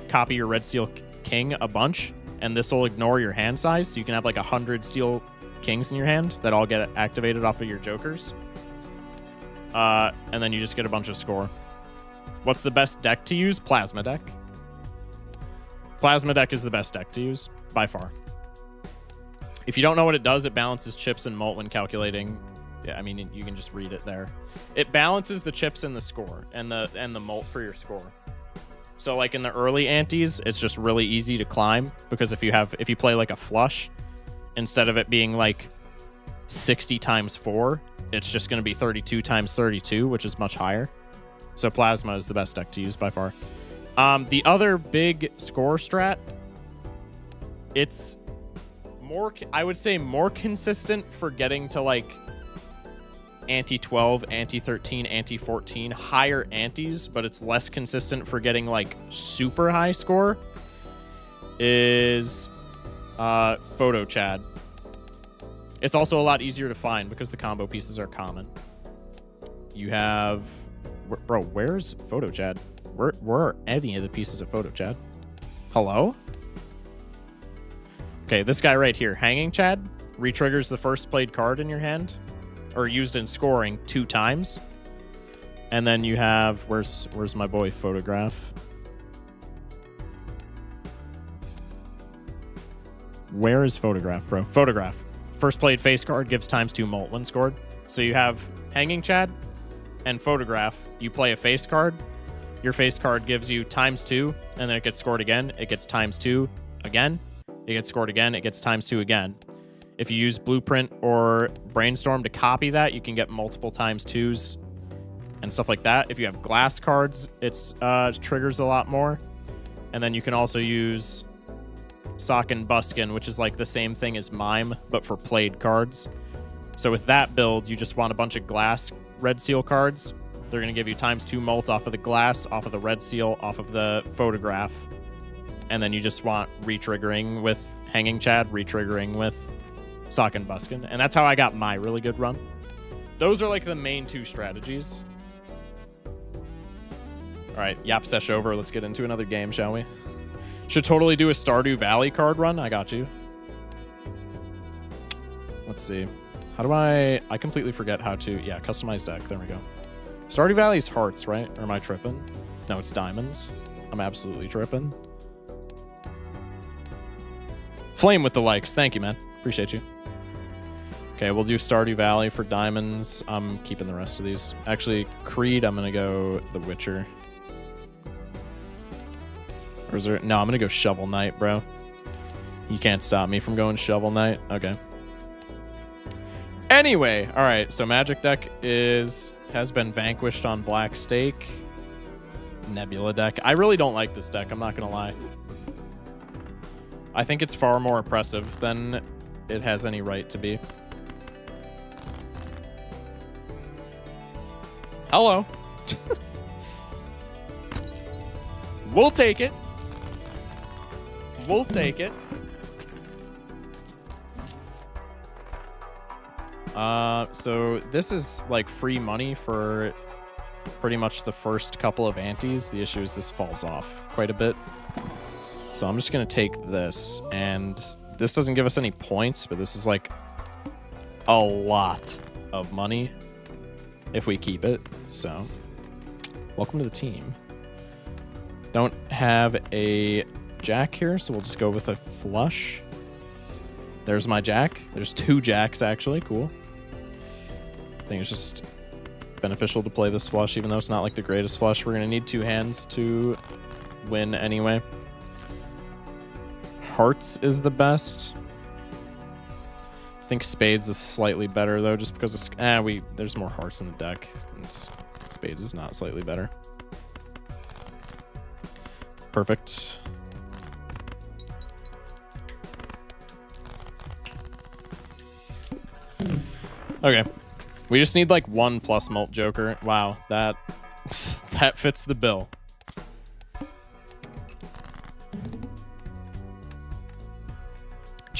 Speaker 1: copy your Red Seal King a bunch, and this will ignore your hand size, so you can have like 100 Steel Kings in your hand that all get activated off of your Jokers. And then you just get a bunch of score. What's the best deck to use? Plasma deck. Plasma deck is the best deck to use, by far. If you don't know what it does, it balances chips and mult when calculating. Yeah, I mean, you can just read it there. It balances the chips and the score, and the mult for your score. So like in the early antes, it's just really easy to climb, because if you play like a flush, instead of it being like 60 times 4, it's just going to be 32 times 32, which is much higher. So Plasma is the best deck to use by far. The other big score strat, it's more, I would say, more consistent for getting to like ante 12, ante 13, ante 14, higher antes, but it's less consistent for getting like super high score, is Photo Chad. It's also a lot easier to find because the combo pieces are common. You have, bro, where's Photo Chad? Where are any of the pieces of Photo Chad? Hello? Okay, this guy right here, Hanging Chad, retriggers the first played card in your hand, or used in scoring 2 times. And then you have, where's my boy Photograph? Where is Photograph, bro? Photograph. First played face card gives ×2 mult when scored. So you have Hanging Chad and Photograph. You play a face card. Your face card gives you ×2, and then it gets scored again. It gets ×2 again. It gets scored again. It gets ×2 again. If you use Blueprint or Brainstorm to copy that, you can get multiple ×2s and stuff like that. If you have glass cards, it triggers a lot more. And then you can also use Sock and Buskin, which is like the same thing as Mime, but for played cards. So with that build, you just want a bunch of glass Red Seal cards. They're going to give you ×2 mult off of the glass, off of the Red Seal, off of the Photograph. And then you just want retriggering with Hanging Chad, retriggering with Sock and Buskin. And that's how I got my really good run. Those are like the main 2 strategies. All right, Yap Sesh over. Let's get into another game, shall we? Should totally do a Stardew Valley card run. I got you. Let's see. How do I completely forget how to, yeah, customize deck. There we go. Stardew Valley's hearts, right? Or am I tripping? No, it's diamonds. I'm absolutely tripping. Flame with the likes. Thank you, man. Appreciate you. Okay, we'll do Stardew Valley for diamonds. I'm keeping the rest of these. Actually, Creed, I'm going to go The Witcher. Or is there... No, I'm going to go Shovel Knight, bro. You can't stop me from going Shovel Knight. Okay. Anyway, all right. So Magic deck has been vanquished on Black Stake. Nebula deck. I really don't like this deck. I'm not going to lie. I think it's far more oppressive than it has any right to be. Hello. We'll take it. We'll take it. So this is like free money for pretty much the first couple of antes. The issue is this falls off quite a bit. So I'm just going to take this, and this doesn't give us any points, but this is like a lot of money if we keep it. So welcome to the team. Don't have a jack here, so we'll just go with a flush. There's my jack. There's 2 jacks, actually. Cool. I think it's just beneficial to play this flush, even though it's not like the greatest flush. We're going to need 2 hands to win anyway. Hearts is the best. I think Spades is slightly better, though, just because of, there's more hearts in the deck. And Spades is not slightly better. Perfect. Okay. We just need like 1 plus mult Joker. Wow, that fits the bill.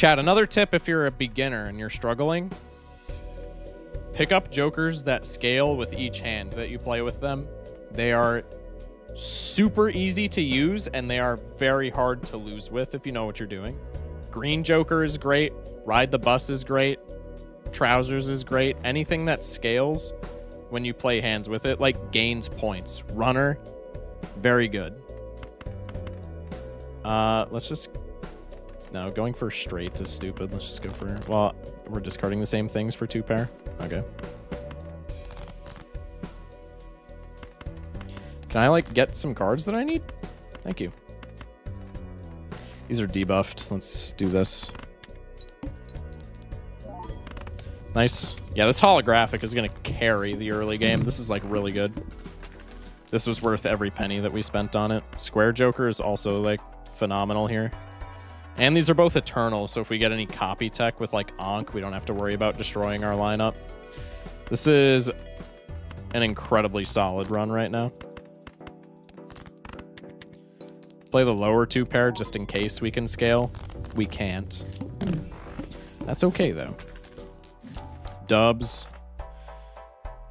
Speaker 1: Chat, another tip if you're a beginner and you're struggling, pick up jokers that scale with each hand that you play with them. They are super easy to use, and they are very hard to lose with if you know what you're doing. Green joker is great. Ride the bus is great. Trousers is great. Anything that scales when you play hands with it, like gains points. Runner, very good. Let's just... No, going for straight is stupid. Let's just go for... Well, we're discarding the same things for 2 pair. Okay. Can I, like, get some cards that I need? Thank you. These are debuffed. Let's do this. Nice. Yeah, this holographic is going to carry the early game. This is, like, really good. This was worth every penny that we spent on it. Square Joker is also, like, phenomenal here. And these are both eternal, so if we get any copy tech with, like, Ankh, we don't have to worry about destroying our lineup. This is an incredibly solid run right now. Play the lower 2 pair just in case we can scale. We can't. That's okay, though. Dubs.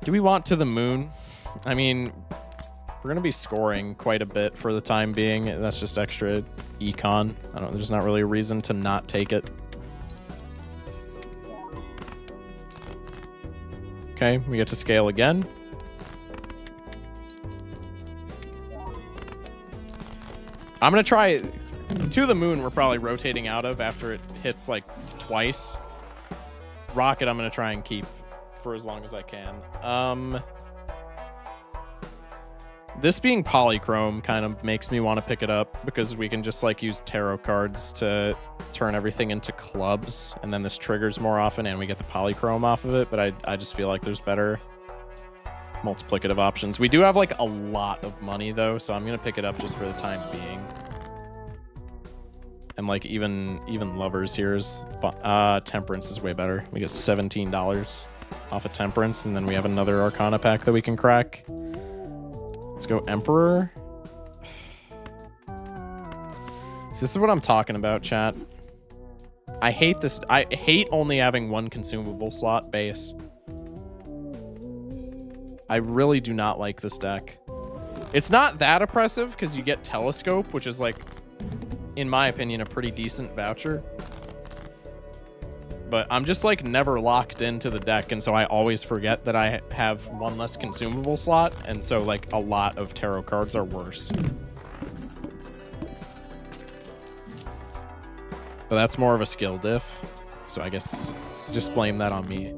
Speaker 1: Do we want to the moon? I mean, we're going to be scoring quite a bit for the time being. That's just extra econ. There's not really a reason to not take it. Okay, we get to scale again. I'm going to try... To the moon, we're probably rotating out of after it hits, like, twice. Rocket, I'm going to try and keep for as long as I can. This being polychrome kind of makes me want to pick it up because we can just, like, use tarot cards to turn everything into clubs, and then this triggers more often and we get the polychrome off of it, but I just feel like there's better multiplicative options. We do have, like, a lot of money, though, so I'm going to pick it up just for the time being. And, like, even Lovers here is... Temperance is way better. We get $17 off of Temperance, and then we have another Arcana pack that we can crack. Let's go Emperor. So this is what I'm talking about, chat. I hate this. I hate only having one consumable slot base. I really do not like this deck. It's not that oppressive because you get Telescope, which is, like, in my opinion, a pretty decent voucher. But I'm just, like, never locked into the deck, and so I always forget that I have one less consumable slot, and so, like, a lot of tarot cards are worse. But that's more of a skill diff, so I guess just blame that on me.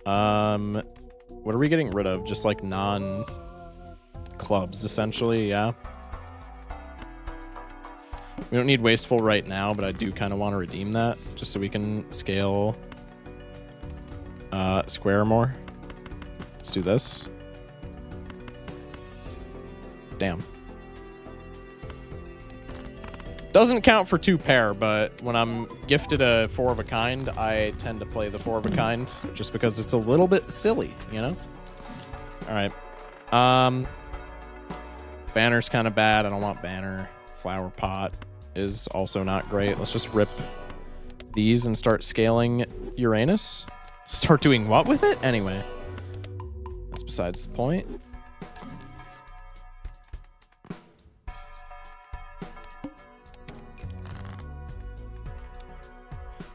Speaker 1: What are we getting rid of? Just, like, non-clubs, essentially, yeah. We don't need Wasteful right now, but I do kind of want to redeem that just so we can scale Square more. Let's do this. Damn. Doesn't count for 2 pair, but when I'm gifted a 4 of a kind, I tend to play the 4 of a kind just because it's a little bit silly, you know? All right. Banner's kind of bad. I don't want Banner. Flower Pot is also not great. Let's just rip these and start scaling Uranus. Start doing what with it? Anyway, that's besides the point.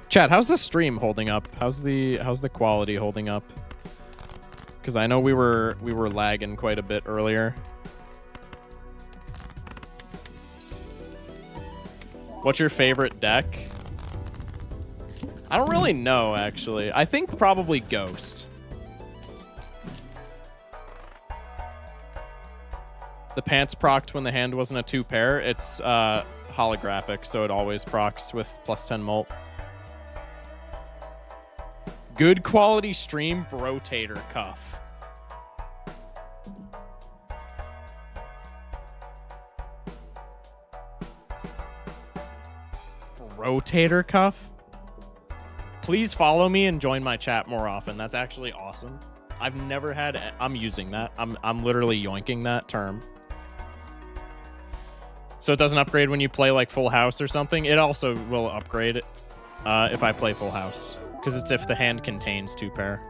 Speaker 1: Chat, how's the stream holding up? How's the quality holding up? Because I know we were lagging quite a bit earlier. What's your favorite deck? I don't really know, actually. I think probably Ghost. The pants procced when the hand wasn't a 2 pair. It's holographic, so it always procs with +10 mult. Good quality stream, Rotator Cuff. Rotator Cuff? Please follow me and join my chat more often. That's actually awesome. I've never had... I'm using that. I'm literally yoinking that term. So it doesn't upgrade when you play, like, Full House or something. It also will upgrade if I play full house, because it's if the hand contains 2 pair.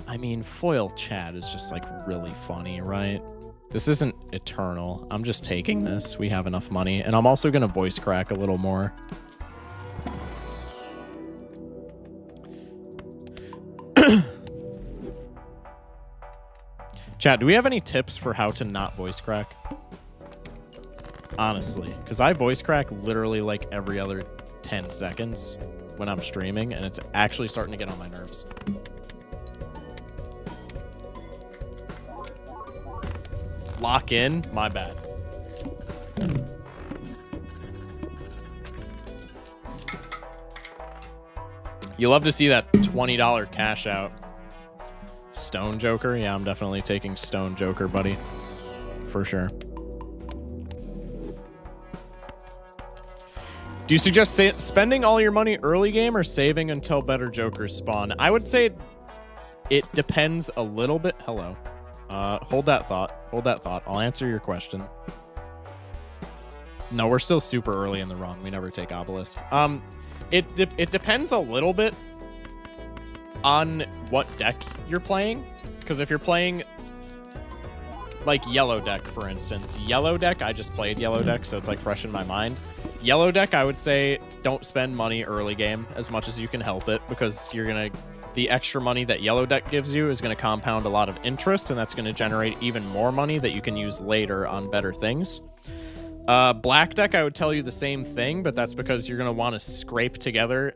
Speaker 1: I mean, foil Chad is just like really funny, right? This isn't eternal. I'm just taking this. We have enough money, and I'm also gonna voice crack a little more. Chat, do we have any tips for how to not voice crack? Honestly, because I voice crack literally like every other 10 seconds when I'm streaming, and it's actually starting to get on my nerves. Lock in? My bad. You love to see that $20 cash out. Stone Joker? Yeah, I'm definitely taking Stone Joker, buddy. For sure. Do you suggest spending all your money early game or saving until better Jokers spawn? I would say it depends a little bit. Hello. Hold that thought. Hold that thought. I'll answer your question. No, we're still super early in the run. We never take Obelisk. It depends a little bit on what deck you're playing. Because if you're playing like yellow deck, for instance, yellow deck, I just played yellow deck, so it's like fresh in my mind. Yellow deck, I would say don't spend money early game as much as you can help it, because you're gonna the extra money that yellow deck gives you is going to compound a lot of interest, and that's going to generate even more money that you can use later on better things. Black deck, I would tell you the same thing, but that's because you're going to want to scrape together.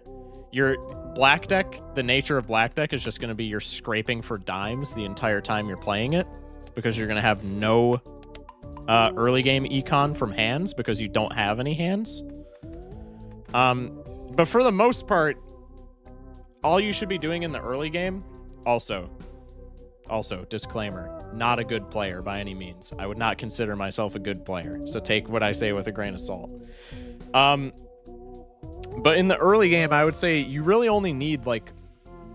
Speaker 1: Your black deck, the nature of black deck is just going to be you're scraping for dimes the entire time you're playing it, because you're going to have no early game econ from hands because you don't have any hands. But for the most part, all you should be doing in the early game, also, disclaimer, not a good player by any means. I would not consider myself a good player, so take what I say with a grain of salt. But in the early game, I would say you really only need like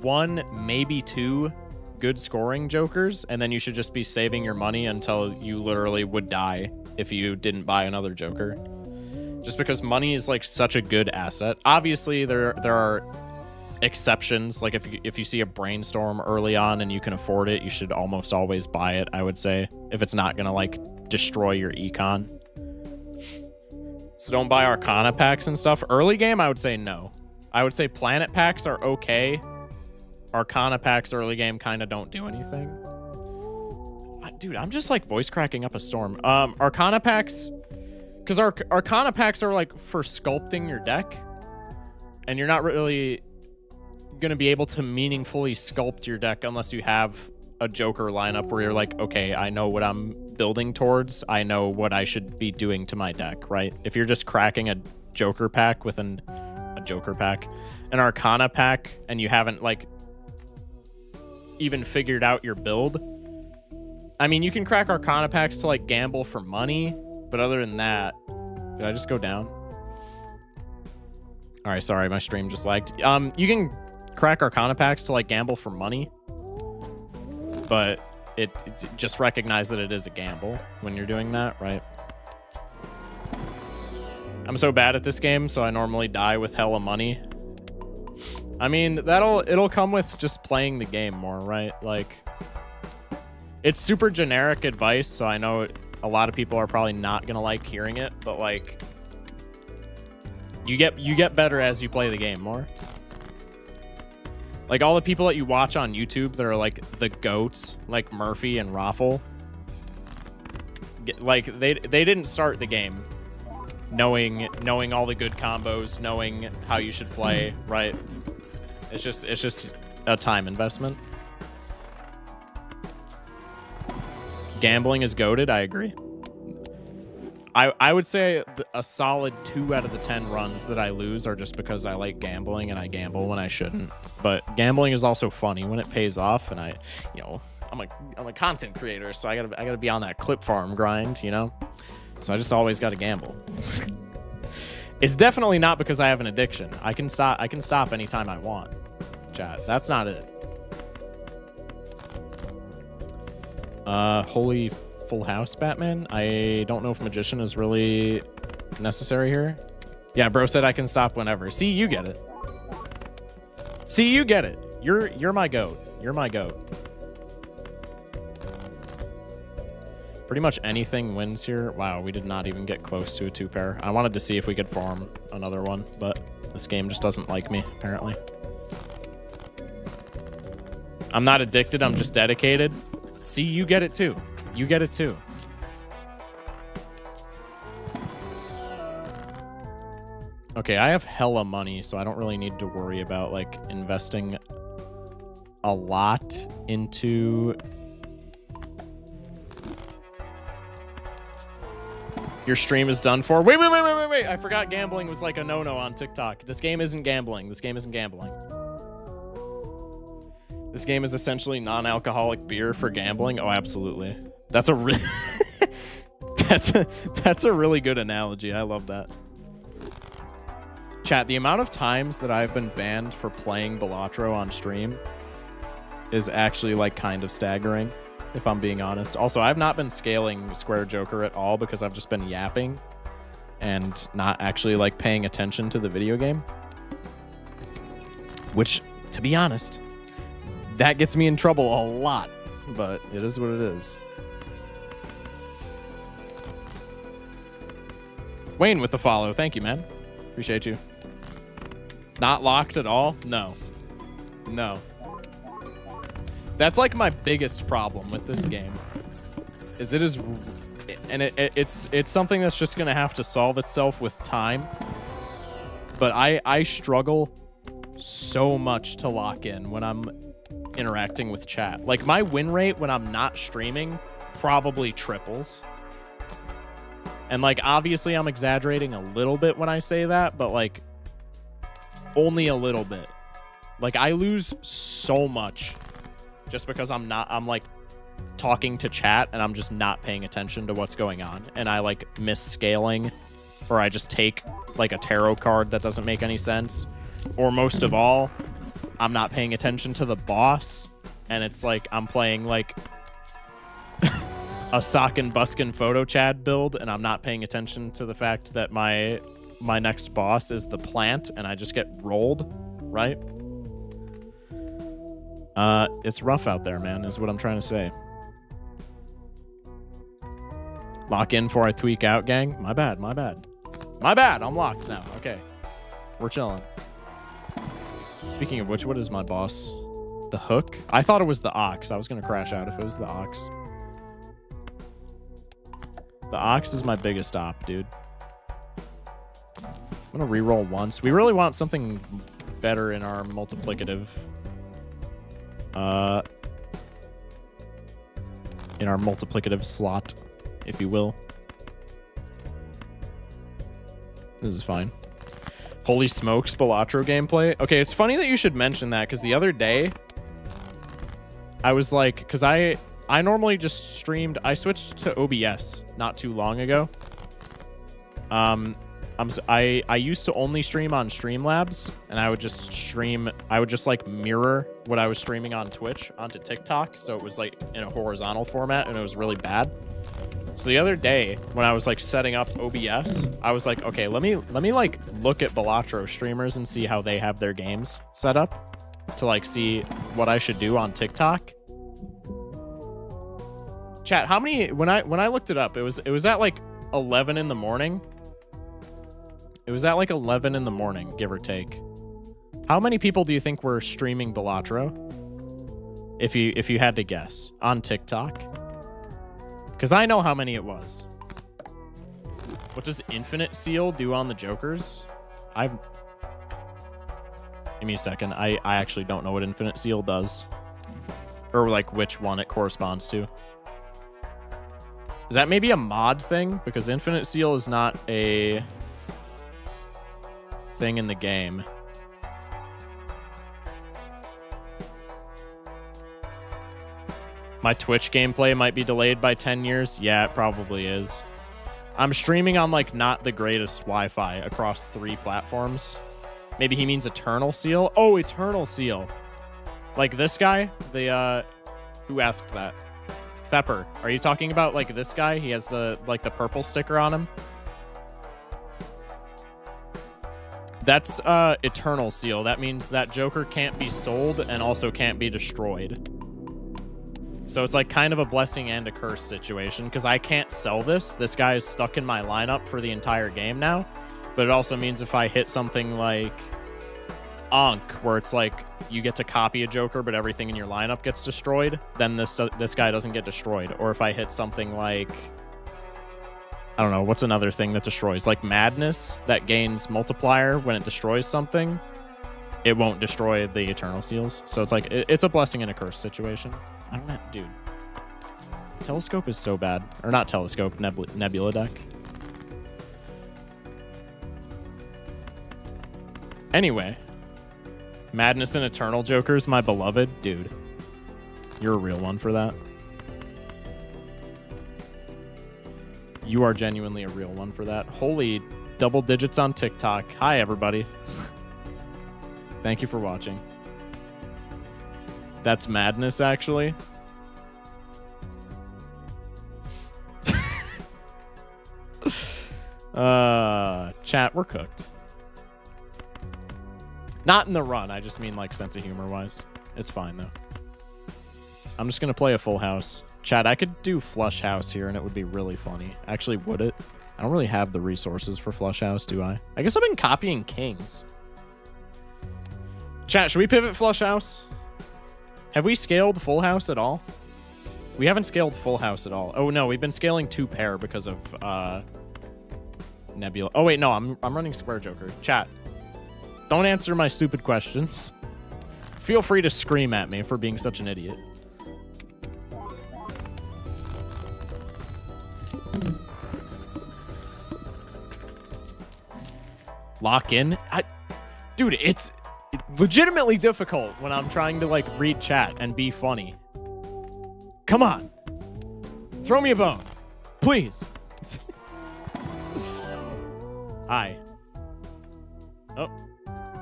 Speaker 1: 1, maybe 2 good scoring Jokers, and then you should just be saving your money until you literally would die if you didn't buy another Joker. Just because money is like such a good asset. Obviously, there are exceptions. Like if you see a brainstorm early on and you can afford it, you should almost always buy it, I would say, if it's not gonna like destroy your econ. So don't buy Arcana packs and stuff. Early game, I would say no. I would say planet packs are okay. Arcana packs early game kind of don't do anything. Dude, I'm just like voice cracking up a storm. Arcana packs, because Arcana packs are like for sculpting your deck, and you're not really going to be able to meaningfully sculpt your deck unless you have a Joker lineup where you're like, okay, I know what I'm building towards. I know what I should be doing to my deck, right? If you're just cracking a Joker pack with an Arcana pack, and you haven't like even figured out your build, I mean, you can crack Arcana packs to like gamble for money, but other than that, did I just go down? All right, sorry, my stream just lagged. You can crack Arcana packs to like gamble for money, but it just recognize that it is a gamble when you're doing that, right? I'm so bad at this game, so I normally die with hella money. I mean, it'll come with just playing the game more, right? Like, it's super generic advice, so I know a lot of people are probably not gonna like hearing it, but like, you get better as you play the game more. Like, all the people that you watch on YouTube that are like the GOATs, like Murphy and Raffle, like they didn't start the game knowing all the good combos, knowing how you should play, right? It's just a time investment. Gambling is goated, I agree. I would say a solid 2 out of the 10 runs that I lose are just because I like gambling and I gamble when I shouldn't. But gambling is also funny when it pays off, and I'm a content creator, so I gotta be on that clip farm grind, you know? So I just always gotta gamble. It's definitely not because I have an addiction. I can stop anytime I want. Chat. That's not it. Holy full house Batman. I don't know if magician is really necessary here. Yeah, bro said I can stop whenever. See, you get it. See, you get it. You're my goat. You're my goat. Pretty much anything wins here. Wow, we did not even get close to a 2-pair. I wanted to see if we could farm another one, but this game just doesn't like me, apparently. I'm not addicted, I'm just dedicated. See, you get it too. You get it too. Okay, I have hella money, so I don't really need to worry about, like, investing a lot into... Your stream is done for. Wait. I forgot gambling was like a no-no on TikTok. This game isn't gambling. This game isn't gambling. This game is essentially non-alcoholic beer for gambling. Oh, absolutely. That's a really that's a really good analogy. I love that. Chat, the amount of times that I've been banned for playing Balatro on stream is actually like kind of staggering, if I'm being honest. Also, I've not been scaling Square Joker at all because I've just been yapping and not actually like paying attention to the video game. Which, to be honest, that gets me in trouble a lot, but it is what it is. Wayne with the follow. Thank you, man. Appreciate you. Not locked at all? No. No. That's like my biggest problem with this game. Is it is, and it's something that's just gonna have to solve itself with time. But I struggle so much to lock in when I'm interacting with chat. Like my win rate when I'm not streaming probably triples. And like obviously I'm exaggerating a little bit when I say that, but like only a little bit. Like I lose so much just because I'm like talking to chat and I'm just not paying attention to what's going on, and I like miss scaling, or I just take like a tarot card that doesn't make any sense, or most of all, I'm not paying attention to the boss, and it's like I'm playing like a sock and buskin photo Chad build, and I'm not paying attention to the fact that my next boss is the plant, and I just get rolled, right? It's rough out there, man, is what I'm trying to say. Lock in before I tweak out, gang. My bad. I'm locked now. Okay. We're chilling. Speaking of which, what is my boss? The hook? I thought it was the ox. I was going to crash out if it was the ox. The ox is my biggest op, dude. I'm going to reroll once. We really want something better in our multiplicative... in our multiplicative slot, if you will. This is fine. Holy smokes, Balatro gameplay. Okay, it's funny that you should mention that, because the other day, I was like, because I normally just streamed, I switched to OBS not too long ago. I used to only stream on Streamlabs, and I would just like mirror what I was streaming on Twitch onto TikTok, so it was like in a horizontal format, and it was really bad. So the other day when I was like setting up OBS, I was like, okay, let me like look at Balatro streamers and see how they have their games set up to like see what I should do on TikTok. Chat, how many, when I looked it up, it was at like 11 in the morning. It was at like 11 in the morning, give or take. How many people do you think were streaming Balatro? If you had to guess on TikTok? Because I know how many it was. What does Infinite Seal do on the Jokers? Give me a second. I actually don't know what Infinite Seal does. Or like which one it corresponds to. Is that maybe a mod thing? Because Infinite Seal is not a thing in the game. My Twitch gameplay might be delayed by 10 years. Yeah, it probably is. I'm streaming on like not the greatest Wi-Fi across 3 platforms. Maybe he means Eternal Seal. Oh, Eternal Seal. Like this guy? The who asked that? Thepper. Are you talking about like this guy? He has the like the purple sticker on him. That's Eternal Seal. That means that Joker can't be sold and also can't be destroyed. So it's like kind of a blessing and a curse situation, because I can't sell this. This guy is stuck in my lineup for the entire game now. But it also means if I hit something like Ankh, where it's like you get to copy a Joker, but everything in your lineup gets destroyed, then this guy doesn't get destroyed. Or if I hit something like, I don't know, what's another thing that destroys? Like Madness, that gains multiplier when it destroys something. It won't destroy the Eternal Seals. So it's like, it's a blessing and a curse situation. I don't know, dude. Telescope is so bad. Or not Telescope, Nebula deck. Anyway. Madness and Eternal Jokers, my beloved. Dude. You're a real one for that. You are genuinely a real one for that. Holy double digits on TikTok. Hi, everybody. Thank you for watching. That's Madness, actually. Chat, we're cooked. Not in the run. I just mean like sense of humor wise. It's fine though. I'm just gonna play a full house. Chat, I could do flush house here and it would be really funny. Actually, would it? I don't really have the resources for flush house, do I? I guess I've been copying kings. Chat, should we pivot flush house? Have we scaled full house at all? We haven't scaled full house at all. Oh no, we've been scaling 2 pair because of Nebula. Oh wait, no, I'm running Square Joker. Chat, don't answer my stupid questions. Feel free to scream at me for being such an idiot. Lock in? Dude, it's legitimately difficult when I'm trying to like read chat and be funny. Come on. Throw me a bone. Please. Hi. Oh.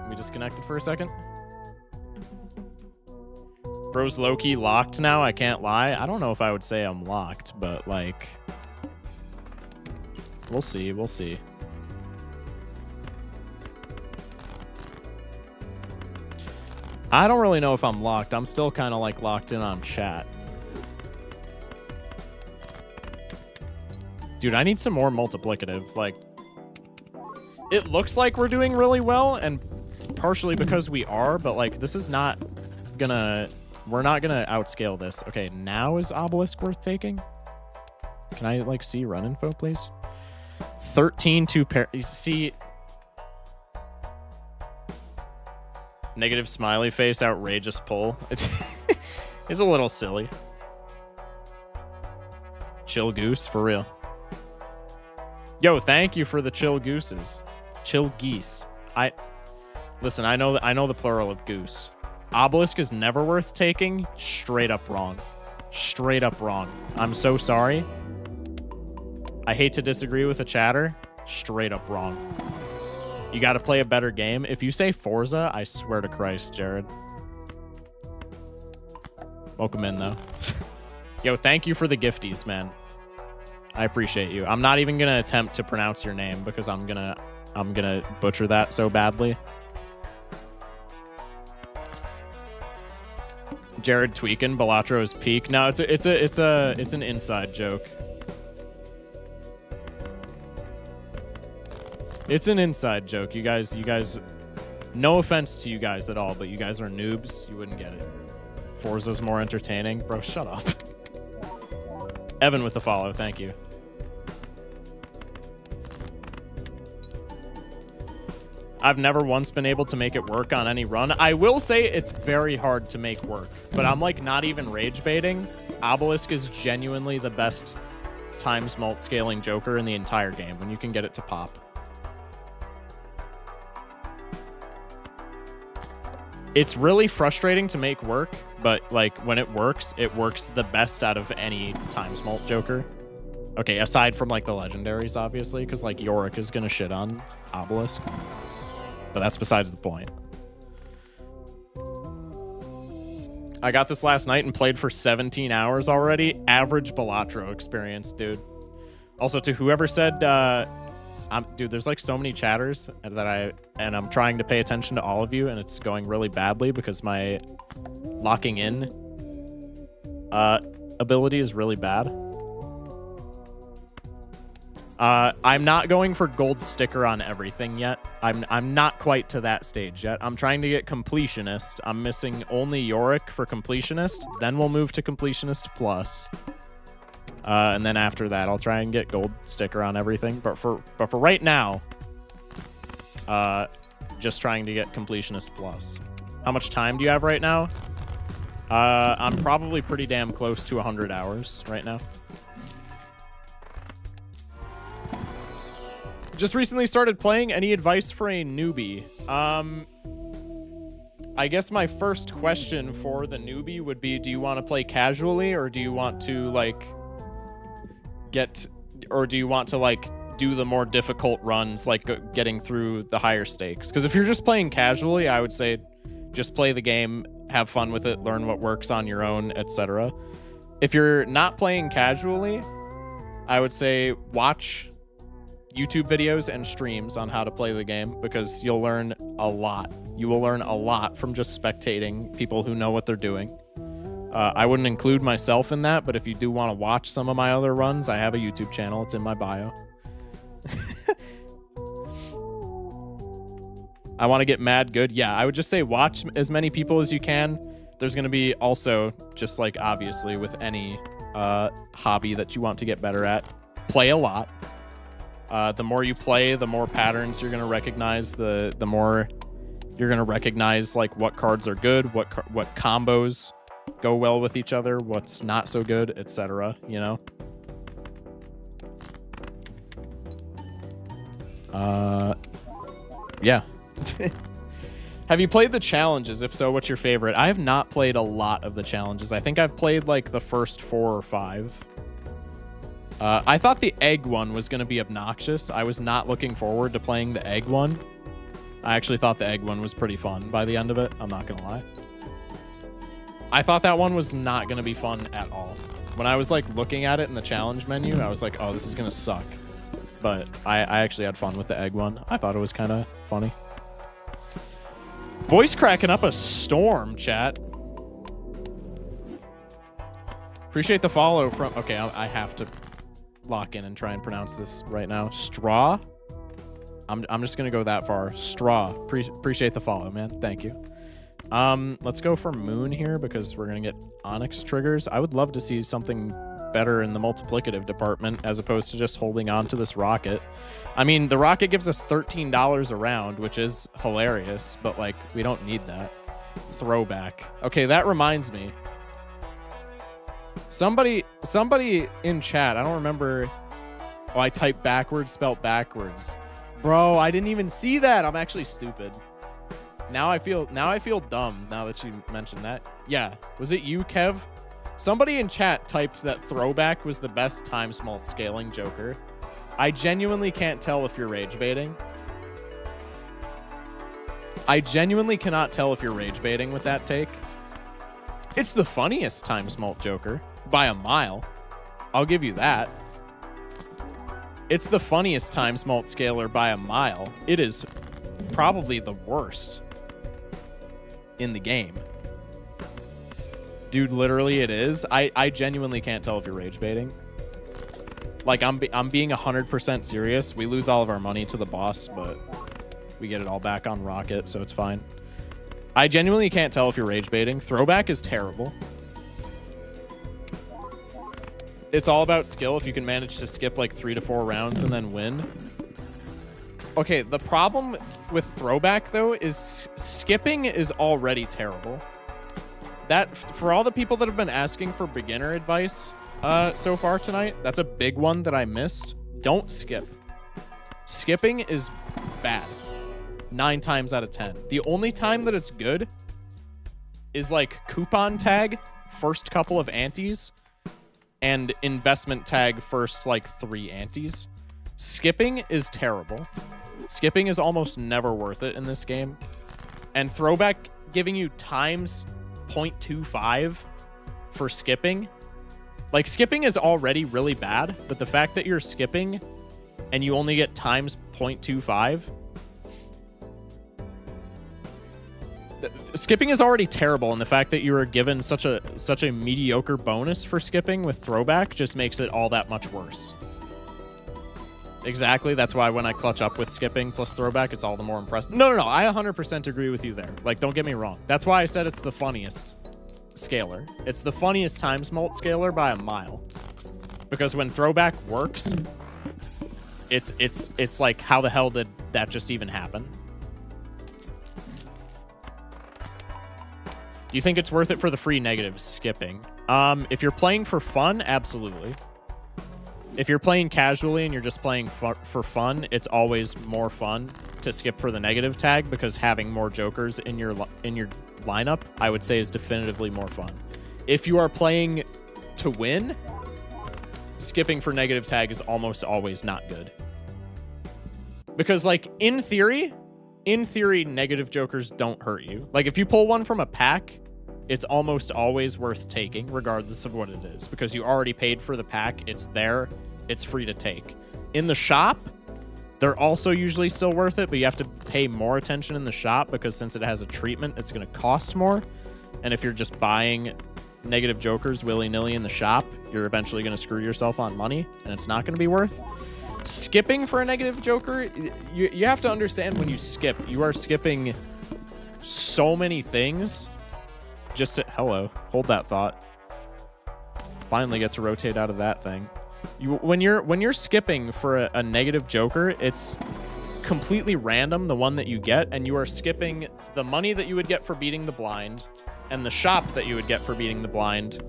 Speaker 1: We disconnected for a second. Bro's low-key locked now, I can't lie. I don't know if I would say I'm locked, but like... We'll see, we'll see. I don't really know if I'm locked. I'm still kind of like locked in on chat. Dude, I need some more multiplicative. Like, it looks like we're doing really well, and partially because we are, but like, this is not gonna... We're not gonna outscale this. Okay, now is Obelisk worth taking? Can I like see run info, please? 13 2 pair. See... Negative smiley face, outrageous pull. It's a little silly. Chill goose, for real. Yo, thank you for the chill gooses. Chill geese. Listen, I know the plural of goose. Obelisk is never worth taking. Straight up wrong. Straight up wrong. I'm so sorry. I hate to disagree with a chatter. Straight up wrong. You got to play a better game. If you say Forza, I swear to Christ, Jared. Welcome in, though. Yo, thank you for the gifties, man. I appreciate you. I'm not even gonna attempt to pronounce your name because I'm gonna butcher that so badly. Jared tweaking Balatro's peak. No, it's an inside joke. It's an inside joke. You guys, no offense to you guys at all, but you guys are noobs. You wouldn't get it. Forza's more entertaining. Bro, shut up. Evan with the follow. Thank you. I've never once been able to make it work on any run. I will say it's very hard to make work, but I'm like not even rage baiting. Obelisk is genuinely the best times mult scaling Joker in the entire game when you can get it to pop. It's really frustrating to make work, but like when it works the best out of any times mult Joker. Okay, aside from like the legendaries, obviously, because like Yorick is gonna shit on Obelisk. But that's besides the point. I got this last night and played for 17 hours already. Average Balatro experience, dude. Also, to whoever said dude, there's like so many chatters that I'm trying to pay attention to all of you, and it's going really badly because my locking in ability is really bad. I'm not going for gold sticker on everything yet. I'm not quite to that stage yet. I'm trying to get Completionist. I'm missing only Yorick for Completionist. Then we'll move to Completionist Plus. And then after that, I'll try and get gold sticker on everything. But for right now, just trying to get Completionist Plus. How much time do you have right now? I'm probably pretty damn close to 100 hours right now. Just recently started playing. Any advice for a newbie? I guess my first question for the newbie would be, do you want to play casually, or do you want to like do the more difficult runs, like getting through the higher stakes? Because if you're just playing casually, I would say just play the game, have fun with it, learn what works on your own, etc. If you're not playing casually, I would say watch YouTube videos and streams on how to play the game, because you'll learn a lot. You will learn a lot from just spectating people who know what they're doing. I wouldn't include myself in that, but if you do want to watch some of my other runs, I have a YouTube channel. It's in my bio. I want to get mad good. Yeah, I would just say watch as many people as you can. There's going to be also, just like obviously with any hobby that you want to get better at, play a lot. The more you play, the more patterns you're going to recognize, the more you're going to recognize like what cards are good, what combos go well with each other, what's not so good, etc., you know? Yeah. Have you played the challenges? If so, what's your favorite? I have not played a lot of the challenges. I think I've played like the first 4 or 5. I thought the egg one was going to be obnoxious. I was not looking forward to playing the egg one. I actually thought the egg one was pretty fun by the end of it. I'm not going to lie. I thought that one was not going to be fun at all. When I was like looking at it in the challenge menu, I was like, oh, this is going to suck. But I actually had fun with the egg one. I thought it was kind of funny. Voice cracking up a storm, chat. Appreciate the follow from... Okay, I have to lock in and try and pronounce this right now. Straw? I'm just going to go that far. Straw. Appreciate the follow, man. Thank you. Let's go for Moon here because we're going to get Onyx triggers. I would love to see something better in the multiplicative department as opposed to just holding on to this rocket. I mean, the rocket gives us $13 a round, which is hilarious, but like, we don't need that. Throwback. Okay, that reminds me. Somebody in chat, I don't remember. Oh, I typed backwards, spelt backwards. Bro, I didn't even see that. I'm actually stupid. Now I feel dumb now that you mentioned that. Yeah, was it you, Kev? Somebody in chat typed that throwback was the best time smalt scaling Joker. I genuinely can't tell if you're rage baiting. I genuinely cannot tell if you're rage baiting with that take. It's the funniest time smalt Joker by a mile. I'll give you that. It's the funniest time smalt scaler by a mile. It is probably the worst in the game. Dude, literally it is. I genuinely can't tell if you're rage baiting. Like, I'm being 100% serious. We lose all of our money to the boss, but we get it all back on Rocket, so it's fine. I genuinely can't tell if you're rage baiting. Throwback is terrible. It's all about skill if you can manage to skip like 3 to 4 rounds and then win. Okay, the problem with throwback, though, is skipping is already terrible. That, for all the people that have been asking for beginner advice so far tonight, that's a big one that I missed. Don't skip. Skipping is bad. 9 times out of 10. The only time that it's good is like coupon tag, first couple of antes, and investment tag first like 3 antes. Skipping is terrible. Skipping is almost never worth it in this game. And throwback giving you times 0.25 for skipping. Like, skipping is already really bad, but the fact that you're skipping and you only get times 0.25. Skipping is already terrible, and the fact that you are given such a mediocre bonus for skipping with throwback just makes it all that much worse. Exactly, that's why when I clutch up with skipping plus throwback, it's all the more impressive. No, I 100% agree with you there. Like, don't get me wrong. That's why I said it's the funniest scaler. It's the funniest times mult scaler by a mile. Because when throwback works, it's like, how the hell did that just even happen? Do you think it's worth it for the free negative skipping? If you're playing for fun, absolutely. If you're playing casually and you're just playing for fun, it's always more fun to skip for the negative tag, because having more jokers in your lineup, I would say, is definitively more fun. If you are playing to win, skipping for negative tag is almost always not good. Because, like, in theory, negative jokers don't hurt you. Like, if you pull one from a pack, it's almost always worth taking, regardless of what it is, because you already paid for the pack. It's there. It's free to take. In the shop, they're also usually still worth it, but you have to pay more attention in the shop, because since it has a treatment, it's going to cost more. And if you're just buying negative jokers willy-nilly in the shop, you're eventually going to screw yourself on money, and it's not going to be worth. Skipping for a negative joker, you have to understand, when you skip, you are skipping so many things. Just to, hello, hold that thought. Finally get to rotate out of that thing. When you're skipping for a negative joker, it's completely random, the one that you get, and you are skipping the money that you would get for beating the blind and the shop that you would get for beating the blind,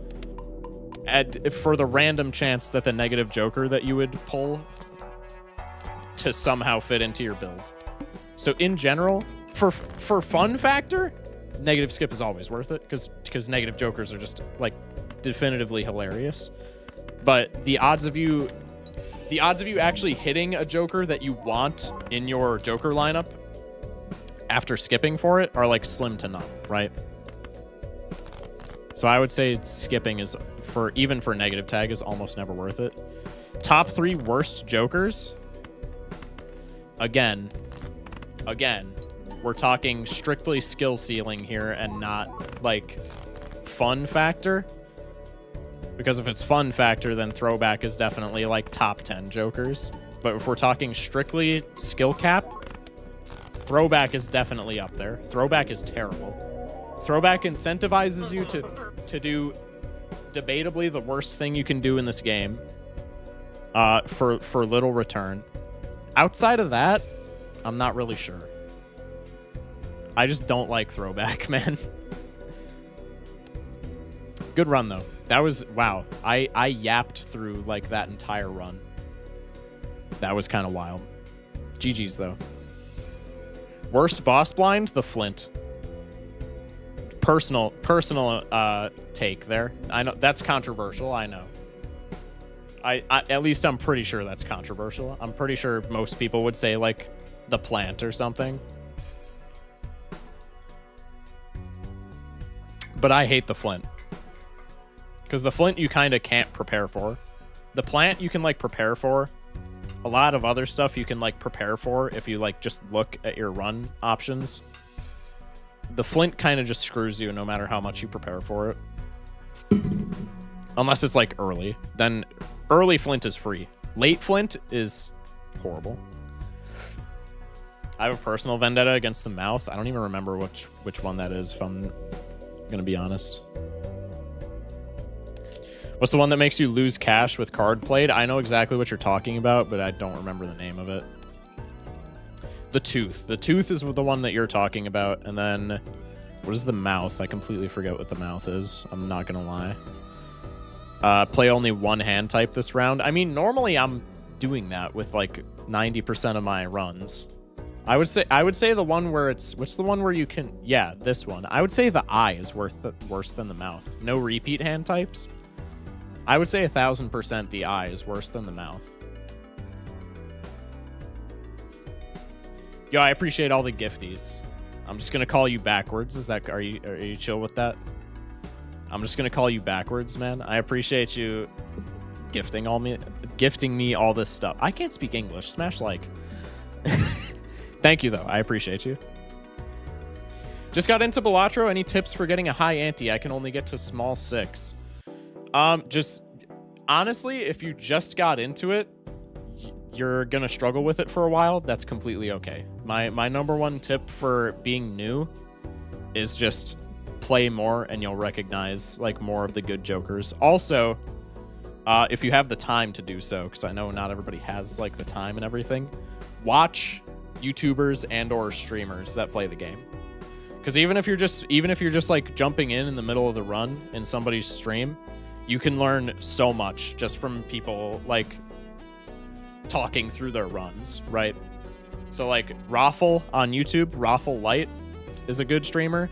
Speaker 1: and for the random chance that the negative joker that you would pull to somehow fit into your build. So in general, for fun factor, negative skip is always worth it, because negative jokers are just, like, definitively hilarious. But the odds of you actually hitting a joker that you want in your joker lineup after skipping for it are, like, slim to none, right? So I would say skipping is, even for negative tag, is almost never worth it. Top 3 worst jokers. Again, we're talking strictly skill ceiling here and not, like, fun factor. Because if it's fun factor, then throwback is definitely, like, top 10 jokers. But if we're talking strictly skill cap, throwback is definitely up there. Throwback is terrible. Throwback incentivizes you to do debatably the worst thing you can do in this game for little return. Outside of that, I'm not really sure. I just don't like throwback, man. Good run, though. That was, wow. I yapped through, like, that entire run. That was kind of wild. GG's, though. Worst boss blind? The Flint. Personal take there. I know that's controversial, I know. At least I'm pretty sure that's controversial. I'm pretty sure most people would say, like, the plant or something. But I hate the Flint. Because the Flint you kind of can't prepare for. The plant you can, like, prepare for. A lot of other stuff you can, like, prepare for if you, like, just look at your run options. The Flint kind of just screws you no matter how much you prepare for it. Unless it's, like, early. Then early Flint is free. Late Flint is horrible. I have a personal vendetta against the mouth. I don't even remember which one that is, if I'm gonna be honest. What's the one that makes you lose cash with card played? I know exactly what you're talking about, but I don't remember the name of it. The Tooth. The Tooth is the one that you're talking about. And then, what is the mouth? I completely forget what the mouth is. I'm not gonna lie. Play only one hand type this round. I mean, normally I'm doing that with, like, 90% of my runs. I would say the one where what's the one where you can, yeah, this one. I would say the eye is worse than the mouth. No repeat hand types. I would say 1000% the eye is worse than the mouth. Yo, I appreciate all the gifties. I'm just gonna call you backwards. Are you chill with that? I'm just gonna call you backwards, man. I appreciate you gifting me all this stuff. I can't speak English. Smash like. Thank you, though. I appreciate you. Just got into Balatro. Any tips for getting a high ante? I can only get to small 6. Just honestly, if you just got into it, you're gonna struggle with it for a while. That's completely okay. My number one tip for being new is just play more, and you'll recognize like more of the good jokers. Also, if you have the time to do so, because I know not everybody has like the time and everything, watch YouTubers and or streamers that play the game. Because even if you're just like jumping in the middle of the run in somebody's stream, you can learn so much just from people like talking through their runs, right? So like Raffle on YouTube, Raffle Light is a good streamer.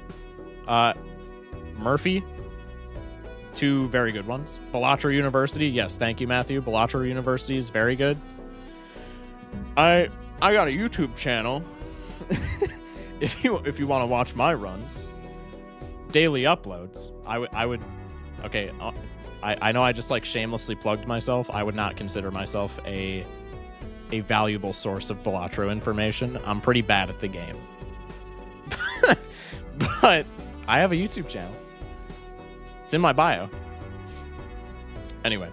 Speaker 1: Murphy, 2 very good ones. Balatro University, yes, thank you, Matthew. Balatro University is very good. I got a YouTube channel. If you want to watch my runs, daily uploads, I would. Okay, I know I just like shamelessly plugged myself. I would not consider myself a valuable source of Balatro information. I'm pretty bad at the game, but I have a YouTube channel. It's in my bio. Anyway.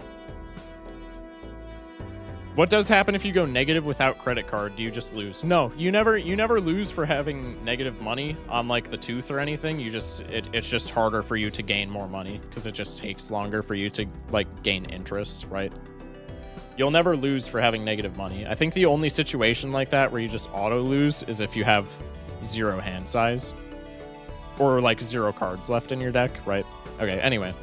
Speaker 1: What does happen if you go negative without credit card? Do you just lose? No, you never lose for having negative money on like the tooth or anything. It's just harder for you to gain more money because it just takes longer for you to like gain interest, right? You'll never lose for having negative money. I think the only situation like that where you just auto lose is if you have 0 hand size or like 0 cards left in your deck, right? Okay, anyway.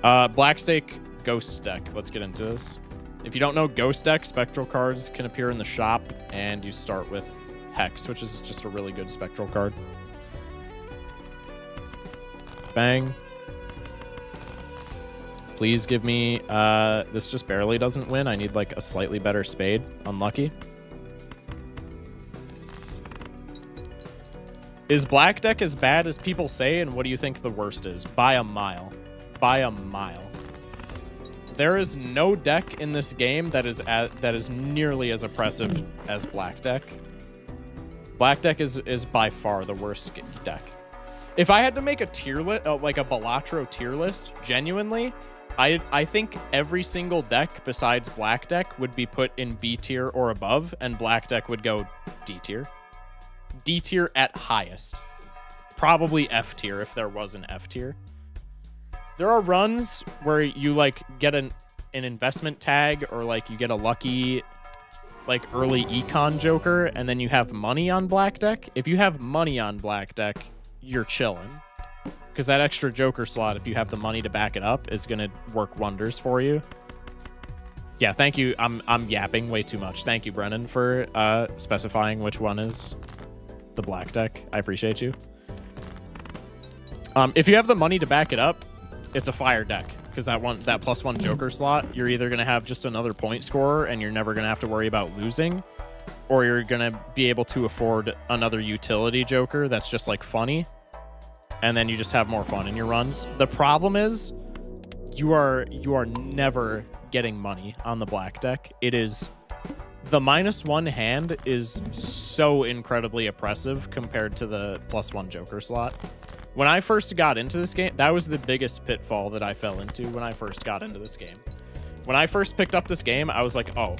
Speaker 1: Blackstake Ghost deck. Let's get into this. If you don't know Ghost deck, spectral cards can appear in the shop, and you start with Hex, which is just a really good spectral card. Bang. Please give me... this just barely doesn't win. I need like a slightly better spade. Unlucky. Is Black deck as bad as people say, and what do you think the worst is? By a mile. By a mile. There is no deck in this game that is nearly as oppressive as Black deck. Black deck is by far the worst deck. If I had to make a tier list, like a Balatro tier list, genuinely, I think every single deck besides Black deck would be put in B tier or above, and Black deck would go D tier. D tier at highest. Probably F tier if there was an F tier. There are runs where you like get an investment tag, or like you get a lucky like early econ joker, and then you have money on Black deck. If you have money on Black deck, you're chilling, because that extra joker slot, if you have the money to back it up, is gonna work wonders for you. Yeah, thank you. I'm yapping way too much. Thank you, Brennan, for specifying which one is the Black deck. I appreciate you. If you have the money to back it up, it's a fire deck, because that +1 joker slot, you're either going to have just another point scorer and you're never going to have to worry about losing, or you're going to be able to afford another utility joker that's just like funny, and then you just have more fun in your runs. The problem is you are never getting money on the Black deck. It is the -1 hand is so incredibly oppressive compared to the +1 joker slot. When I first got into this game, that was the biggest pitfall that I fell into when I first got into this game. When I first picked up this game, I was like, oh,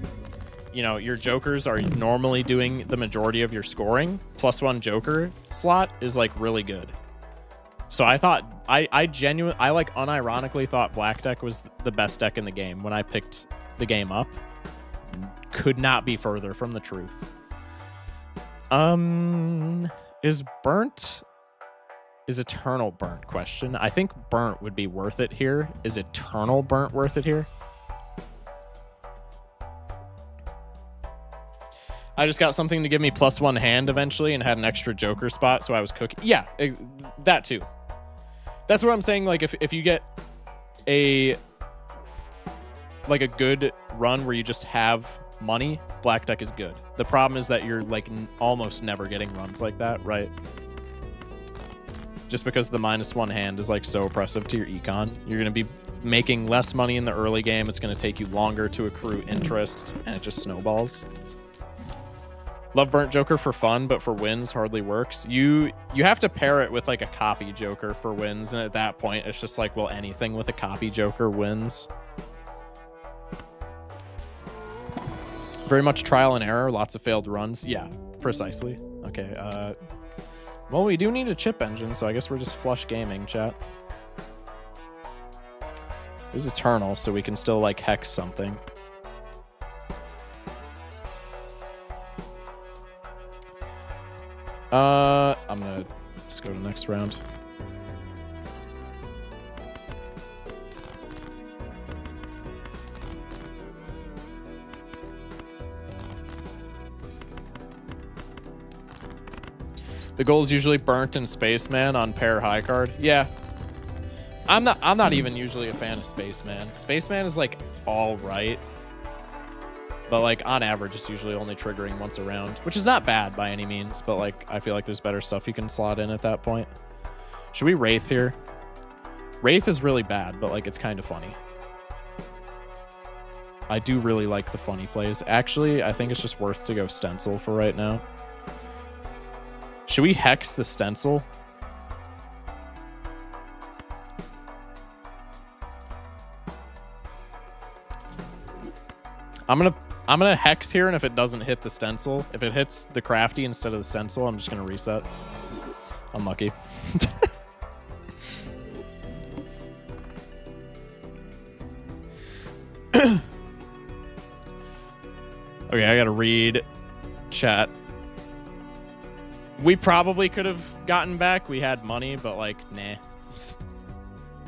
Speaker 1: you know, your jokers are normally doing the majority of your scoring. +1 joker slot is like really good. So I thought, I like unironically thought Black deck was the best deck in the game when I picked the game up. Could not be further from the truth. Is Eternal Burnt question? I think Burnt would be worth it here. Is Eternal Burnt worth it here? I just got something to give me +1 hand eventually and had an extra joker spot, so I was cooking. Yeah, that too. That's what I'm saying. Like if you get a good run where you just have money, Black deck is good. The problem is that you're like almost never getting runs like that, right? just because the -1 hand is like so oppressive to your econ. You're going to be making less money in the early game. It's going to take you longer to accrue interest, and it just snowballs. Love Burnt Joker for fun, but for wins hardly works. You have to pair it with like a copy Joker for wins, and at that point it's just like, well, anything with a copy Joker wins. Very much trial and error, lots of failed runs. Yeah, precisely. Okay, well, we do need a chip engine, so I guess we're just flush gaming, chat. This is Eternal, so we can still like hex something. I'm gonna just go to next round. The goal is usually Burnt and Spaceman on pair high card. Yeah. I'm not even usually a fan of Spaceman. Spaceman is like all right. But like on average it's usually only triggering once a round, which is not bad by any means, but like I feel like there's better stuff you can slot in at that point. Should we Wraith here? Wraith is really bad, but like it's kind of funny. I do really like the funny plays. Actually, I think it's just worth to go Stencil for right now. Should we hex the Stencil? I'm gonna hex here, and if it doesn't hit the Stencil, if it hits the Crafty instead of the Stencil, I'm just gonna reset. Unlucky. Okay, I gotta read chat. We probably could have gotten back. We had money, but like, nah.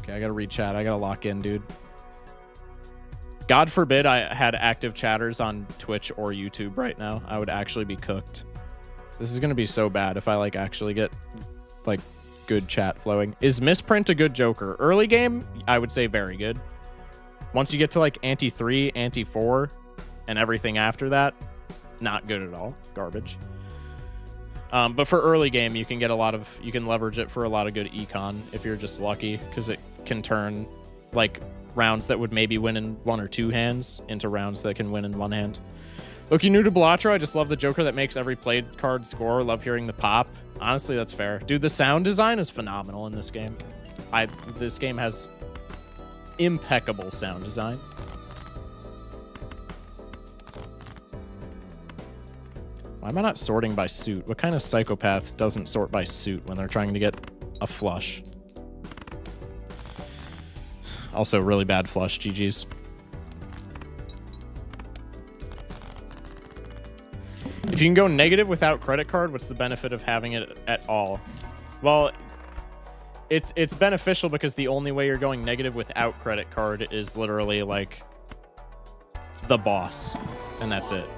Speaker 1: Okay, I gotta read chat. I gotta lock in, dude. God forbid I had active chatters on Twitch or YouTube right now. I would actually be cooked. This is gonna be so bad if I like actually get like good chat flowing. Is Misprint a good Joker? Early game, I would say very good. Once you get to like Ante 3, Ante 4, and everything after that, not good at all. Garbage. But for early game, you can get you can leverage it for a lot of good econ if you're just lucky, because it can turn like rounds that would maybe win in 1 or 2 hands into rounds that can win in 1 hand. Look, you new to Balatro. I just love the Joker that makes every played card score. Love hearing the pop. Honestly, that's fair. Dude, the sound design is phenomenal in this game. This game has impeccable sound design. Why am I not sorting by suit? What kind of psychopath doesn't sort by suit when they're trying to get a flush? Also, really bad flush. GG's. If you can go negative without credit card, what's the benefit of having it at all? Well, it's beneficial because the only way you're going negative without credit card is literally like the boss, and that's it.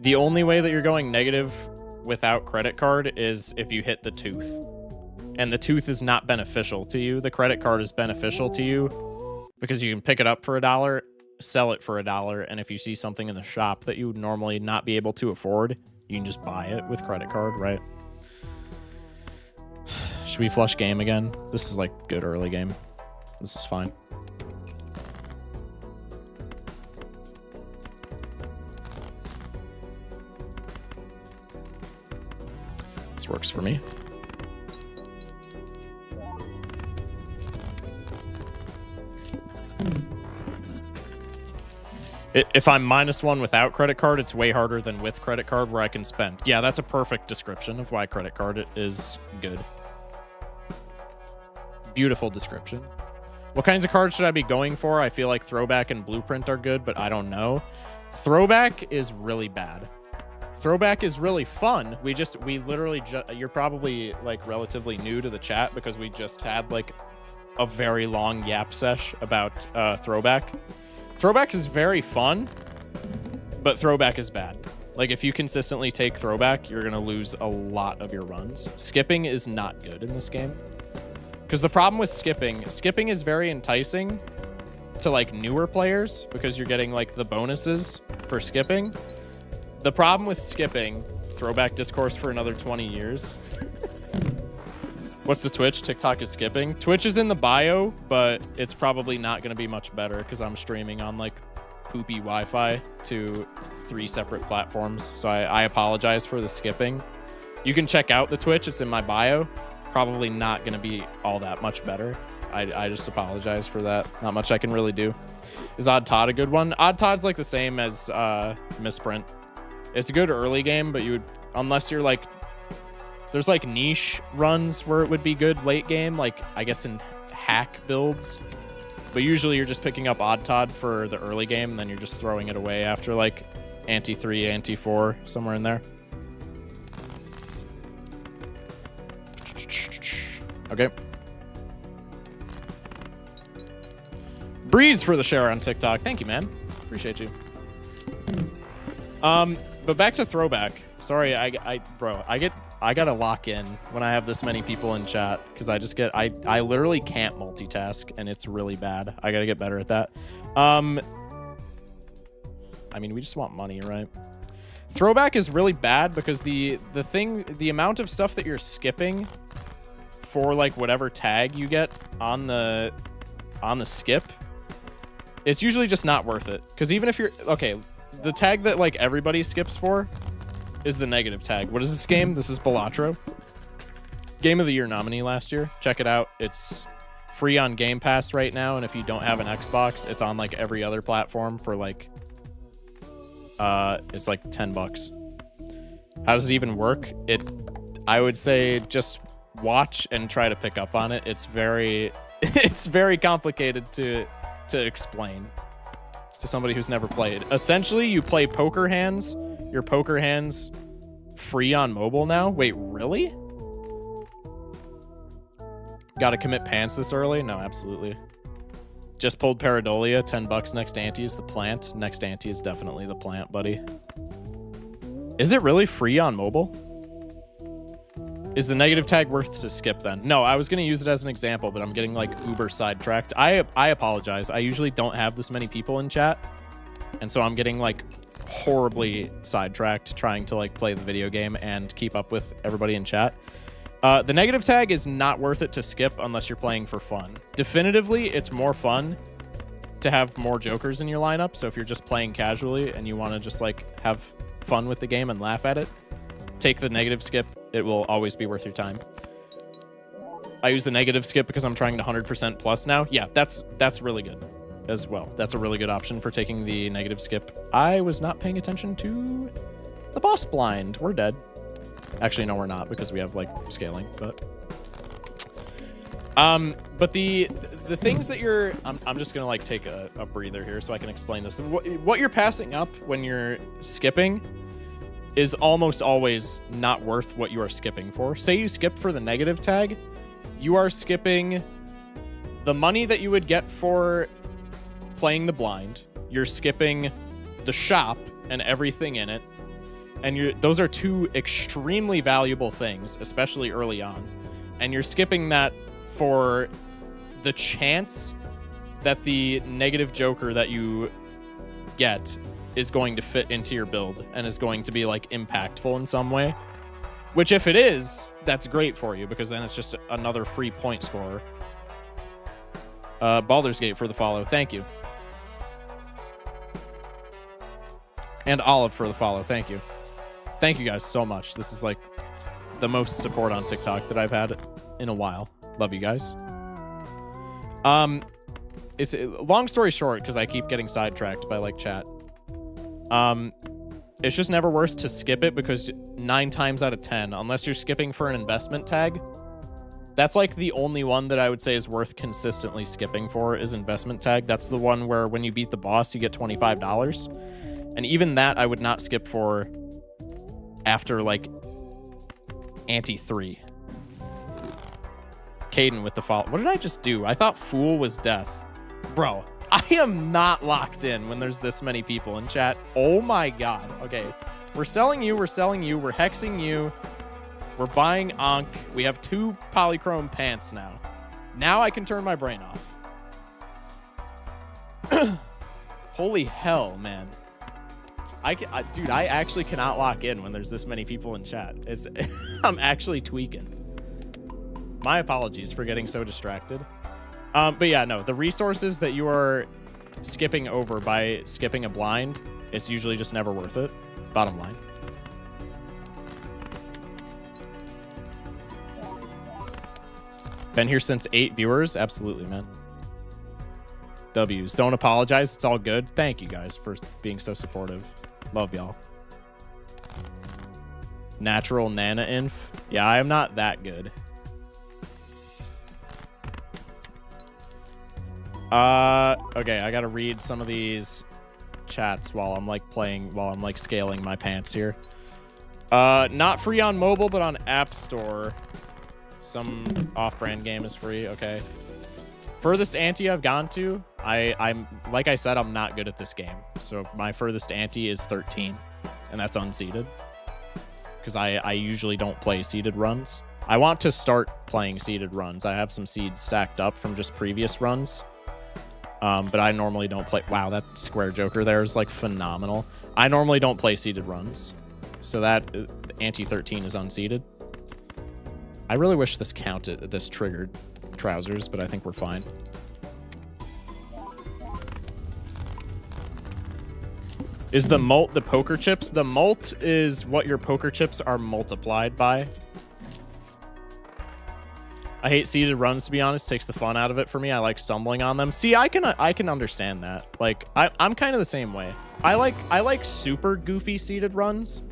Speaker 1: The only way that you're going negative without credit card is if you hit the tooth. And the tooth is not beneficial to you. The credit card is beneficial to you because you can pick it up for $1, sell it for $1, and if you see something in the shop that you would normally not be able to afford, you can just buy it with credit card, right? Should we flush game again? This is like good early game. This is fine. This works for me. If I'm -1 without credit card, it's way harder than with credit card where I can spend. Yeah, that's a perfect description of why credit card is good. Beautiful description. What kinds of cards should I be going for? I feel like Throwback and Blueprint are good, but I don't know. Throwback is really bad. Throwback is really fun. We literally you're probably like relatively new to the chat because we just had like a very long yap sesh about Throwback. Throwback is very fun, but Throwback is bad. Like, if you consistently take Throwback, you're going to lose a lot of your runs. Skipping is not good in this game. Because the problem with skipping is very enticing to, like, newer players because you're getting, like, the bonuses for skipping. The problem with skipping, Throwback discourse for another 20 years. What's the Twitch? TikTok is skipping. Twitch is in the bio, but it's probably not going to be much better because I'm streaming on like poopy Wi-Fi to 3 separate platforms. So I apologize for the skipping. You can check out the Twitch. It's in my bio. Probably not going to be all that much better. I just apologize for that. Not much I can really do. Is Odd Todd a good one? Odd Todd's like the same as Misprint. It's a good early game, but you would, unless you're like, there's like niche runs where it would be good late game, like I guess in hack builds. But usually you're just picking up Odd Todd for the early game, and then you're just throwing it away after like Ante 3, Ante 4, somewhere in there. Okay. Breeze for the share on TikTok. Thank you, man. Appreciate you. But back to throwback. Sorry, bro, I gotta lock in when I have this many people in chat because I literally can't multitask and it's really bad. I gotta get better at that. I mean, we just want money, right? Throwback is really bad because the amount of stuff that you're skipping for like whatever tag you get on the skip, it's usually just not worth it. Because even if you're okay, the tag that like everybody skips for is the negative tag. What is this game? This is Balatro. Game of the Year nominee last year. Check it out. It's free on Game Pass right now, and if you don't have an Xbox, it's on like every other platform for like it's like $10. How does it even work? I would say just watch and try to pick up on it. It's very complicated to explain to somebody who's never played. Essentially, you play poker hands. Your poker hands free on mobile now. Wait, really? Got to commit pants this early? No, absolutely. Just pulled Paradolia. $10 next ante is the plant. Next ante is definitely the plant, buddy. Is it really free on mobile? Is the negative tag worth to skip then? No, I was going to use it as an example, but I'm getting like uber sidetracked. I apologize. I usually don't have this many people in chat. And so I'm getting like horribly sidetracked trying to like play the video game and keep up with everybody in chat. The negative tag is not worth it to skip unless you're playing for fun. Definitively, it's more fun to have more jokers in your lineup. So if you're just playing casually and you want to just like have fun with the game and laugh at it, take the negative skip. It will always be worth your time. I use the negative skip because I'm trying to 100% plus now. Yeah, that's really good as well. That's a really good option for taking the negative skip. I was not paying attention to the boss blind. We're dead. Actually, no, we're not because we have like scaling, but the things that you're, I'm just gonna like take a breather here so I can explain this. What you're passing up when you're skipping is almost always not worth what you are skipping for. Say you skip for the negative tag, you are skipping the money that you would get for playing the blind. You're skipping the shop and everything in it. And those are two extremely valuable things, especially early on. And you're skipping that for the chance that the negative joker that you get is going to fit into your build and is going to be like impactful in some way. Which if it is, that's great for you because then it's just another free point scorer. Baldur's Gate for the follow. Thank you. And Olive for the follow. Thank you. Thank you guys so much. This is like the most support on TikTok that I've had in a while. Love you guys. It's long story short because I keep getting sidetracked by like chat. It's just never worth to skip it because 9 times out of 10, unless you're skipping for an investment tag, that's like the only one that I would say is worth consistently skipping for is investment tag. That's the one where when you beat the boss, you get $25. And even that I would not skip for after like ante 3. Caden with the follow. What did I just do? I thought fool was death. Bro, I am not locked in when there's this many people in chat. Oh my god. Okay. We're selling you. We're hexing you. We're buying Ankh. We have 2 polychrome pants now. Now I can turn my brain off. Holy hell, man. Dude, I actually cannot lock in when there's this many people in chat. I'm actually tweaking. My apologies for getting so distracted. But yeah, no, the resources that you are skipping over by skipping a blind, it's usually just never worth it. Bottom line. Been here since 8 viewers? Absolutely, man. W's. Don't apologize. It's all good. Thank you guys for being so supportive. Love y'all. Natural Nana Inf. Yeah, I am not that good. Okay, I gotta read some of these chats while I'm like scaling my pants here. Not free on mobile, but on App Store. Some off-brand game is free. Okay. Furthest ante I've gone to, I'm like I said, I'm not good at this game. So my furthest ante is 13, and that's unseeded. Because I usually don't play seeded runs. I want to start playing seeded runs. I have some seeds stacked up from just previous runs. But I normally don't play... Wow, that square joker there is like phenomenal. I normally don't play seeded runs. So that ante 13 is unseeded. I really wish this counted, this triggered trousers, but I think we're fine. Is the mult the poker chips? The mult is what your poker chips are multiplied by. I hate seeded runs, to be honest. Takes the fun out of it for me. I like stumbling on them. See, I can understand that. Like, I'm kind of the same way. I like super goofy seeded runs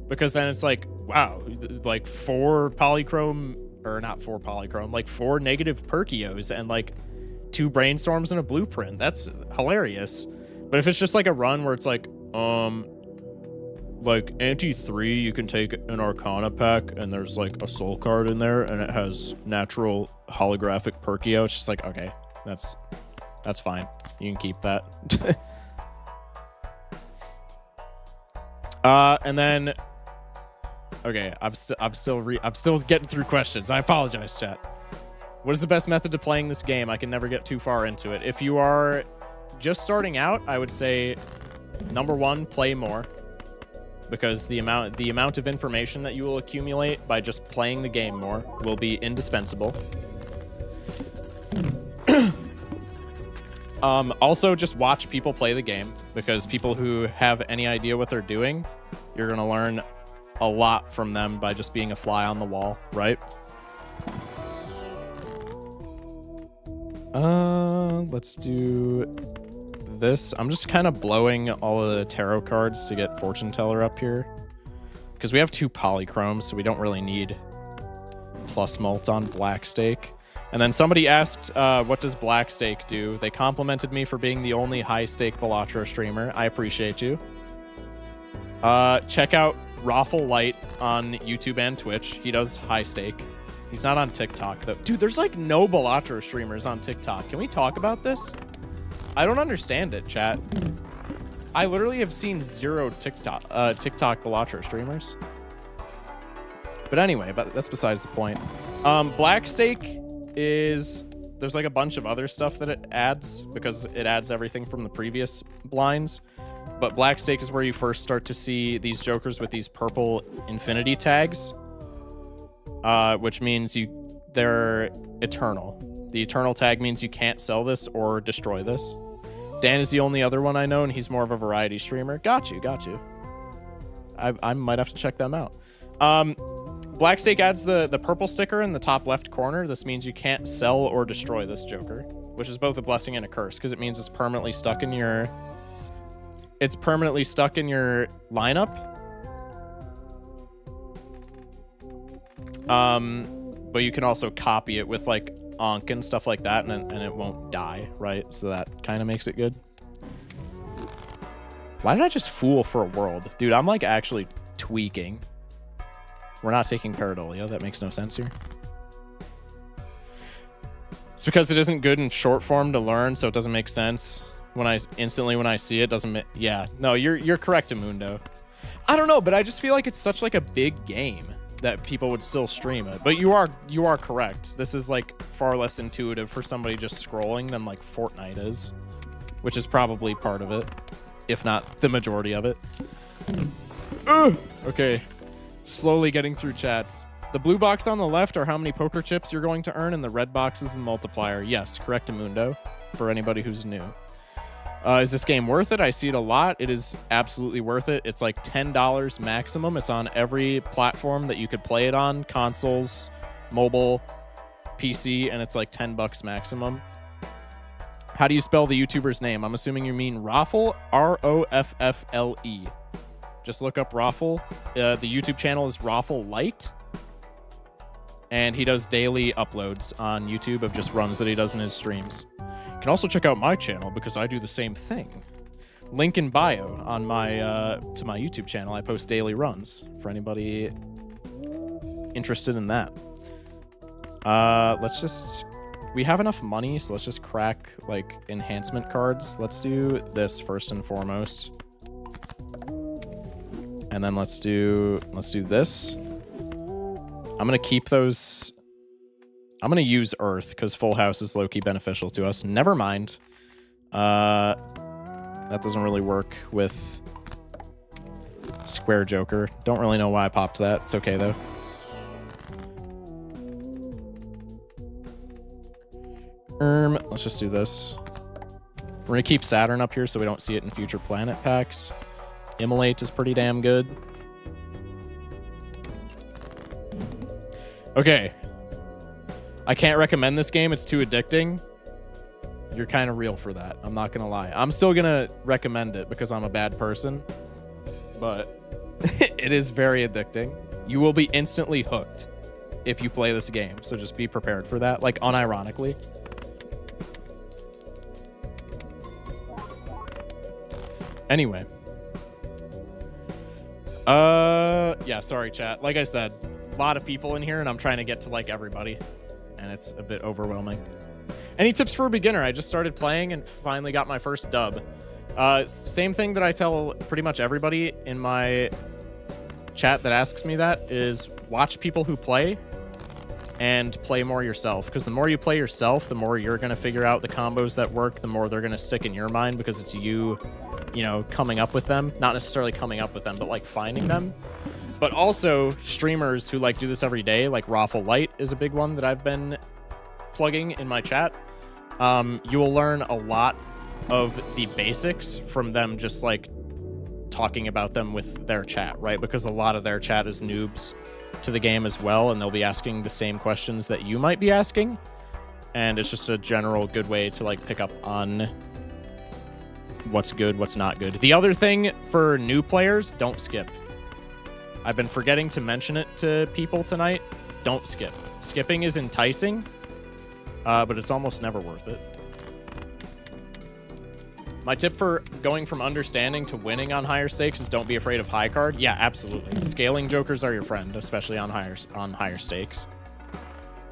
Speaker 1: because then it's like, wow, like 4 polychrome, or not 4 polychrome, like 4 negative Perkios and like 2 brainstorms and a blueprint. That's hilarious. But if it's just like a run where it's like ante 3, you can take an Arcana pack and there's like a soul card in there and it has natural holographic Perkio. It's just like, okay, that's fine. You can keep that. And then, okay, I'm still getting through questions. I apologize, chat. What is the best method to playing this game? I can never get too far into it. If you are just starting out, I would say number 1, play more, because the amount of information that you will accumulate by just playing the game more will be indispensable. Also, just watch people play the game, because people who have any idea what they're doing, you're gonna learn a lot from them by just being a fly on the wall, right? Let's do this. I'm just kind of blowing all of the tarot cards to get Fortune Teller up here, because we have 2 polychromes, so we don't really need plus mult on Black Stake. And then somebody asked, what does Black Stake do? They complimented me for being the only high stake Balatro streamer. I appreciate you. Check out Raffle Light on YouTube and Twitch. He does high stake. He's not on TikTok though. Dude, there's like no Balatro streamers on TikTok. Can we talk about this? I don't understand it, chat. I literally have seen 0 TikTok Balatro streamers. But anyway, that's besides the point. Black Stake is, there's like a bunch of other stuff that it adds, because it adds everything from the previous blinds. But Black Stake is where you first start to see these jokers with these purple infinity tags, which means they're eternal. The eternal tag means you can't sell this or destroy this. Dan is the only other one I know, and he's more of a variety streamer. Got you. I might have to check them out. Black Stake adds the purple sticker in the top left corner. This means you can't sell or destroy this joker, which is both a blessing and a curse, because it means it's permanently stuck in your lineup. But you can also copy it with like Ankh and stuff like that, and it won't die, right? So that kind of makes it good. Why did I just fool for a world? Dude, I'm like actually tweaking. We're not taking Pareidolia. That makes no sense here. It's because it isn't good in short form to learn, so it doesn't make sense. When I see it, doesn't make... Yeah, no, you're correct, Amundo. I don't know, but I just feel like it's such like a big game that people would still stream it. But you are correct. This is like far less intuitive for somebody just scrolling than like Fortnite is, which is probably part of it, if not the majority of it. Okay, slowly getting through chats. The blue box on the left are how many poker chips you're going to earn, and the red box is the multiplier. Yes, correctamundo for anybody who's new. Is this game worth it? I see it a lot. It is absolutely worth it. It's like $10 maximum. It's on every platform that you could play it on, consoles, mobile, PC, and it's like $10 maximum. How do you spell the YouTuber's name? I'm assuming you mean Roffle, R-O-F-F-L-E. Just look up Roffle. The YouTube channel is Roffle Light. And he does daily uploads on YouTube of just runs that he does in his streams. You can also check out my channel because I do the same thing. Link in bio on my to my YouTube channel. I post daily runs for anybody interested in that. We have enough money, so let's just crack like enhancement cards. Let's do this first and foremost. And then let's do this. I'm going to keep those. I'm going to use Earth because Full House is low-key beneficial to us. Never mind. That doesn't really work with Square Joker. Don't really know why I popped that. It's okay, though. Let's just do this. We're going to keep Saturn up here so we don't see it in future planet packs. Immolate is pretty damn good. Okay. I can't recommend this game. It's too addicting. You're kind of real for that. I'm not going to lie. I'm still going to recommend it because I'm a bad person. But it is very addicting. You will be instantly hooked if you play this game. So just be prepared for that. Like, unironically. Anyway. Yeah, sorry, chat. Like I said, a lot of people in here, and I'm trying to get to, like, everybody. And it's a bit overwhelming. Any tips for a beginner? I just started playing and finally got my first dub. Same thing that I tell pretty much everybody in my chat that asks me that is watch people who play and play more yourself. Because the more you play yourself, the more you're going to figure out the combos that work, the more they're going to stick in your mind because it's you know, coming up with them. Not necessarily coming up with them, but like finding them. But also streamers who like do this every day, like Raffle Light is a big one that I've been plugging in my chat. You will learn a lot of the basics from them just like talking about them with their chat, right? Because a lot of their chat is noobs to the game as well, and they'll be asking the same questions that you might be asking. And it's just a general good way to like pick up on what's good, what's not good. The other thing for new players, don't skip. I've been forgetting to mention it to people tonight. Don't skip. Skipping is enticing, but it's almost never worth it. My tip for going from understanding to winning on higher stakes is don't be afraid of high card. Yeah, absolutely. Scaling jokers are your friend, especially on higher stakes.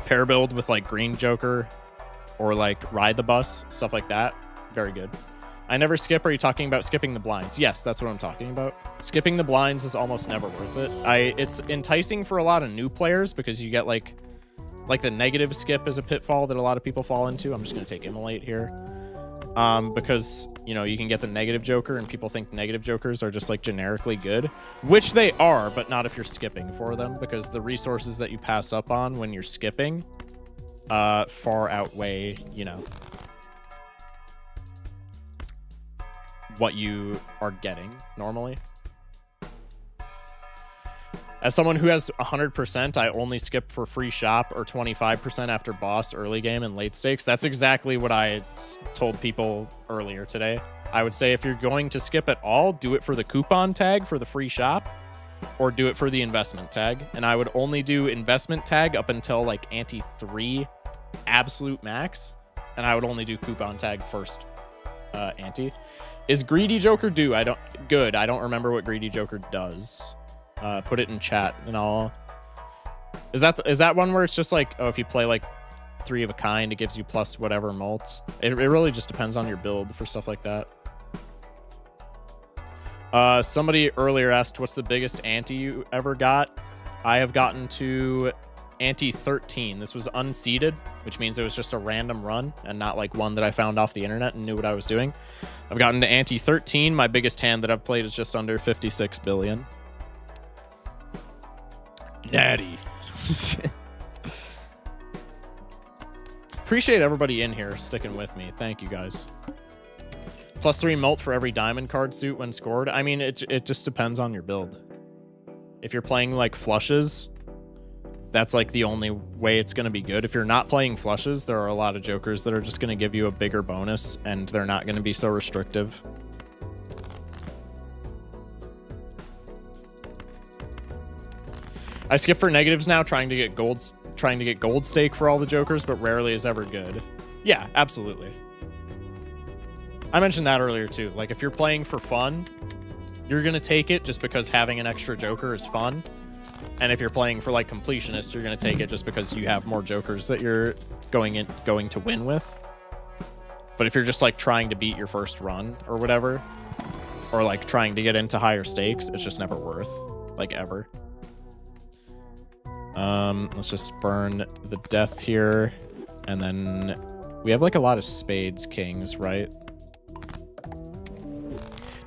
Speaker 1: Pair build with like green joker or like ride the bus, stuff like that. Very good. I never skip. Are you talking about skipping the blinds? Yes, that's what I'm talking about. Skipping the blinds is almost never worth it. It's enticing for a lot of new players because you get like the negative skip is a pitfall that a lot of people fall into. I'm just going to take Immolate here. Because, you know, you can get the negative joker and people think negative jokers are just like generically good, which they are, but not if you're skipping for them, because the resources that you pass up on when you're skipping far outweigh, you know, what you are getting normally. As someone who has 100%, I only skip for free shop or 25% after boss early game and late stakes. That's exactly what I told people earlier today. I would say if you're going to skip at all, do it for the coupon tag for the free shop or do it for the investment tag. And I would only do investment tag up until like ante 3 absolute max. And I would only do coupon tag first ante. Is Greedy Joker do? I don't remember what Greedy Joker does. Put it in chat and I'll... Is that one where it's just like, oh, if you play like 3 of a kind, it gives you plus whatever mult? It really just depends on your build for stuff like that. Somebody earlier asked, what's the biggest ante you ever got? I have gotten to ante 13. This was unseeded, which means it was just a random run and not like one that I found off the internet and knew what I was doing. I've gotten to ante 13. My biggest hand that I've played is just under 56 billion. Natty. Appreciate everybody in here sticking with me. Thank you, guys. +3 mult for every diamond card suit when scored. I mean, it just depends on your build. If you're playing, like, flushes, that's, like, the only way it's going to be good. If you're not playing flushes, there are a lot of jokers that are just going to give you a bigger bonus, and they're not going to be so restrictive. I skip for negatives now, trying to get gold stake for all the jokers, but rarely is ever good. Yeah, absolutely. I mentioned that earlier too. Like, if you're playing for fun, you're gonna take it just because having an extra joker is fun. And if you're playing for, like, completionist, you're gonna take it just because you have more jokers that you're going to win with. But if you're just, like, trying to beat your first run or whatever, or, like, trying to get into higher stakes, it's just never worth, like, ever. Let's just burn the death here, and then we have, like, a lot of spades kings, right?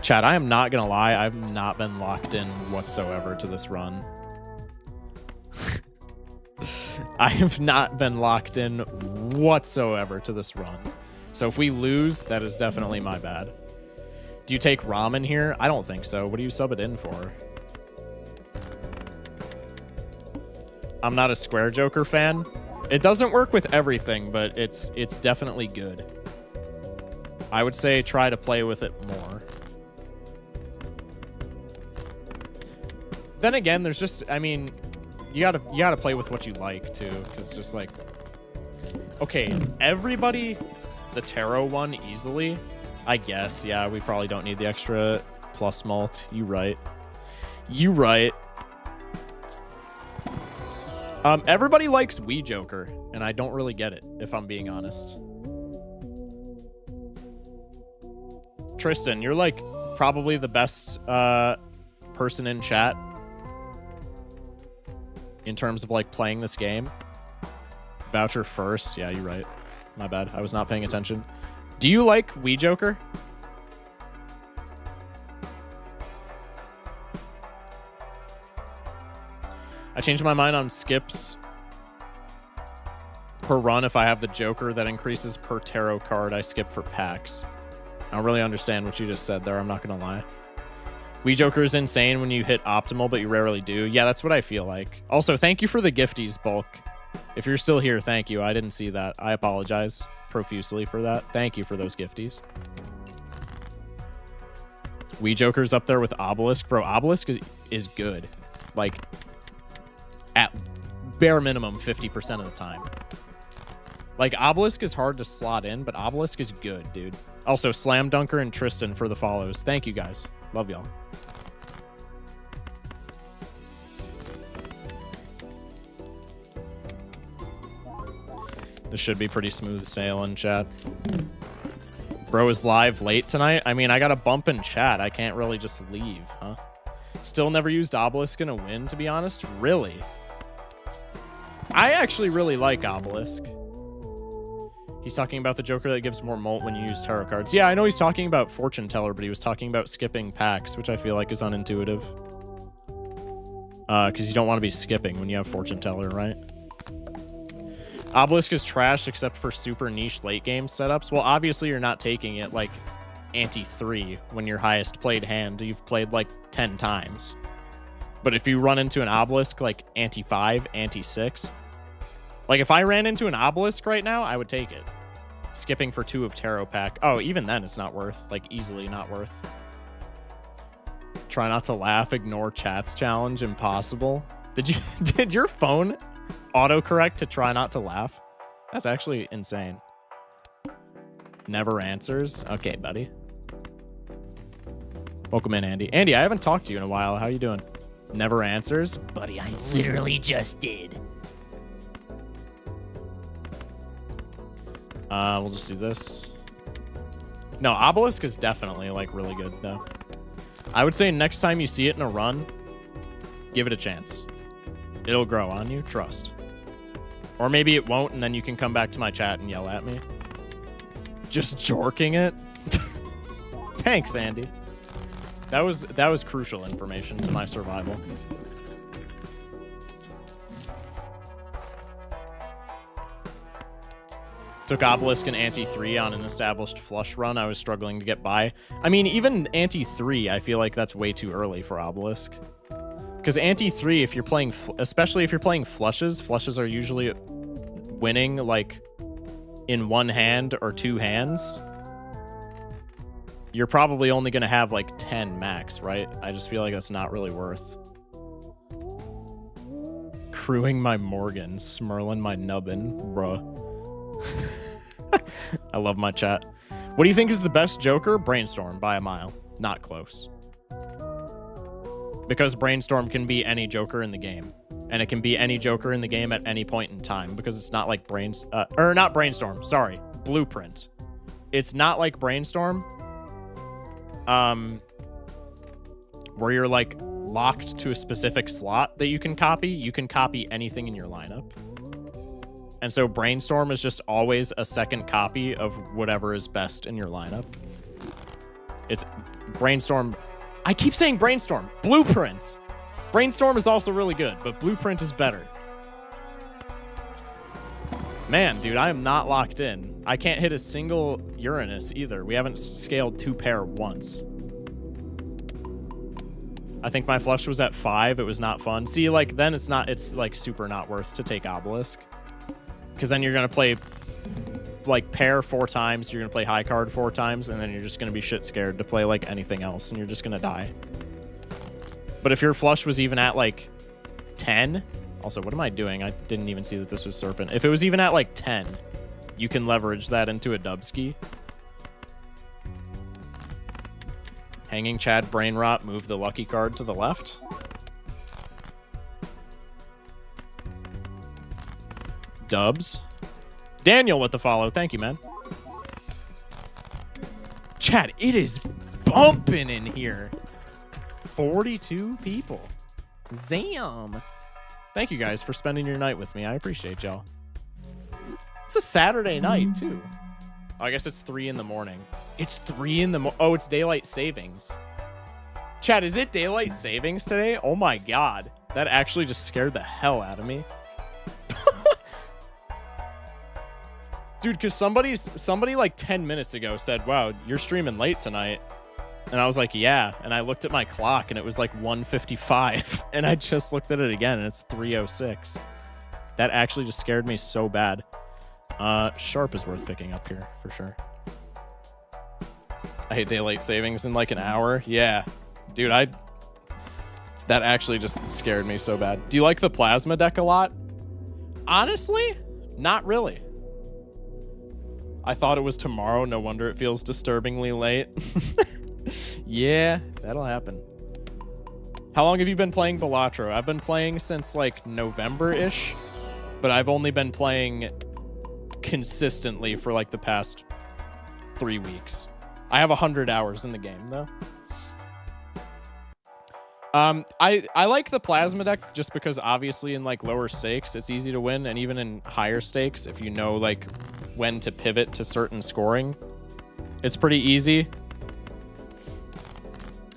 Speaker 1: Chat, I am not gonna lie, I've not been locked in whatsoever to this run. I have not been locked in whatsoever to this run. So if we lose, that is definitely my bad. Do you take ramen here? I don't think so. What do you sub it in for? I'm not a square joker fan. It doesn't work with everything, but it's definitely good. I would say try to play with it more. Then again, there's just, I mean, you gotta play with what you like too, because just like, okay, everybody, the tarot one easily, I guess. Yeah, we probably don't need the extra plus mult. You right. You right. Everybody likes Wii Joker, and I don't really get it, if I'm being honest. Tristan, you're, like, probably the best person in chat in terms of, like, playing this game. Voucher first. Yeah, you're right. My bad. I was not paying attention. Do you like Wii Joker? I changed my mind on skips per run. If I have the Joker that increases per tarot card, I skip for packs. I don't really understand what you just said there. I'm not going to lie. Wii Joker is insane when you hit optimal, but you rarely do. Yeah, that's what I feel like. Also, thank you for the gifties, Bulk. If you're still here, thank you. I didn't see that. I apologize profusely for that. Thank you for those gifties. Wii Joker's up there with Obelisk. Bro, Obelisk is good. Like, at bare minimum 50% of the time. Like, Obelisk is hard to slot in, but Obelisk is good, dude. Also, Slam Dunker and Tristan for the follows. Thank you, guys. Love y'all. This should be pretty smooth sailing, chat. Bro is live late tonight? I mean, I got a bump in chat. I can't really just leave, huh? Still never used Obelisk in a win, to be honest? Really? I actually really like Obelisk. He's talking about the Joker that gives more mult when you use tarot cards. Yeah, I know he's talking about Fortune Teller, but he was talking about skipping packs, which I feel like is unintuitive. Because you don't want to be skipping when you have Fortune Teller, right? Obelisk is trash except for super niche late game setups. Well, obviously you're not taking it like ante-3 when your highest played hand you've played like 10 times. But if you run into an Obelisk like ante-5, ante-6, like if I ran into an Obelisk right now, I would take it. Skipping for 2 of Tarot Pack. Oh, even then it's not worth. Like, easily not worth. Try not to laugh, ignore chats challenge, impossible. Did your phone autocorrect to try not to laugh? That's actually insane. Never answers. Okay, buddy. Welcome in, Andy. Andy, I haven't talked to you in a while. How you doing? Never answers? Buddy, I literally just did. We'll just do this. No, Obelisk is definitely, like, really good, though. I would say next time you see it in a run, give it a chance. It'll grow on you, trust. Or maybe it won't, and then you can come back to my chat and yell at me. Just jorking it? Thanks, Andy. That was crucial information to my survival. Took Obelisk and Ante-3 on an established flush run. I was struggling to get by. I mean, even Ante-3, I feel like that's way too early for Obelisk. Because Ante-3, if you're playing, especially if you're playing flushes are usually winning, like, in one hand or two hands. You're probably only going to have, like, 10 max, right? I just feel like that's not really worth. Crewing my Morgan, smurling my nubbin, bruh. I love my chat. What do you think is the best Joker? Brainstorm by a mile. Not close. Because Brainstorm can be any Joker in the game. And it can be any Joker in the game at any point in time. Because it's not like not Brainstorm. Sorry. Blueprint. It's not like Brainstorm. Where you're like locked to a specific slot that you can copy. You can copy anything in your lineup. And so Brainstorm is just always a second copy of whatever is best in your lineup. It's Brainstorm. I keep saying Brainstorm. Blueprint. Brainstorm is also really good, but Blueprint is better. Man, dude, I am not locked in. I can't hit a single Uranus either. We haven't scaled 2-pair once. I think my flush was at 5. It was not fun. See, like, then it's like super not worth to take Obelisk. Because then you're going to play, like, pair 4 times, you're going to play high card 4 times, and then you're just going to be shit scared to play, like, anything else, and you're just going to die. But if your flush was even at, like, 10... Also, what am I doing? I didn't even see that this was Serpent. If it was even at, like, 10, you can leverage that into a Dubski. Hanging Chad, Brain Rot, move the lucky card to the left. Dubs. Daniel with the follow. Thank you, man. Chad, it is bumping in here. 42 people. Zam. Thank you guys for spending your night with me. I appreciate y'all. It's a Saturday night, too. Oh, I guess it's 3 in the morning. It's 3 in the Oh, it's daylight savings. Chad, is it daylight savings today? Oh my god. That actually just scared the hell out of me. Dude, because somebody like 10 minutes ago said, wow, you're streaming late tonight. And I was like, yeah. And I looked at my clock and it was like 1:55. And I just looked at it again and it's 3:06. That actually just scared me so bad. Sharp is worth picking up here for sure. I hate daylight savings in like an hour. Yeah. Dude, that actually just scared me so bad. Do you like the plasma deck a lot? Honestly, not really. I thought it was tomorrow. No wonder it feels disturbingly late. Yeah, that'll happen. How long have you been playing Balatro? I've been playing since like November-ish, but I've only been playing consistently for like the past 3 weeks. I have 100 hours in the game though. I like the plasma deck just because obviously in like lower stakes it's easy to win, and even in higher stakes if you know like when to pivot to certain scoring, it's pretty easy.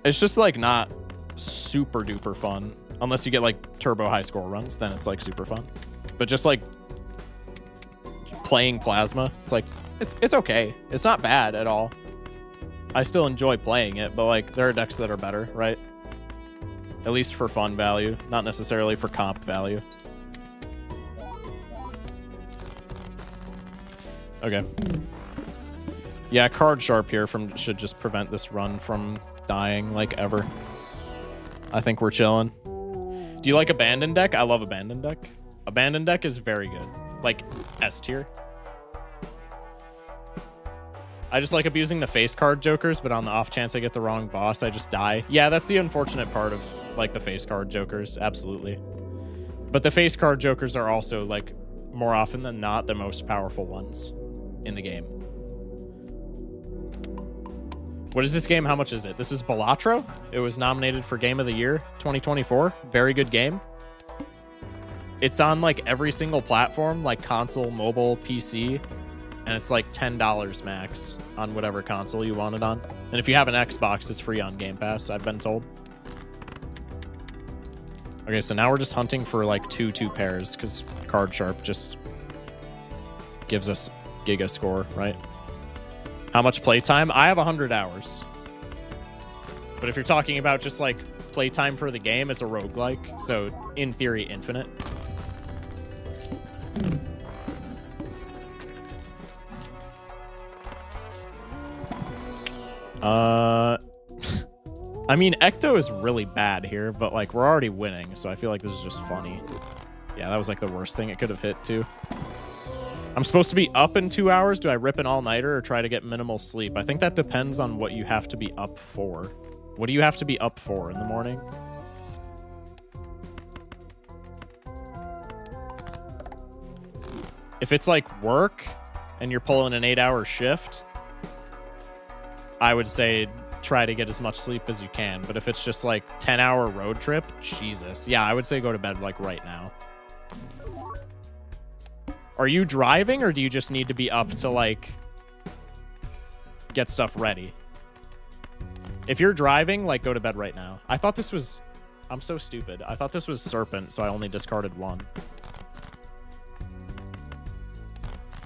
Speaker 1: It's just like not super duper fun unless you get like turbo high score runs, then it's like super fun. But just like playing plasma, it's like it's okay. It's not bad at all. I still enjoy playing it, but like there are decks that are better, right? At least for fun value, not necessarily for comp value. Okay. Yeah, card sharp here should just prevent this run from dying like ever. I think we're chilling. Do you like Abandon deck? I love Abandon deck. Abandon deck is very good. Like S tier. I just like abusing the face card jokers, but on the off chance I get the wrong boss, I just die. Yeah, that's the unfortunate part of like the face card jokers, absolutely. But the face card jokers are also like more often than not the most powerful ones in the game. What is this game? How much is it? This is Balatro. It was nominated for Game of the Year 2024. Very good game. It's on like every single platform, like console, mobile, PC, and it's like $10 max on whatever console you want it on. And if you have an Xbox, it's free on Game Pass, I've been told. Okay, so now we're just hunting for like two pairs because Card Sharp just gives us giga score, right? How much playtime? I have 100 hours. But if you're talking about just like playtime for the game, it's a roguelike, so in theory, infinite. I mean, Ecto is really bad here, but like we're already winning, so I feel like this is just funny. Yeah, that was like the worst thing it could have hit too. I'm supposed to be up in 2 hours. Do I rip an all-nighter or try to get minimal sleep? I think that depends on what you have to be up for. What do you have to be up for in the morning? If it's like work and you're pulling an 8-hour shift, I would say try to get as much sleep as you can. But if it's just like 10-hour road trip, Jesus. Yeah, I would say go to bed like right now. Are you driving or do you just need to be up to like get stuff ready? If you're driving, like go to bed right now. I thought this was... I'm so stupid. I thought this was Serpent, so I only discarded one.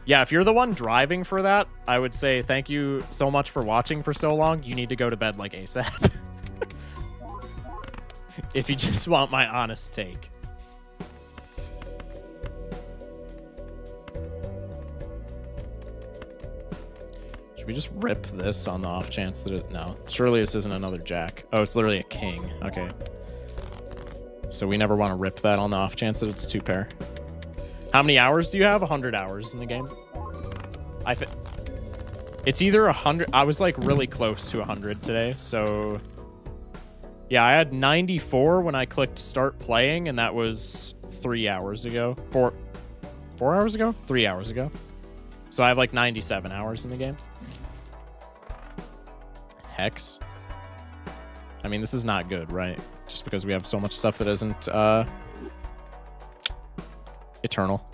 Speaker 1: Yeah, if you're the one driving for that, I would say thank you so much for watching for so long. You need to go to bed like ASAP. If you just want my honest take. Should we just rip this on the off chance that it... No, surely this isn't another jack. Oh, it's literally a king. Okay. So we never want to rip that on the off chance that it's 2 pair. How many hours do you have? 100 hours in the game. I think it's either 100. I was like really close to 100 today. So yeah, I had 94 when I clicked start playing, and that was 3 hours ago. 4 hours ago? 3 hours ago. So I have like 97 hours in the game. Hex. I mean, this is not good, right? Just because we have so much stuff that isn't eternal.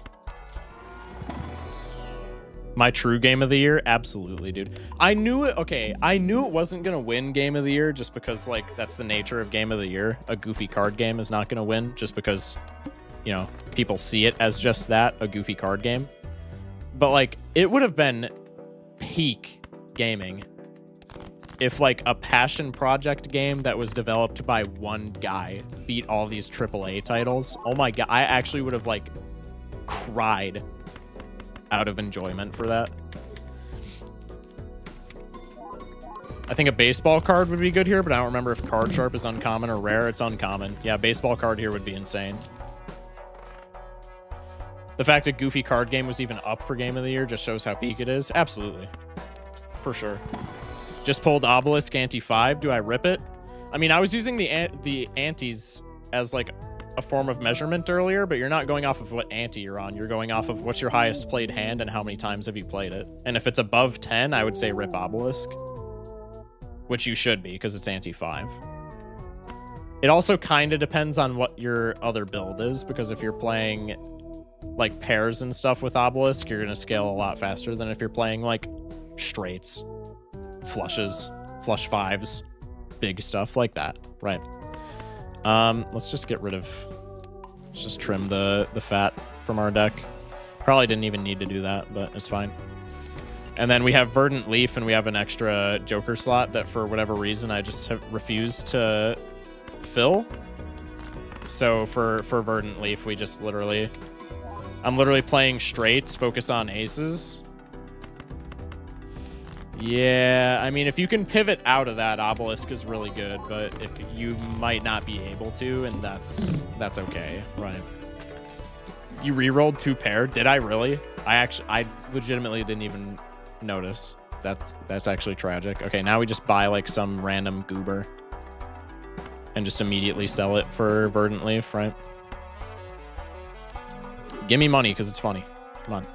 Speaker 1: My true game of the year? Absolutely, dude. I knew it. Okay, I knew it wasn't going to win game of the year just because, like, that's the nature of game of the year. A goofy card game is not going to win just because, you know, people see it as just that, a goofy card game. But, like, it would have been peak gaming if, like, a passion project game that was developed by one guy beat all these AAA titles. Oh my god, I actually would have, like, cried out of enjoyment for that. I think a baseball card would be good here, but I don't remember if Card Sharp is uncommon or rare. It's uncommon. Yeah, baseball card here would be insane. The fact a goofy card game was even up for game of the year just shows how peak it is. Absolutely. For sure. Just pulled Obelisk Ante 5. Do I rip it? I mean, I was using the antes as like a form of measurement earlier, but you're not going off of what ante you're on. You're going off of what's your highest played hand and how many times have you played it. And if it's above 10, I would say rip Obelisk, which you should be because it's ante 5. It also kind of depends on what your other build is, because if you're playing like pairs and stuff with Obelisk, you're going to scale a lot faster than if you're playing like straights, flushes, flush 5s, big stuff like that, right? Let's just get rid of... Let's just trim the fat from our deck. Probably didn't even need to do that, but it's fine. And then we have Verdant Leaf, and we have an extra Joker slot that for whatever reason I just have refused to fill. So for Verdant Leaf, we just literally... I'm literally playing straights, focus on aces. Yeah, I mean, if you can pivot out of that, Obelisk is really good, but if you might not be able to, and that's okay, right? You rerolled 2 pair? Did I really? I legitimately didn't even notice. That's actually tragic. Okay, now we just buy like some random goober and just immediately sell it for Verdant Leaf, right? Give me money because it's funny. Come on.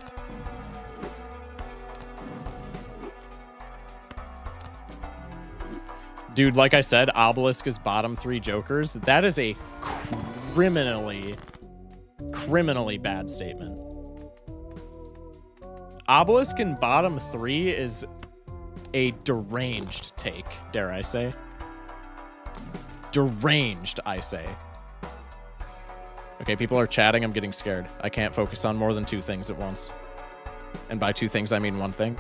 Speaker 1: Dude, like I said, Obelisk is bottom 3 Jokers. That is a criminally bad statement. Obelisk in bottom 3 is a deranged take, dare I say. Deranged, I say. Okay, people are chatting. I'm getting scared. I can't focus on more than 2 things at once. And by 2 things, I mean 1 thing.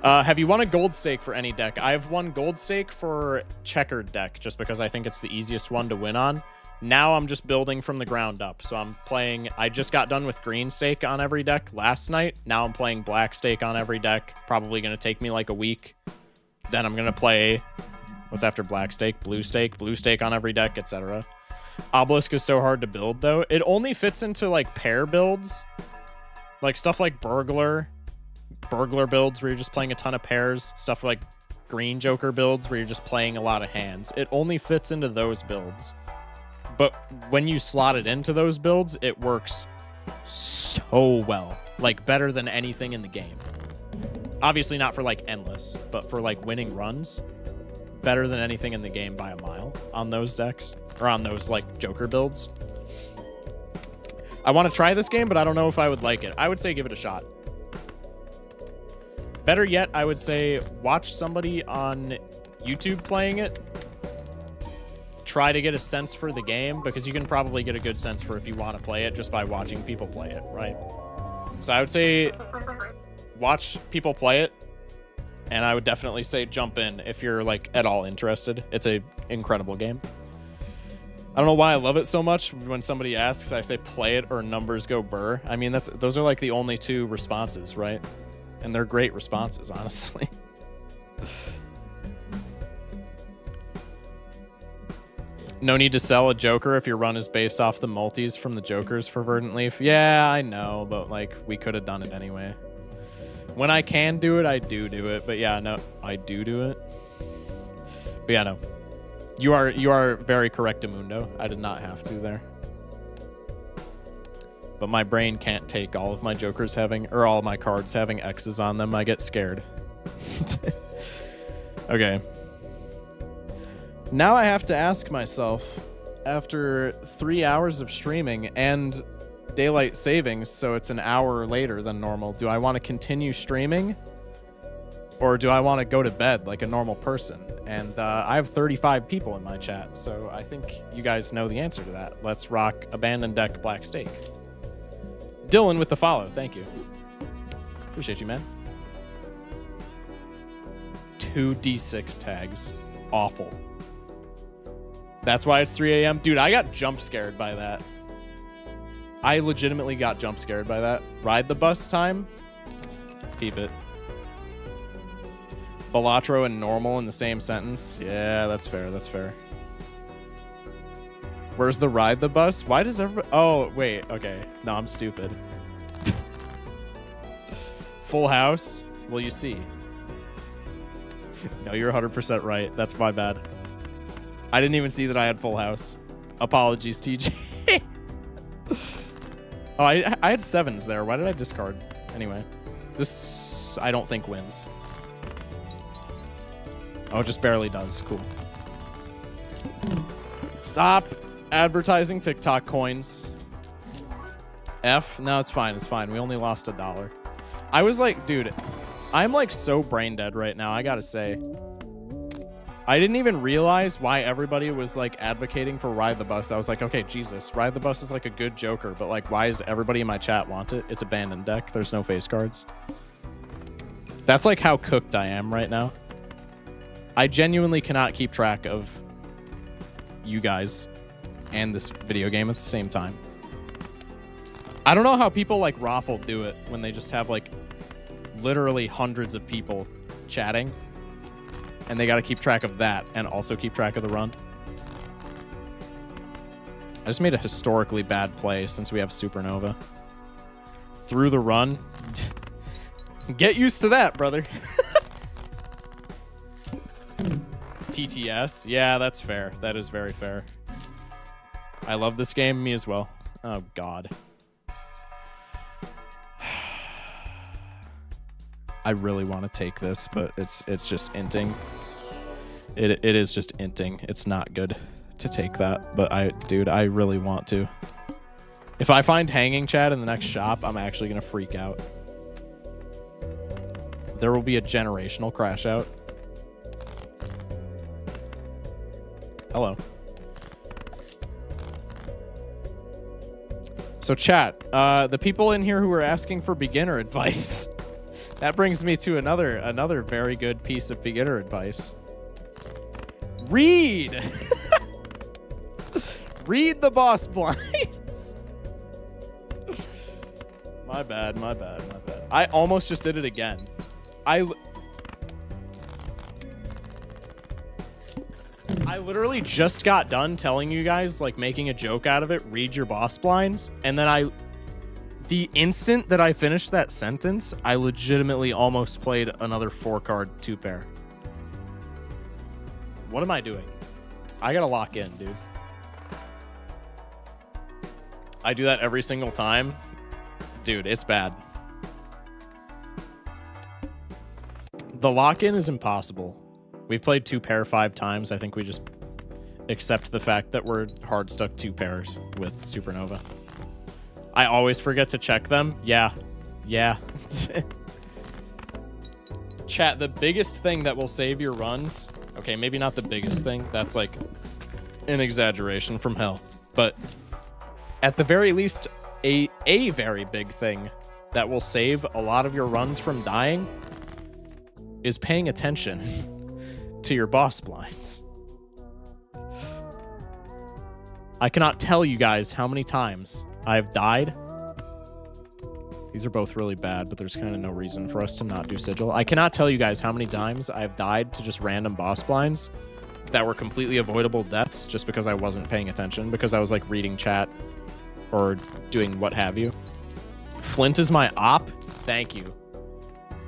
Speaker 1: Have you won a gold stake for any deck? I've won gold stake for checkered deck, just because I think it's the easiest one to win on. Now I'm just building from the ground up. So I'm playing, I just got done with green stake on every deck last night. Now I'm playing black stake on every deck. Probably going to take me like a week. Then I'm going to play, what's after black stake? Blue stake on every deck, etc. Obelisk is so hard to build though. It only fits into like pair builds. Like stuff like burglar builds where you're just playing a ton of pairs. Stuff like green joker builds where you're just playing a lot of hands. It only fits into those builds. But when you slot it into those builds, it works so well. Like, better than anything in the game. Obviously not for, like, endless, but for, like, winning runs. Better than anything in the game by a mile on those decks. Or on those, like, Joker builds. I want to try this game, but I don't know if I would like it. I would say give it a shot. Better yet, I would say watch somebody on YouTube playing it. Try to get a sense for the game, because you can probably get a good sense for if you want to play it just by watching people play it, right? So I would say watch people play it, and I would definitely say jump in if you're like at all interested. It's a incredible game. I don't know why I love it so much. When somebody asks, I say play it or numbers go burr. I mean, those are like the only 2 responses, right? And they're great responses, honestly. No need to sell a Joker if your run is based off the multis from the Jokers for Verdant Leaf. Yeah, I know, but like we could have done it anyway. When I can do it, I do it. But yeah, no, I do it. But yeah, no. You are very correct, Amundo. I did not have to there. But my brain can't take all of my Jokers having, or all of my cards having X's on them. I get scared. Okay. Now I have to ask myself, after 3 hours of streaming and daylight savings, so it's an hour later than normal, do I want to continue streaming? Or do I want to go to bed like a normal person? And I have 35 people in my chat, so I think you guys know the answer to that. Let's rock Abandoned Deck Black Stake. Dylan with the follow, thank you. Appreciate you, man. 2d6 tags. Awful. That's why it's 3 a.m. Dude, I got jump scared by that. I legitimately got jump scared by that. Ride the bus time? Keep it. Balatro and normal in the same sentence? Yeah, that's fair, that's fair. Where's the ride the bus? Why does everybody... Oh, wait, okay. No, I'm stupid. Full house? Will you see? No, you're 100% right. That's my bad. I didn't even see that I had full house. Apologies, TJ. Oh, I had 7s there. Why did I discard? Anyway, this I don't think wins. Oh, it just barely does. Cool. Stop advertising TikTok coins. F? No, it's fine. It's fine. We only lost $1. I was like, dude, I'm like so brain dead right now. I gotta say. I didn't even realize why everybody was like advocating for Ride the Bus. I was like, okay, Jesus, Ride the Bus is like a good Joker, but like, why does everybody in my chat want it? It's abandoned deck. There's no face cards. That's like how cooked I am right now. I genuinely cannot keep track of you guys and this video game at the same time. I don't know how people like Raffle do it when they just have like literally hundreds of people chatting. And they got to keep track of that and also keep track of the run. I just made a historically bad play since we have Supernova. Through the run. Get used to that, brother. TTS. Yeah, that's fair. That is very fair. I love this game. Me as well. Oh, God. I really want to take this, but it's just inting. It is just inting. It's not good to take that, but dude, I really want to. If I find hanging Chad in the next shop, I'm actually gonna freak out. There will be a generational crash out. Hello. So chat, the people in here who are asking for beginner advice. That brings me to another very good piece of beginner advice. Read! Read the boss blinds. My bad. I almost just did it again. I literally just got done telling you guys, like, making a joke out of it, read your boss blinds, and then the instant that I finished that sentence, I legitimately almost played another 4-card 2-pair. What am I doing? I gotta lock in, dude. I do that every single time. Dude, it's bad. The lock-in is impossible. We've played 2-pair 5 times. I think we just accept the fact that we're hard stuck 2 pairs with Supernova. I always forget to check them. Yeah. Chat, the biggest thing that will save your runs... Okay, maybe not the biggest thing. That's like an exaggeration from hell. But at the very least, a very big thing that will save a lot of your runs from dying is paying attention to your boss blinds. I cannot tell you guys how many times I've died. These are both really bad, but there's kind of no reason for us to not do Sigil. I cannot tell you guys how many times I've died to just random boss blinds that were completely avoidable deaths just because I wasn't paying attention, because I was like reading chat or doing what have you. Flint is my op? Thank you.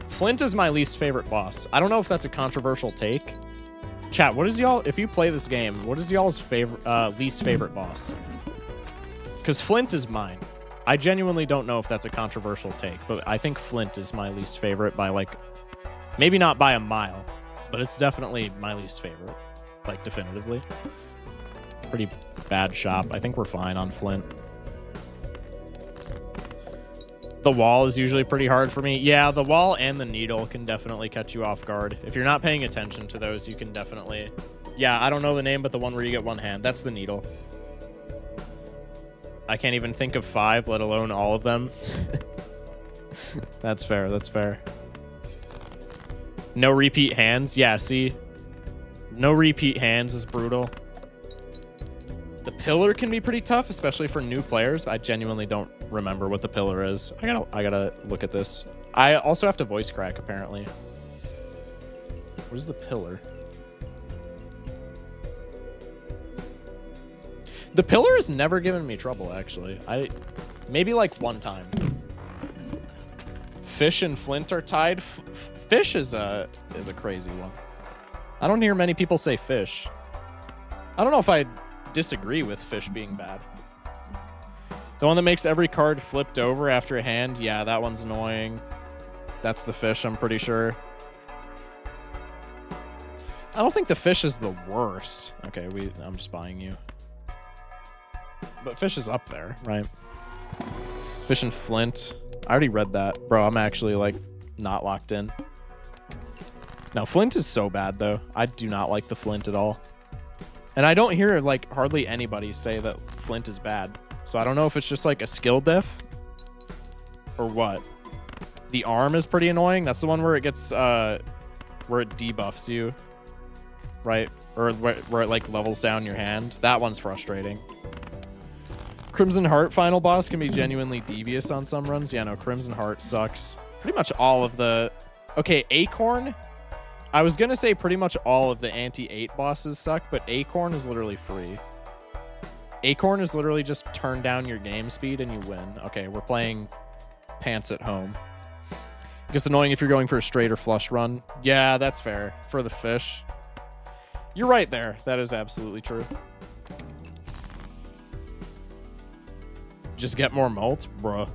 Speaker 1: Flint is my least favorite boss. I don't know if that's a controversial take. Chat, what is y'all, if you play this game, what is y'all's least favorite boss? Because Flint is mine. I genuinely don't know if that's a controversial take, but I think Flint is my least favorite by, like, maybe not by a mile, but it's definitely my least favorite, like, definitively. Pretty bad shop. I think we're fine on Flint. The wall is usually pretty hard for me. Yeah, the wall and the needle can definitely catch you off guard. If you're not paying attention to those, you can definitely... Yeah, I don't know the name, but the one where you get one hand, that's the needle. I can't even think of 5, let alone all of them. That's fair, that's fair. No repeat hands. Yeah, see? No repeat hands is brutal. The pillar can be pretty tough, especially for new players. I genuinely don't remember what the pillar is. I gotta look at this. I also have to voice crack, apparently. What is the pillar? The pillar has never given me trouble, actually. Maybe like one time. Fish and Flint are tied. Fish is a crazy one. I don't hear many people say Fish. I don't know if I disagree with Fish being bad. The one that makes every card flipped over after a hand. Yeah, that one's annoying. That's the Fish, I'm pretty sure. I don't think the Fish is the worst. Okay, I'm just buying you. But Fish is up there, right? Fish and Flint. I already read that. Bro, I'm actually, like, not locked in. No, Flint is so bad, though. I do not like the Flint at all. And I don't hear, like, hardly anybody say that Flint is bad. So I don't know if it's just, like, a skill diff or what. The arm is pretty annoying. That's the one where it gets, where it debuffs you, right? Or where it, like, levels down your hand. That one's frustrating. Crimson Heart final boss can be genuinely devious on some runs. Yeah, no, Crimson Heart sucks. Pretty much all of the... Okay, Acorn. I was going to say pretty much all of the anti-8 bosses suck, but Acorn is literally free. Acorn is literally just turn down your game speed and you win. Okay, we're playing Pants at home. It gets annoying if you're going for a straight or flush run. Yeah, that's fair. For the Fish. You're right there. That is absolutely true. Just get more mult? Bruh. What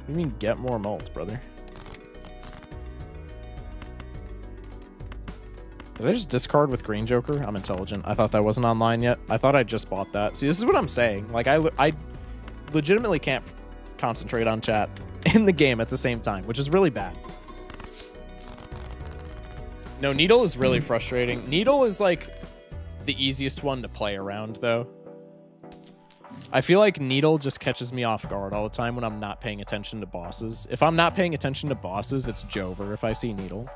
Speaker 1: do you mean get more mult, brother? Did I just discard with Green Joker? I'm intelligent. I thought that wasn't online yet. I thought I just bought that. See, this is what I'm saying. Like, I legitimately can't concentrate on chat in the game at the same time, which is really bad. No, Needle is really frustrating. Needle is, like, the easiest one to play around, though. I feel like Needle just catches me off guard all the time when I'm not paying attention to bosses. If I'm not paying attention to bosses, it's Jover if I see Needle.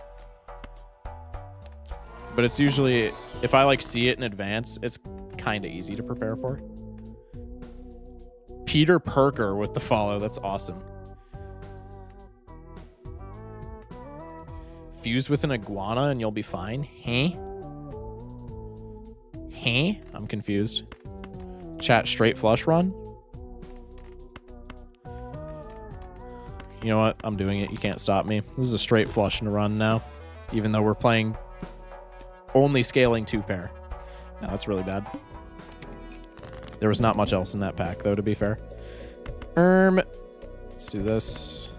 Speaker 1: But it's usually, if I like see it in advance, it's kind of easy to prepare for. Peter Perker with the follow. That's awesome. Fuse with an iguana and you'll be fine. Huh? Huh? I'm confused. Chat, straight flush run? You know what? I'm doing it. You can't stop me. This is a straight flush and a run now. Even though we're playing only scaling 2-pair. No, that's really bad. There was not much else in that pack, though, to be fair. Let's do this.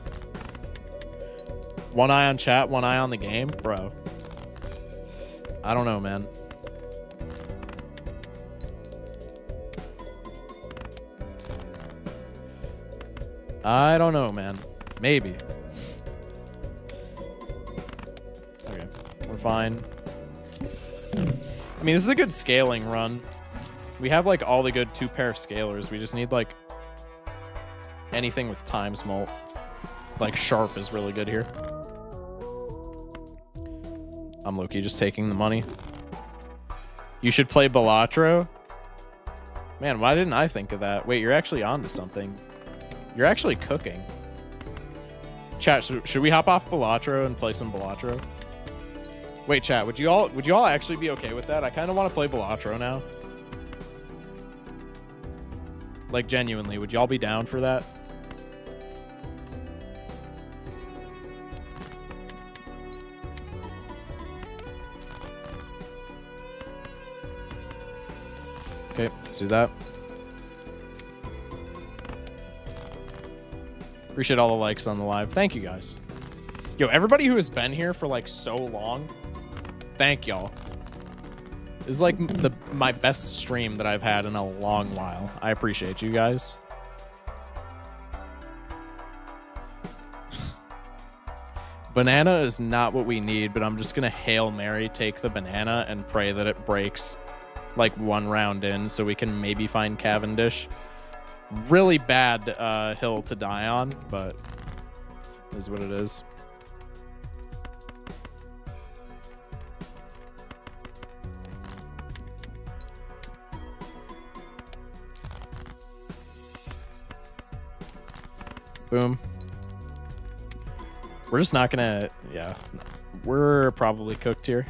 Speaker 1: One eye on chat, one eye on the game? Bro. I don't know, man. I don't know, man. Maybe. Okay, we're fine. I mean, this is a good scaling run. We have, like, all the good 2-pair scalers. We just need, like, anything with times mult. Like, Sharp is really good here. I'm low-key just taking the money. You should play Balatro? Man, why didn't I think of that? Wait, you're actually onto something. You're actually cooking. Chat, should we hop off Balatro and play some Balatro? Wait, chat, would you all actually be okay with that? I kind of want to play Balatro now. Like, genuinely, would y'all be down for that? Okay, let's do that. Appreciate all the likes on the live. Thank you, guys. Yo, everybody who has been here for, like, so long, thank y'all. This is, like, my best stream that I've had in a long while. I appreciate you guys. Banana is not what we need, but I'm just going to Hail Mary take the banana and pray that it breaks, like, one round in so we can maybe find Cavendish. Really bad hill to die on, but it is what it is. Boom. We're just not gonna, yeah, we're probably cooked here.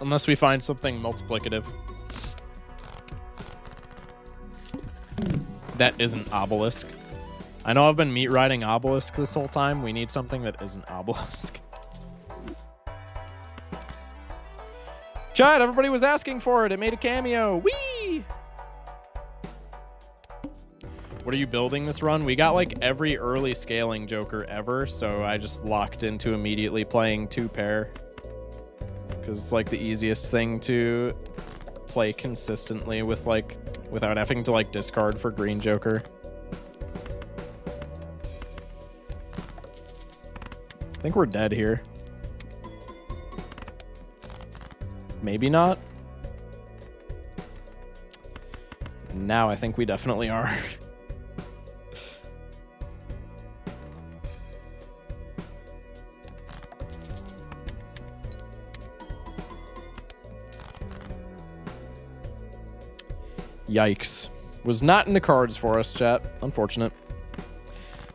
Speaker 1: Unless we find something multiplicative. That isn't Obelisk. I know I've been meat riding Obelisk this whole time. We need something that isn't Obelisk. Chad, everybody was asking for it. It made a cameo. Whee! What are you building this run? We got like every early scaling Joker ever, so I just locked into immediately playing 2-pair. Because it's like the easiest thing to play consistently with, like, without having to, like, discard for green Joker. I think we're dead here. Maybe not. Now I think we definitely are. Yikes. Was not in the cards for us, chat. Unfortunate.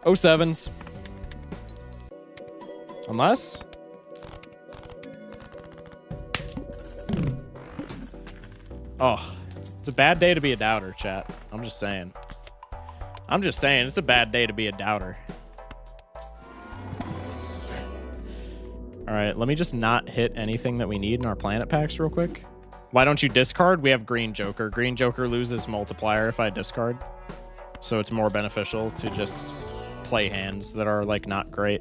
Speaker 1: 07s. Unless... Oh, it's a bad day to be a doubter, chat. I'm just saying. I'm just saying, it's a bad day to be a doubter. Alright, let me just not hit anything that we need in our planet packs real quick. Why don't you discard? We have green Joker. Green Joker loses multiplier if I discard. So it's more beneficial to just play hands that are, like, not great.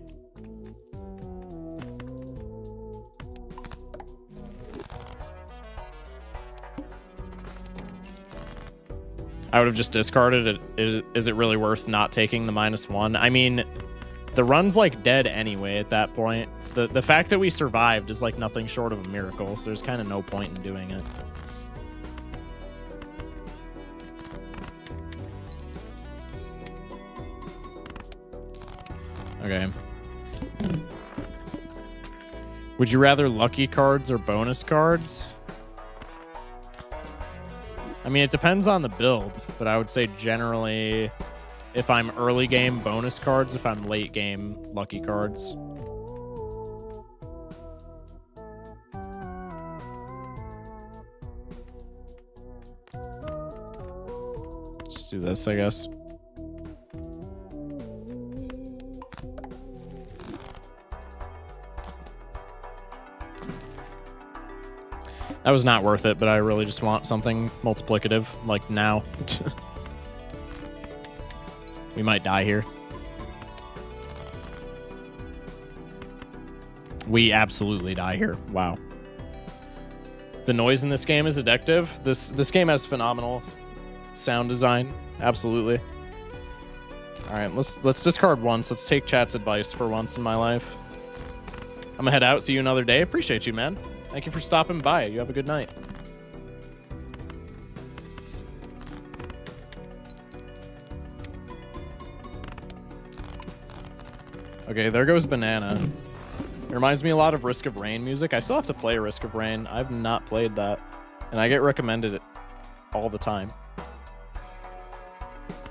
Speaker 1: I would have just discarded it. Is it really worth not taking the -1? I mean, the run's, like, dead anyway at that point. The fact that we survived is, like, nothing short of a miracle, so there's kind of no point in doing it. Okay. Would you rather lucky cards or bonus cards? I mean, it depends on the build, but I would say generally, if I'm early game, bonus cards. If I'm late game, lucky cards. Just do this, I guess. That was not worth it, but I really just want something multiplicative, like now. We might die here. We absolutely die here. Wow. The noise in this game is addictive. This game has phenomenal sound design. Absolutely. All right, let's discard once. Let's take chat's advice for once in my life. I'm gonna head out. See you another day. Appreciate you, man. Thank you for stopping by. You have a good night. Okay, there goes Banana. It reminds me a lot of Risk of Rain music. I still have to play Risk of Rain. I've not played that. And I get recommended it all the time.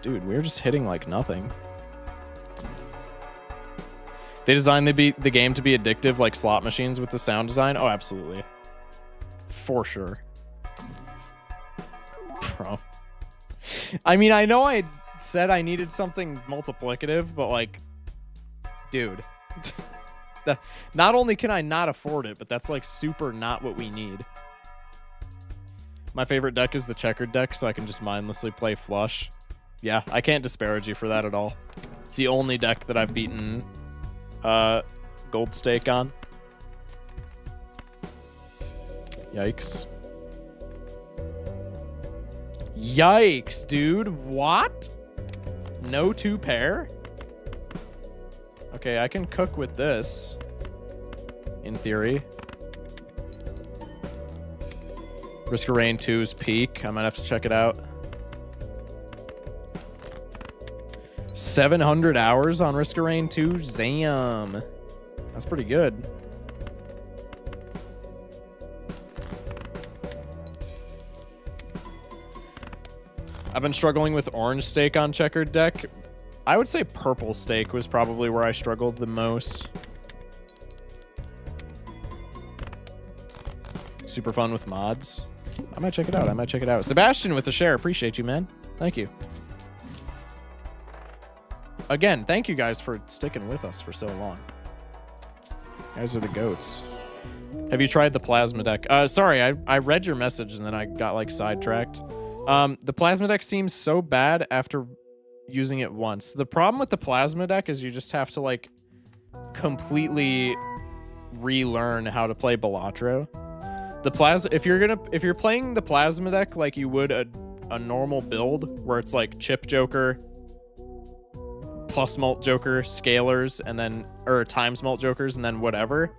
Speaker 1: Dude, we're just hitting like nothing. They designed the game to be addictive like slot machines with the sound design. Oh, absolutely. For sure. Bro. I mean, I know I said I needed something multiplicative, but like, dude. Not only can I not afford it, but that's like super not what we need. My favorite deck is the checkered deck, so I can just mindlessly play flush. Yeah, I can't disparage you for that at all. It's the only deck that I've beaten gold stake on. Yikes. Yikes, dude. What? No 2-pair? Okay, I can cook with this. In theory. Risk of Rain 2's peak. I might have to check it out. 700 hours on Risk of Rain 2? Zam. That's pretty good. I've been struggling with orange stake on checkered deck. I would say purple stake was probably where I struggled the most. Super fun with mods. I might check it out. I might check it out. Sebastian with the share. Appreciate you, man. Thank you. Again, thank you guys for sticking with us for so long. You guys are the goats. Have you tried the plasma deck? Sorry, I read your message and then I got like sidetracked. The plasma deck seems so bad after using it once. The problem with the plasma deck is you just have to like completely relearn how to play Balatro. If you're playing the plasma deck like you would a normal build where it's like chip joker plus mult joker scalers and then or times mult jokers and then whatever,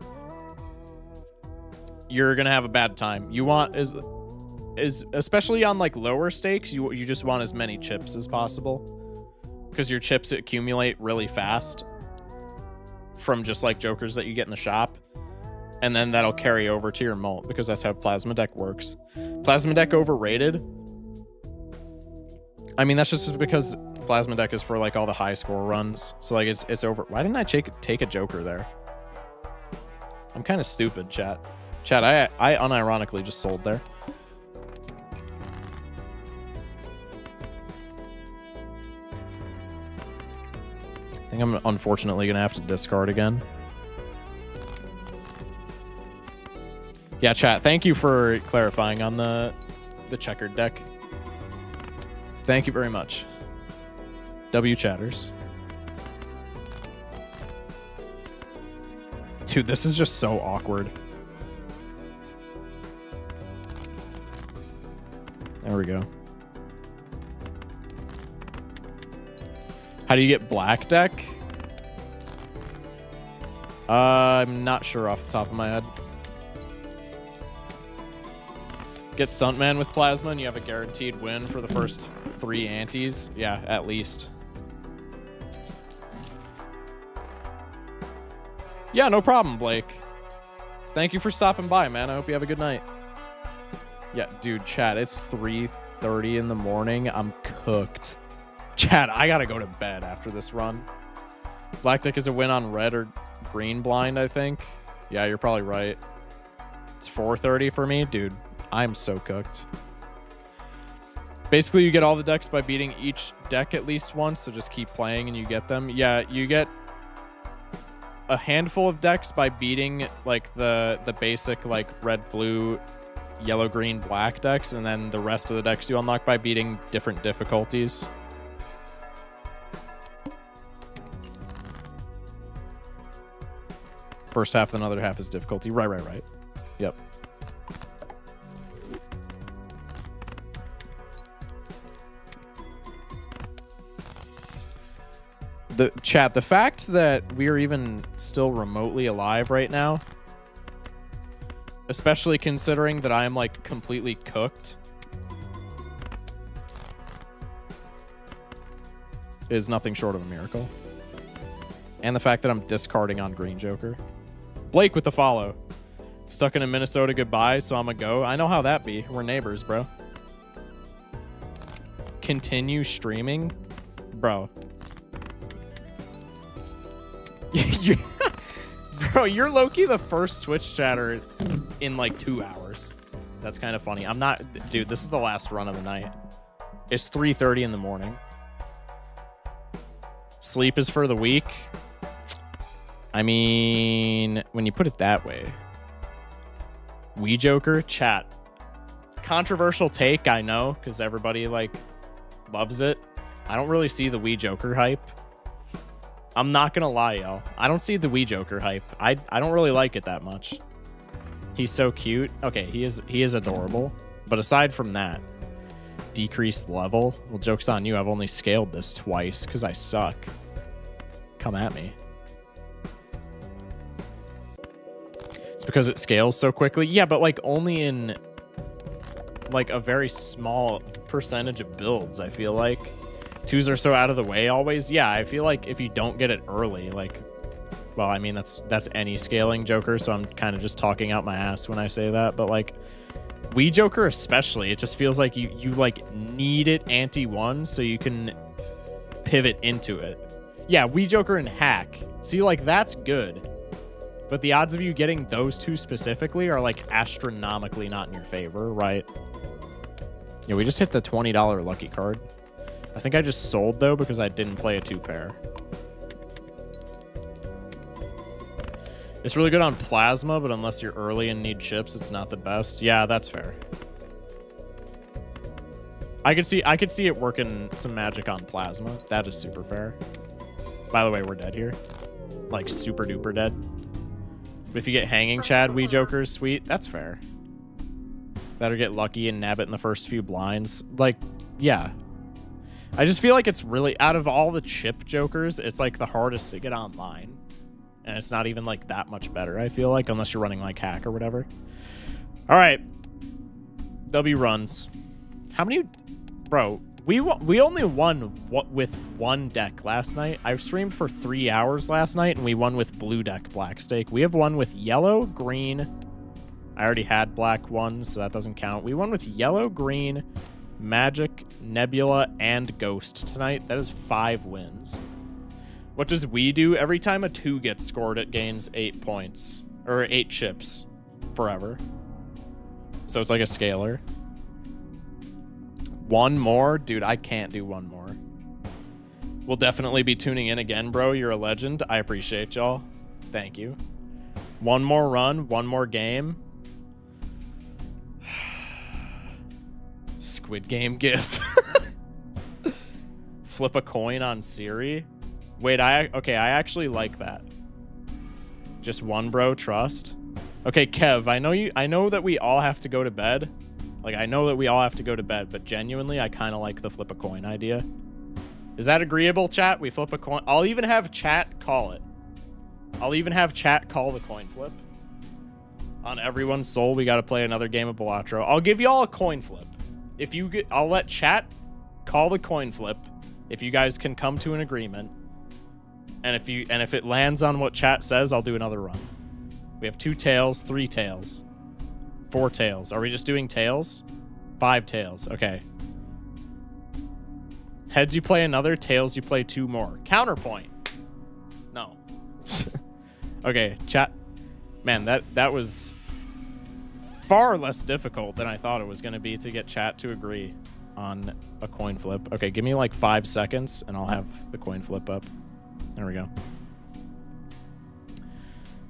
Speaker 1: you're gonna have a bad time. You want is especially on like lower stakes, you just want as many chips as possible because your chips accumulate really fast from just like jokers that you get in the shop, and then that'll carry over to your mult because that's how plasma deck works. Plasma deck overrated. I mean, that's just because plasma deck is for like all the high score runs, so like it's over. Why didn't I take a joker there? I'm kind of stupid, chat. I unironically just sold there. I think I'm unfortunately gonna have to discard again. Yeah, chat, thank you for clarifying on the checkered deck. Thank you very much. W chatters. Dude, this is just so awkward. There we go. How do you get black deck? I'm not sure off the top of my head. Get Stuntman with Plasma and you have a guaranteed win for the first 3 antes. Yeah, at least. Yeah, no problem, Blake. Thank you for stopping by, man. I hope you have a good night. Yeah, dude, chat, it's 3:30 in the morning. I'm cooked. Chat, I gotta go to bed after this run. Black deck is a win on red or green blind, I think. Yeah, you're probably right. It's 4:30 for me. Dude, I'm so cooked. Basically, you get all the decks by beating each deck at least once, so just keep playing and you get them. Yeah, you get a handful of decks by beating like the basic like red, blue, yellow, green, black decks, and then the rest of the decks you unlock by beating different difficulties. First half, then another half is difficulty. Right. Yep. The chat, the fact that we're even still remotely alive right now, especially considering that I am like completely cooked, is nothing short of a miracle. And the fact that I'm discarding on Green Joker. Blake with the follow. Stuck in Minnesota, goodbye, so I'm a go. I know how that be. We're neighbors, bro. Continue streaming? Bro. Bro, you're low-key the first Twitch chatter in like 2 hours. That's kind of funny. I'm not... Dude, this is the last run of the night. It's 3:30 in the morning. Sleep is for the weak. I mean, when you put it that way. Wii Joker, chat. Controversial take, I know, because everybody, like, loves it. I don't really see the Wii Joker hype. I'm not gonna lie, y'all. I don't see the Wii Joker hype. I don't really like it that much. He's so cute. Okay, he is adorable. But aside from that, decreased level. Well, joke's on you. I've only scaled this twice because I suck. Come at me. It's because it scales so quickly. Yeah, but like only in like a very small percentage of builds, I feel like. Twos are so out of the way always. Yeah, I feel like if you don't get it early, like, well, I mean, that's any scaling Joker, so I'm kind of just talking out my ass when I say that, but like Wii Joker especially, it just feels like you like need it ante 1 so you can pivot into it. Yeah, Wii Joker and Hack. See, like, that's good. But the odds of you getting those two specifically are like astronomically not in your favor, right? Yeah, we just hit the $20 lucky card. I think I just sold, though, because I didn't play a 2-pair. It's really good on Plasma, but unless you're early and need chips, it's not the best. Yeah, that's fair. I could see it working some magic on Plasma. That is super fair. By the way, we're dead here. Like, super duper dead. But if you get Hanging Chad, Wii Joker's sweet. That's fair. Better get lucky and nab it in the first few blinds. Like, yeah. I just feel like it's really, out of all the chip Jokers, it's like the hardest to get online. And it's not even like that much better, I feel like, unless you're running like Hack or whatever. All right. W runs. How many? Bro, we only won with one deck last night. I streamed for 3 hours last night, and we won with blue deck Black Stake. We have won with yellow, green. I already had black ones, so that doesn't count. We won with yellow, green, Magic, Nebula, and Ghost tonight. That is 5 wins. What does we do? Every time a 2 gets scored, it gains 8 points. Or 8 chips. Forever. So it's like a scalar. One more? Dude, I can't do one more. We'll definitely be tuning in again, bro. You're a legend. I appreciate y'all. Thank you. One more run. One more game. Squid Game gif. Flip a coin on Siri. Wait, I actually like that. Just one, bro, trust. Okay, Kev, I know that we all have to go to bed. Like, I know that we all have to go to bed, but genuinely, I kind of like the flip a coin idea. Is that agreeable, chat? We flip a coin. I'll even have chat call it. I'll even have chat call the coin flip. On everyone's soul, we got to play another game of Balatro. I'll give y'all a coin flip. If you get, I'll let chat call the coin flip. If you guys can come to an agreement. And if it lands on what chat says, I'll do another run. We have 2 tails, 3 tails, 4 tails. Are we just doing tails? 5 tails. Okay. Heads, you play another. Tails, you play 2 more. Counterpoint. No. Okay, chat. Man, that was far less difficult than I thought it was going to be to get chat to agree on a coin flip. Okay, give me like 5 seconds and I'll have the coin flip up. There we go.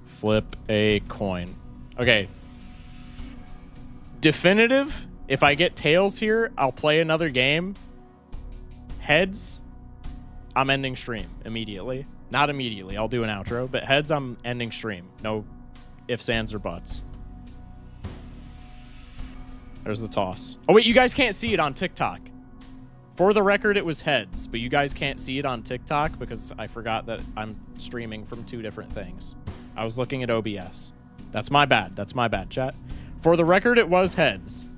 Speaker 1: Flip a coin. Okay. Definitive. If I get tails here, I'll play another game. Heads, I'm ending stream immediately. Not immediately. I'll do an outro. But heads, I'm ending stream. No ifs, ands, or buts. There's the toss. Oh, wait. You guys can't see it on TikTok. For the record, it was heads. But you guys can't see it on TikTok because I forgot that I'm streaming from 2 different things. I was looking at OBS. That's my bad. That's my bad, chat. For the record, it was heads.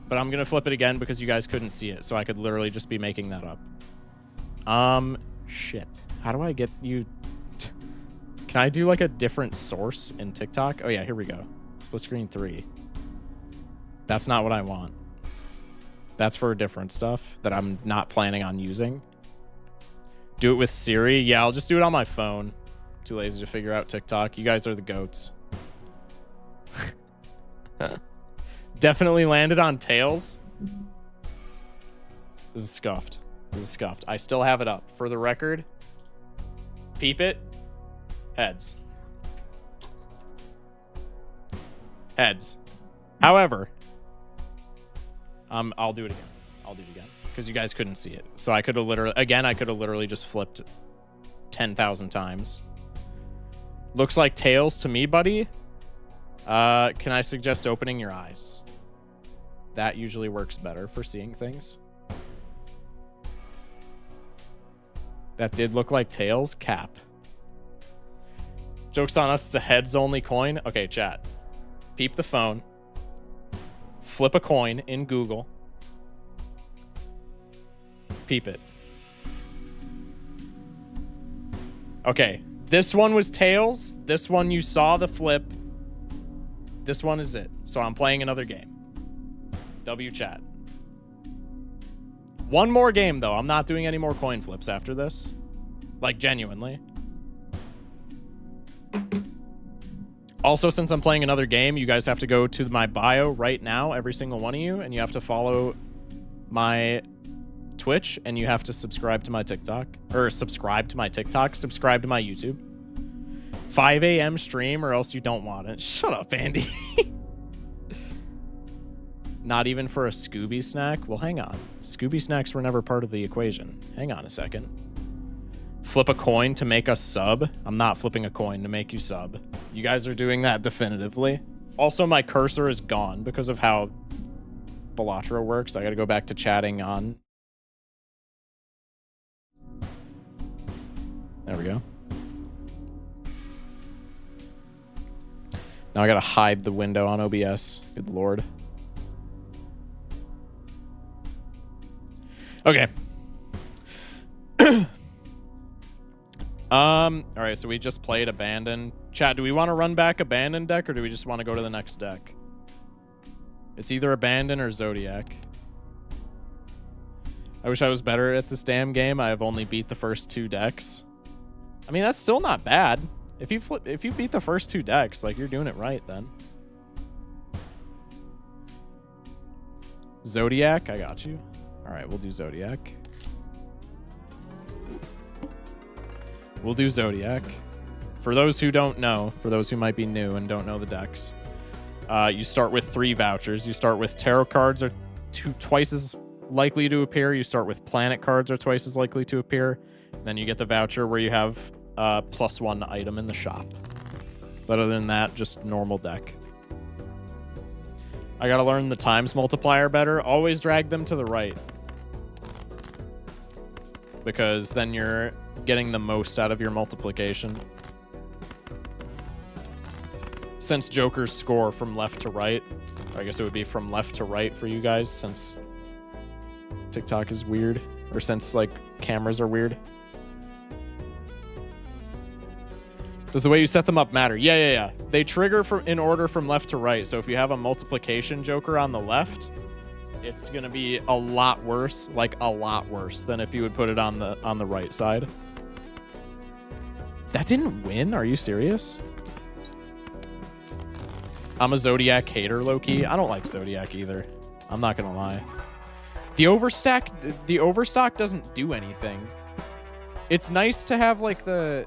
Speaker 1: But I'm going to flip it again because you guys couldn't see it. So I could literally just be making that up. Shit. How do I get you... Can I do like a different source in TikTok? Oh yeah, here we go. Split screen 3. That's not what I want. That's for different stuff that I'm not planning on using. Do it with Siri? Yeah, I'll just do it on my phone. Too lazy to figure out TikTok. You guys are the goats. Definitely landed on tails. This is scuffed. This is scuffed. I still have it up. For the record, peep it. Heads. Heads. However, I'll do it again. I'll do it again because you guys couldn't see it. So I could have literally just flipped 10,000 times. Looks like tails to me, buddy. Can I suggest opening your eyes? That usually works better for seeing things. That did look like tails. Cap. Joke's on us. It's a heads only coin. Okay, chat. Peep the phone. Flip a coin in Google. Peep it. Okay. This one was tails. This one you saw the flip. This one is it. So I'm playing another game. W chat. One more game, though. I'm not doing any more coin flips after this. Like, genuinely. Also, since I'm playing another game, you guys have to go to my bio right now, every single one of you, and you have to follow my Twitch, and you have to subscribe to my TikTok. Or subscribe to my TikTok. Subscribe to my YouTube. 5 a.m. stream, or else you don't want it. Shut up, Andy. Not even for a Scooby snack? Well, hang on. Scooby snacks were never part of the equation. Hang on a second. Flip a coin to make us sub? I'm not flipping a coin to make you sub. You guys are doing that definitively. Also, my cursor is gone because of how Balatro works. I gotta go back to chatting on. There we go. Now I gotta hide the window on OBS. Good lord. Okay. Alright, so we just played Abandon. Chat, do we want to run back Abandon deck, or do we just want to go to the next deck? It's either Abandon or Zodiac. I wish I was better at this damn game. I have only beat the first 2 decks. I mean, that's still not bad. If you beat the first 2 decks, like, you're doing it right then. Zodiac, I got you. Alright, we'll do Zodiac. We'll do Zodiac. For those who don't know, for those who might be new and don't know the decks, you start with 3 vouchers. You start with tarot cards are twice as likely to appear. You start with planet cards are twice as likely to appear. Then you get the voucher where you have +1 item in the shop. But other than that, just normal deck. I gotta learn the times multiplier better. Always drag them to the right. Because then you're getting the most out of your multiplication. Since Jokers score from left to right, I guess it would be from left to right for you guys, since TikTok is weird, or since like cameras are weird. Does the way you set them up matter? Yeah. They trigger in order from left to right. So if you have a multiplication joker on the left, it's gonna be a lot worse, like a lot worse than if you would put it on the right side. That didn't win? Are you serious? I'm a Zodiac hater, low-key. I don't like Zodiac either. I'm not gonna lie. The overstock doesn't do anything. It's nice to have like the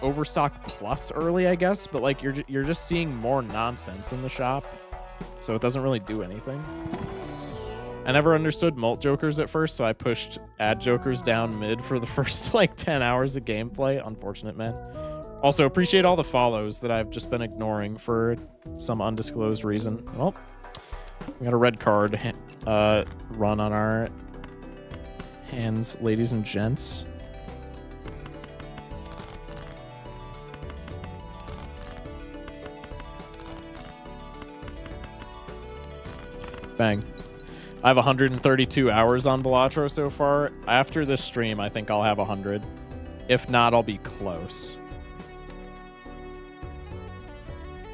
Speaker 1: overstock plus early, I guess, but like you're just seeing more nonsense in the shop, so it doesn't really do anything. I never understood mult jokers at first, so I pushed ad jokers down mid for the first like 10 hours of gameplay. Unfortunate, man. Also, appreciate all the follows that I've just been ignoring for some undisclosed reason. Well, we got a red card run on our hands, ladies and gents. Bang. I have 132 hours on Balatro so far. After this stream, I think I'll have 100. If not, I'll be close.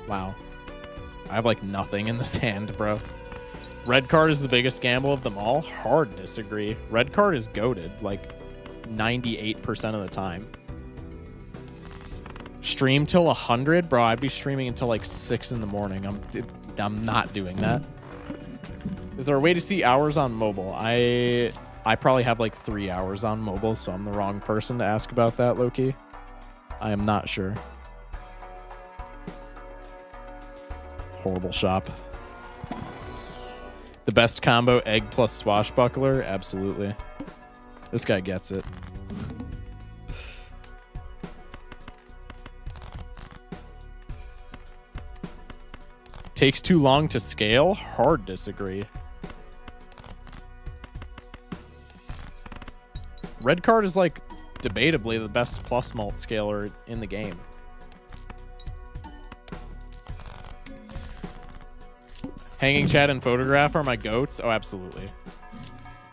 Speaker 1: Wow. I have like nothing in this hand, bro. Red card is the biggest gamble of them all? Hard disagree. Red card is goated like 98% of the time. Stream till 100? Bro, I'd be streaming until like 6 in the morning. I'm not doing that. Is there a way to see hours on mobile? I probably have like 3 hours on mobile, so I'm the wrong person to ask about that, Loki. I am not sure. Horrible shop. The best combo, egg plus swashbuckler? Absolutely. This guy gets it. Takes too long to scale? Hard disagree. Red card is like debatably the best plus mult scaler in the game. Hanging chat and photograph are my goats? Oh, absolutely.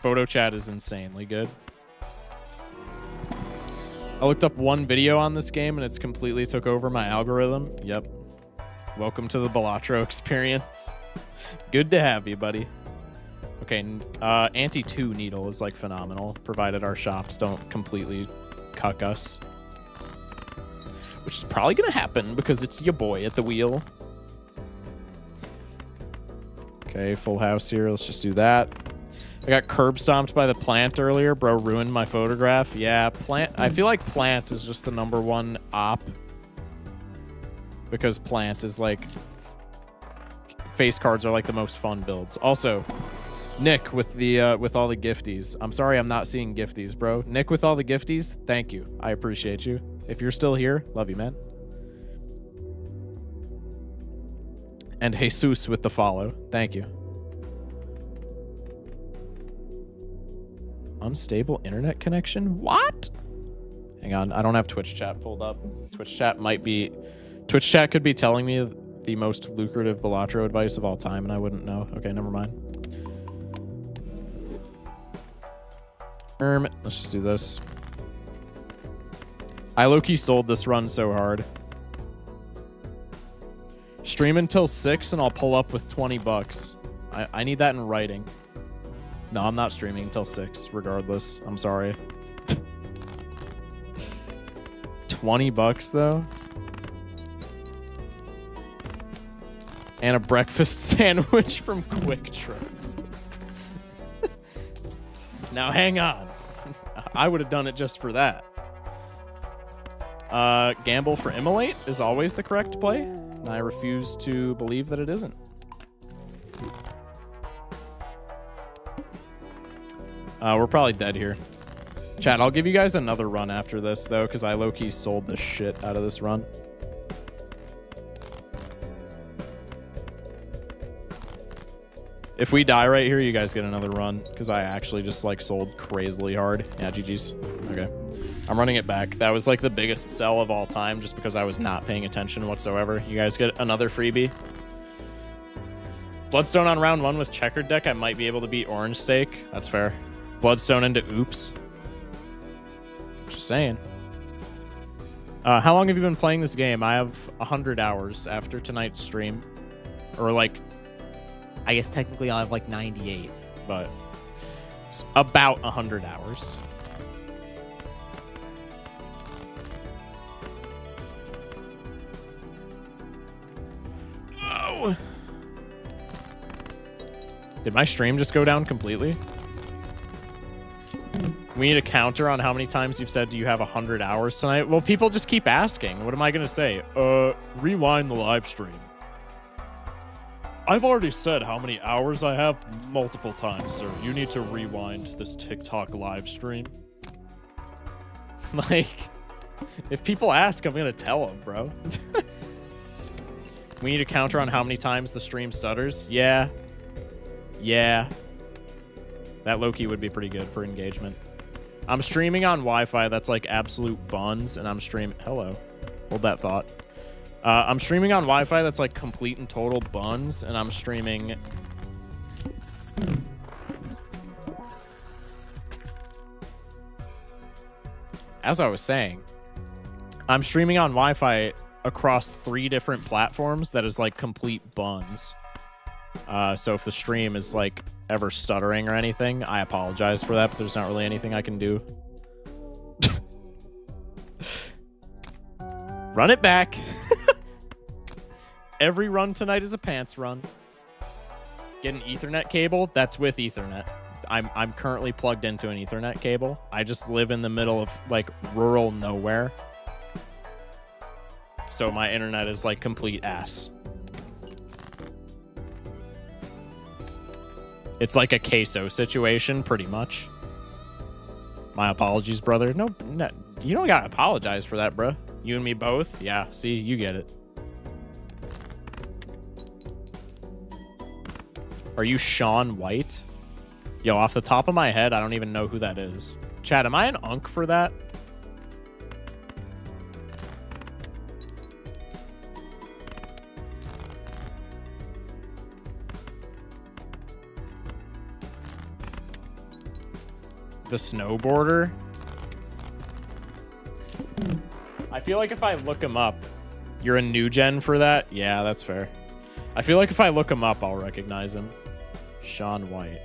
Speaker 1: Photo chat is insanely good. I looked up one video on this game and it's completely took over my algorithm. Yep. Welcome to the Balatro experience. Good to have you, buddy. Okay, anti-2 needle is like phenomenal, provided our shops don't completely cuck us. Which is probably gonna happen because it's your boy at the wheel. Okay, full house here. Let's just do that. I got curb stomped by the plant earlier. Bro ruined my photograph. Yeah, plant. I feel like plant is just the #1 op. Because plant is like... face cards are like the most fun builds. Also, Nick with the with all the gifties. I'm sorry I'm not seeing gifties, bro. Nick with all the gifties, thank you. I appreciate you. If you're still here, love you, man. And Jesus with the follow. Thank you. Unstable internet connection? What? Hang on, I don't have Twitch chat pulled up. Twitch chat could be telling me the most lucrative Balatro advice of all time, and I wouldn't know. Okay, never mind. Let's just do this. I low-key sold this run so hard. Stream until 6 and I'll pull up with 20 bucks. I need that in writing. No, I'm not streaming until 6 regardless. I'm sorry. 20 bucks though? And a breakfast sandwich from Quick Trip. Now hang on. I would have done it just for that. Gamble for Immolate is always the correct play. And I refuse to believe that it isn't. We're probably dead here. Chat, I'll give you guys another run after this, though, because I low-key sold the shit out of this run. If we die right here, you guys get another run, because I actually just, like, sold crazily hard. Yeah, GG's. Okay. I'm running it back. That was, like, the biggest sell of all time, just because I was not paying attention whatsoever. You guys get another freebie. Bloodstone on round 1 with checkered deck. I might be able to beat Orange Stake. That's fair. Bloodstone into Oops. Just saying. How long have you been playing this game? I have 100 hours after tonight's stream. Or like, I guess technically I'll have like 98, but it's about 100 hours. Whoa! Did my stream just go down completely? We need a counter on how many times you've said, do you have 100 hours tonight? Well, people just keep asking. What am I going to say? Rewind the live stream. I've already said how many hours I have multiple times, sir. You need to rewind this TikTok live stream. Like, if people ask, I'm going to tell them, bro. We need a counter on how many times the stream stutters. Yeah. Yeah. That low-key would be pretty good for engagement. I'm streaming on Wi-Fi that's like absolute buns, and I'm streaming... Hello. Hold that thought. I'm streaming on Wi-Fi that's like complete and total buns, and I'm streaming... As I was saying, I'm streaming on Wi-Fi across 3 different platforms that is like complete buns. So if the stream is like ever stuttering or anything, I apologize for that, but there's not really anything I can do. Run it back. Every run tonight is a pants run. Get an Ethernet cable. That's with Ethernet. I'm currently plugged into an Ethernet cable. I just live in the middle of like rural nowhere. So my internet is like complete ass. It's like a queso situation, pretty much. My apologies, brother. No, you don't gotta apologize for that, bro. You and me both? Yeah, see, you get it. Are you Sean White? Yo, off the top of my head, I don't even know who that is. Chad, am I an unk for that? The snowboarder? I feel like if I look him up, you're a new gen for that? Yeah, that's fair. I feel like if I look him up, I'll recognize him. Sean White.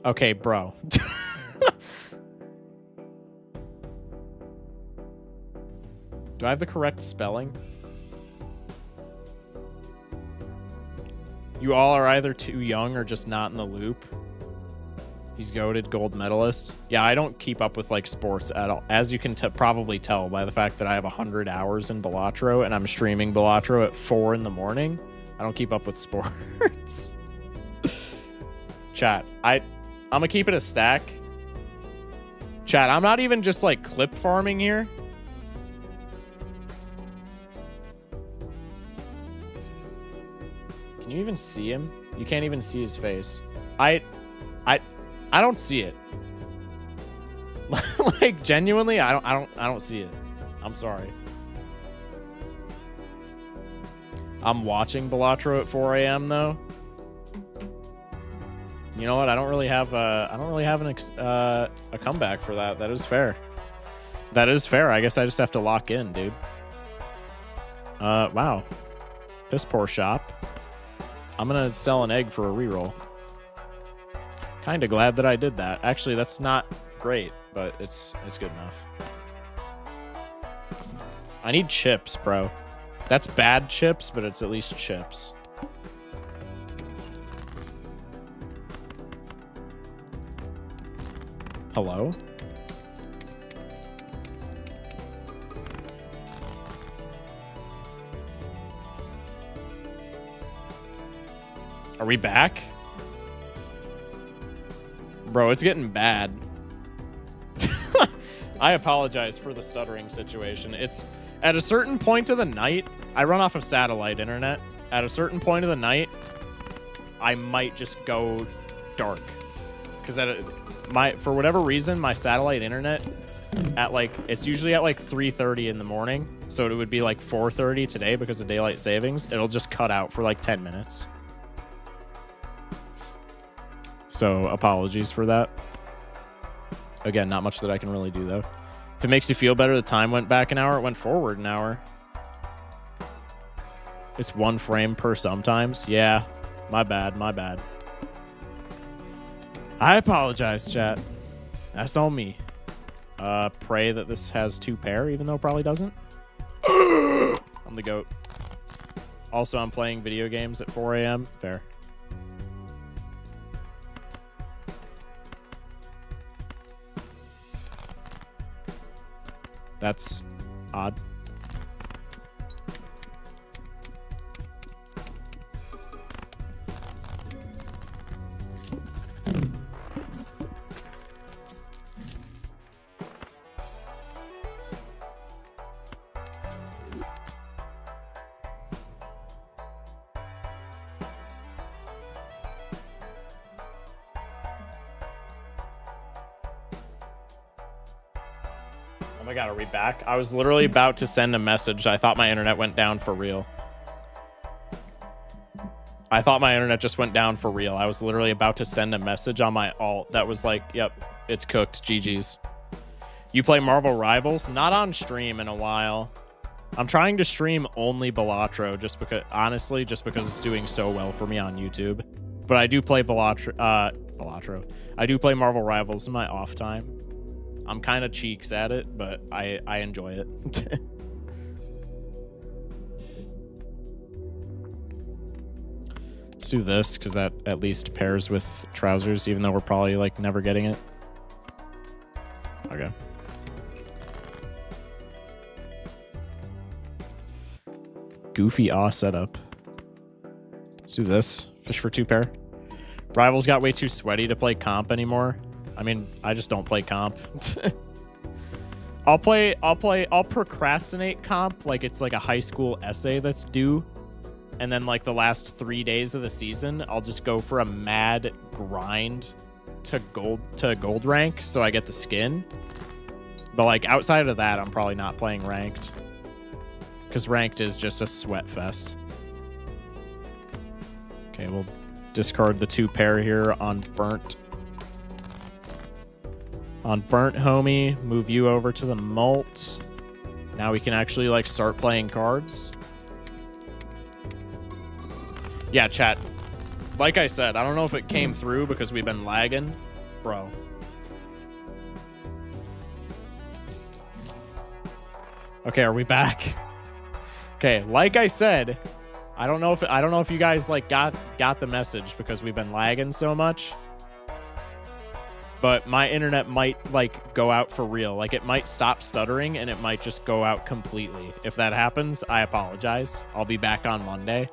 Speaker 1: Okay, bro. Do I have the correct spelling? You all are either too young or just not in the loop. He's goated gold medalist. Yeah, I don't keep up with like sports at all. As you can probably tell by the fact that I have 100 hours in Balatro and I'm streaming Balatro at 4 in the morning. I don't keep up with sports. Chat, I'm gonna keep it a stack. Chat, I'm not even just like clip farming here. Can you even see him? You can't even see his face. I don't see it. Like genuinely, I don't see it. I'm sorry. I'm watching Balatro at 4 a.m. though. You know what? I don't really have a comeback for that. That is fair. That is fair. I guess I just have to lock in, dude. Wow. Piss poor shop. I'm gonna sell an egg for a reroll. Kinda glad that I did that. Actually, that's not great, but it's good enough. I need chips, bro. That's bad chips, but it's at least chips. Hello? Are we back? Bro, it's getting bad. I apologize for the stuttering situation. It's at a certain point of the night, I run off of satellite internet. At a certain point of the night, I might just go dark. Because for whatever reason, my satellite internet it's usually at like 3:30 in the morning. So it would be like 4:30 today because of daylight savings. It'll just cut out for like 10 minutes. So apologies for that. Again, not much that I can really do, though. If it makes you feel better, the time went back an hour. It went forward an hour. It's 1 frame per sometimes. Yeah, my bad, my bad. I apologize, chat. That's all me. Pray that this has 2 pair, even though it probably doesn't. I'm the GOAT. Also, I'm playing video games at 4 a.m. Fair. That's odd. Oh my god, are we back? I was literally about to send a message. I thought my internet went down for real. I thought my internet just went down for real. I was literally about to send a message on my alt that was like, yep, it's cooked. GG's. You play Marvel Rivals? Not on stream in a while. I'm trying to stream only Balatro just because, honestly, just because it's doing so well for me on YouTube. But I do play Balatro. I do play Marvel Rivals in my off time. I'm kind of cheeks at it, but I enjoy it. Let's do this, because that at least pairs with trousers, even though we're probably, like, never getting it. Okay. Goofy aw setup. Let's do this. Fish for 2 pair. Rivals got way too sweaty to play comp anymore. I mean, I just don't play comp. I'll procrastinate comp like it's like a high school essay that's due. And then like the last 3 days of the season, I'll just go for a mad grind to gold rank so I get the skin. But like outside of that, I'm probably not playing ranked. Because ranked is just a sweat fest. Okay, we'll discard the 2 pair here on burnt. On burnt, homie, move you over to the mult. Now we can actually, like, start playing cards. Yeah, chat. Like I said, I don't know if it came through because we've been lagging. Bro. Okay, are we back? Okay, like I said, I don't know if you guys, like, got the message because we've been lagging so much. But my internet might, like, go out for real. Like, it might stop stuttering, and it might just go out completely. If that happens, I apologize. I'll be back on Monday.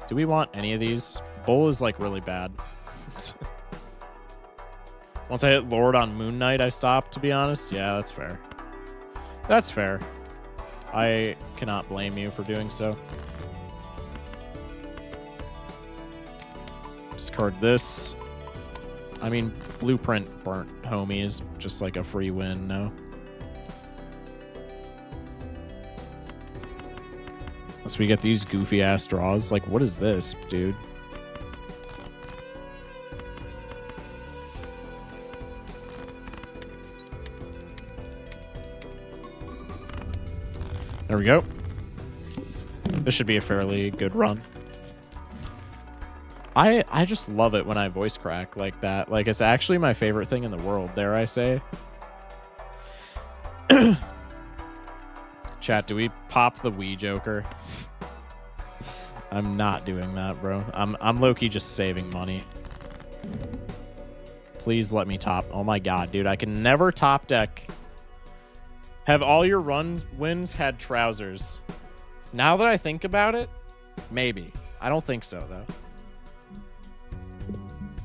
Speaker 1: Do we want any of these? Bull is, like, really bad. Once I hit Lord on Moon Knight, I stopped, to be honest. Yeah, that's fair. That's fair. I cannot blame you for doing so. Discard this. I mean, Blueprint burnt, homie, is just like a free win, no? Unless we get these goofy-ass draws. Like, what is this, dude? There we go. This should be a fairly good run. I just love it when I voice crack like that. Like, it's actually my favorite thing in the world, dare I say. Chat, do we pop the Wii Joker? I'm not doing that, bro. I'm low-key just saving money. Please let me top. Oh my god, dude. I can never top deck. Have all your wins had trousers? Now that I think about it, maybe. I don't think so, though.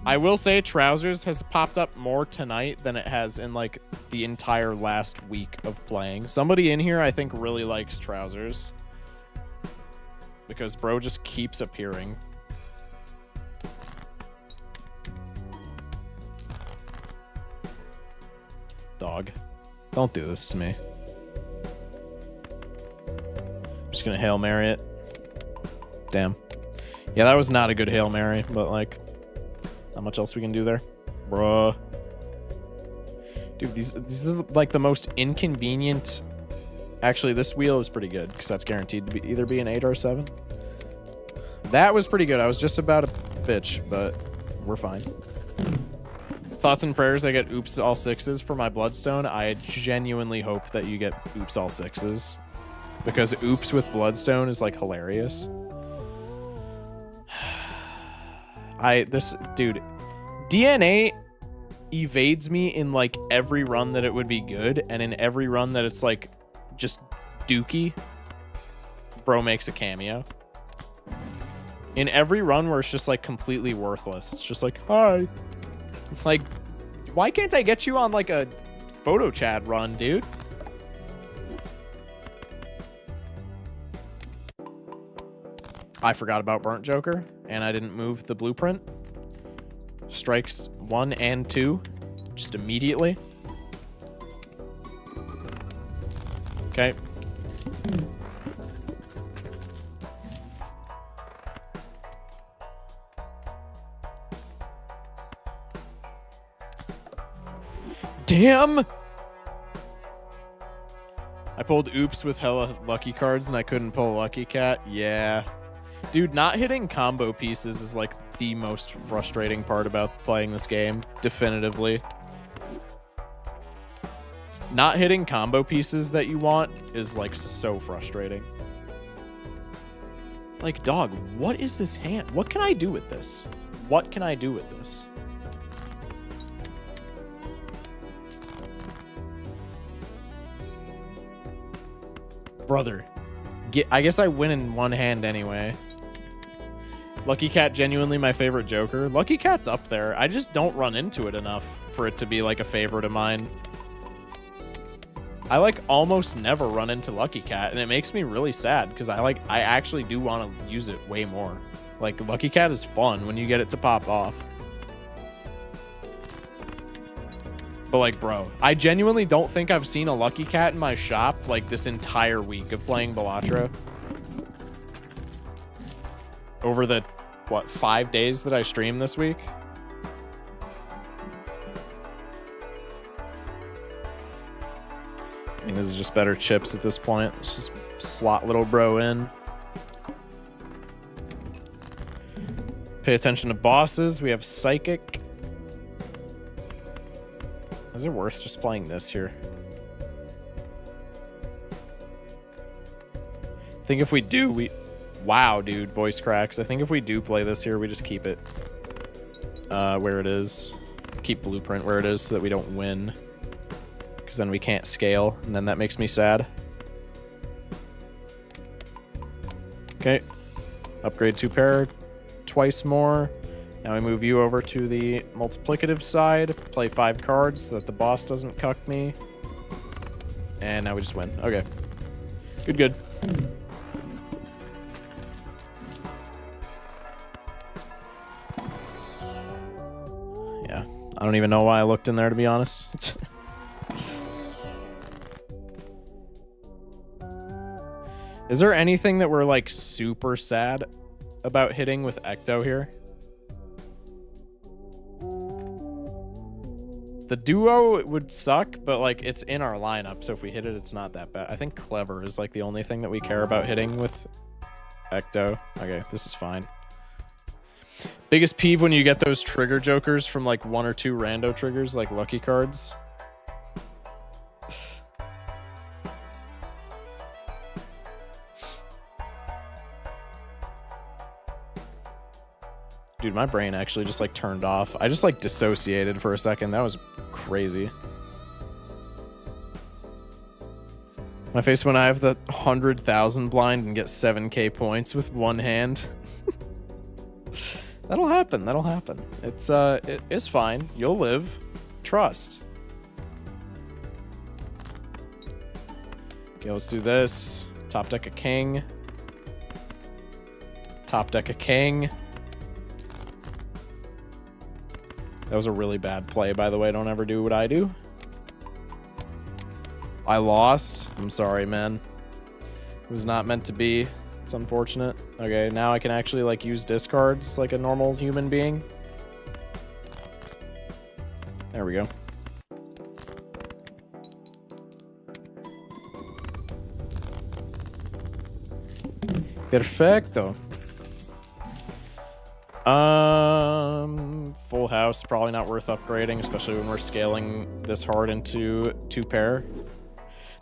Speaker 1: I will say trousers has popped up more tonight than it has in, like, the entire last week of playing. Somebody in here, I think, really likes trousers. Because bro just keeps appearing. Dog. Don't do this to me. I'm just gonna Hail Mary it. Damn. Yeah, that was not a good Hail Mary, but like, not much else we can do there. Bruh. Dude, these are like the most inconvenient. Actually, this wheel is pretty good because that's guaranteed to be either be an 8 or a 7. That was pretty good. I was just about a bitch, but we're fine. Thoughts and prayers I get oops all 6s for my Bloodstone. I genuinely hope that you get oops all 6s because oops with Bloodstone is like hilarious. Dude, DNA evades me in like every run that it would be good, and in every run that it's like just dookie, bro makes a cameo. In every run where it's just like completely worthless, it's just like, hi. Like, why can't I get you on like a photo chat run, dude? I forgot about Burnt Joker, and I didn't move the blueprint. Strikes 1 and 2 just immediately. Okay. Damn! I pulled oops with hella lucky cards and I couldn't pull Lucky Cat. Yeah. Dude, not hitting combo pieces is like the most frustrating part about playing this game. Definitively. Not hitting combo pieces that you want is like so frustrating. Like, dog, what is this hand? What can I do with this? What can I do with this? Brother, I guess I win in one hand anyway. Lucky Cat, genuinely my favorite Joker. Lucky Cat's up there. I just don't run into it enough for it to be like a favorite of mine. I like almost never run into Lucky Cat, and it makes me really sad because I actually do want to use it way more. Like, Lucky Cat is fun when you get it to pop off. But like, bro, I genuinely don't think I've seen a Lucky Cat in my shop like this entire week of playing Bellatra. Over the, what, 5 days that I streamed this week? I mean, this is just better chips at this point. Let's just slot little bro in. Pay attention to bosses. We have Psychic. Is it worth just playing this here? I think if we do, wow, dude, voice cracks. I think if we do play this here, we just keep it where it is. Keep Blueprint where it is so that we don't win. Because then we can't scale, and then that makes me sad. Okay. Upgrade 2 pair twice more. Now we move you over to the multiplicative side, play 5 cards so that the boss doesn't cuck me. And now we just win. Okay. Good, good. Yeah. I don't even know why I looked in there, to be honest. Is there anything that we're like super sad about hitting with Ecto here? The duo would suck, but like it's in our lineup, so if we hit it, it's not that bad. I think Clever is like the only thing that we care about hitting with Ecto. Okay, this is fine. Biggest peeve when you get those trigger jokers from like 1 or 2 rando triggers, like lucky cards. Dude, my brain actually just like turned off. I just like dissociated for a second. That was crazy. My face when I have the 100,000 blind and get 7k points with one hand. That'll happen. That'll happen. It's fine. You'll live. Trust. Okay, let's do this. Top deck a king. Top deck a king. That was a really bad play, by the way. Don't ever do what I do. I lost. I'm sorry, man. It was not meant to be. It's unfortunate. Okay, now I can actually like use discards like a normal human being. There we go. Perfecto. Full house, probably not worth upgrading, especially when we're scaling this hard into 2-pair.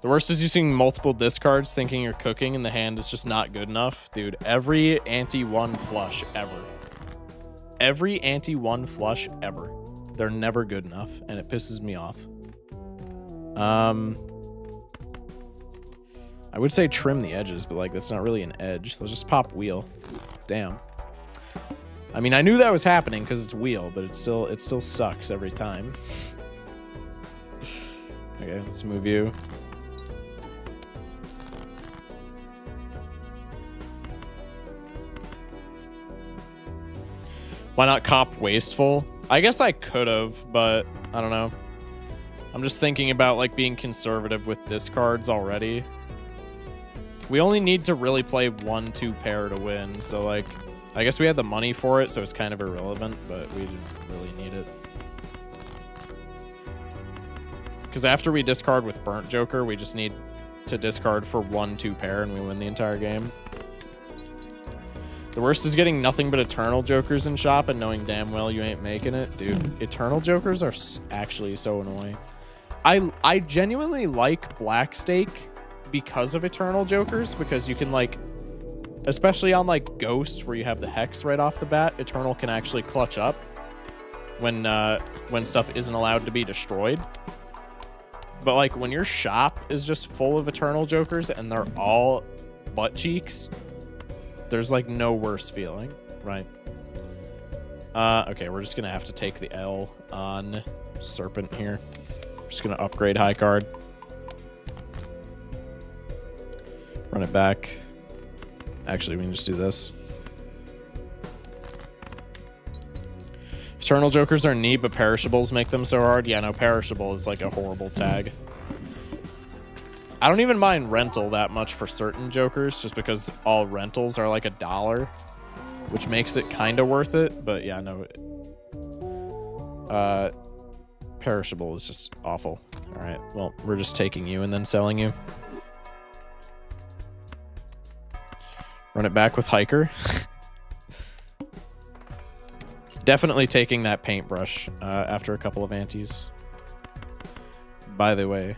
Speaker 1: The worst is using multiple discards thinking you're cooking and the hand is just not good enough. Dude, every anti-1 flush ever. Every anti-1 flush ever. They're never good enough, and it pisses me off. I would say trim the edges, but like that's not really an edge. Let's just pop wheel. Damn. I mean, I knew that was happening because it's wheel, but it still sucks every time. Okay, let's move you. Why not cop wasteful? I guess I could have, but I don't know. I'm just thinking about like being conservative with discards already. We only need to really play 1-2 pair to win, so like I guess we had the money for it, so it's kind of irrelevant, but we didn't really need it. Because after we discard with Burnt Joker, we just need to discard for 1-2 pair and we win the entire game. The worst is getting nothing but Eternal Jokers in shop and knowing damn well you ain't making it. Dude, Eternal Jokers are actually so annoying. I genuinely like Black Stake because of Eternal Jokers, because you can like, especially on like Ghost where you have the Hex right off the bat, Eternal can actually clutch up when stuff isn't allowed to be destroyed. But like when your shop is just full of Eternal Jokers and they're all butt cheeks, there's like no worse feeling, right? Okay, we're just gonna have to take the L on Serpent here. We're just gonna upgrade high card. Run it back. Actually, we can just do this. Eternal Jokers are neat, but perishables make them so hard. Yeah, no, perishable is like a horrible tag. I don't even mind rental that much for certain Jokers, just because all rentals are like $1, which makes it kind of worth it. But yeah, no. Perishable is just awful. All right, well, we're just taking you and then selling you. Run it back with Hiker. Definitely taking that paintbrush after a couple of antes. By the way.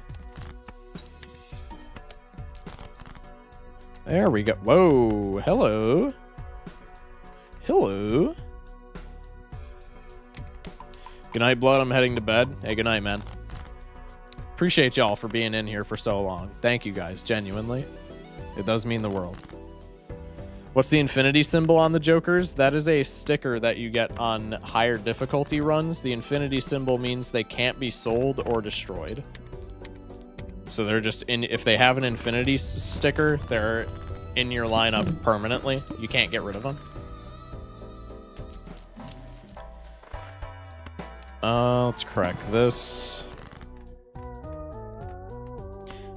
Speaker 1: There we go. Whoa. Hello. Hello. Good night, Blood. I'm heading to bed. Hey, good night, man. Appreciate y'all for being in here for so long. Thank you, guys. Genuinely. It does mean the world. What's the infinity symbol on the Jokers? That is a sticker that you get on higher difficulty runs. The infinity symbol means they can't be sold or destroyed. So they're just in, if they have an infinity sticker, they're in your lineup permanently. You can't get rid of them. Let's correct this.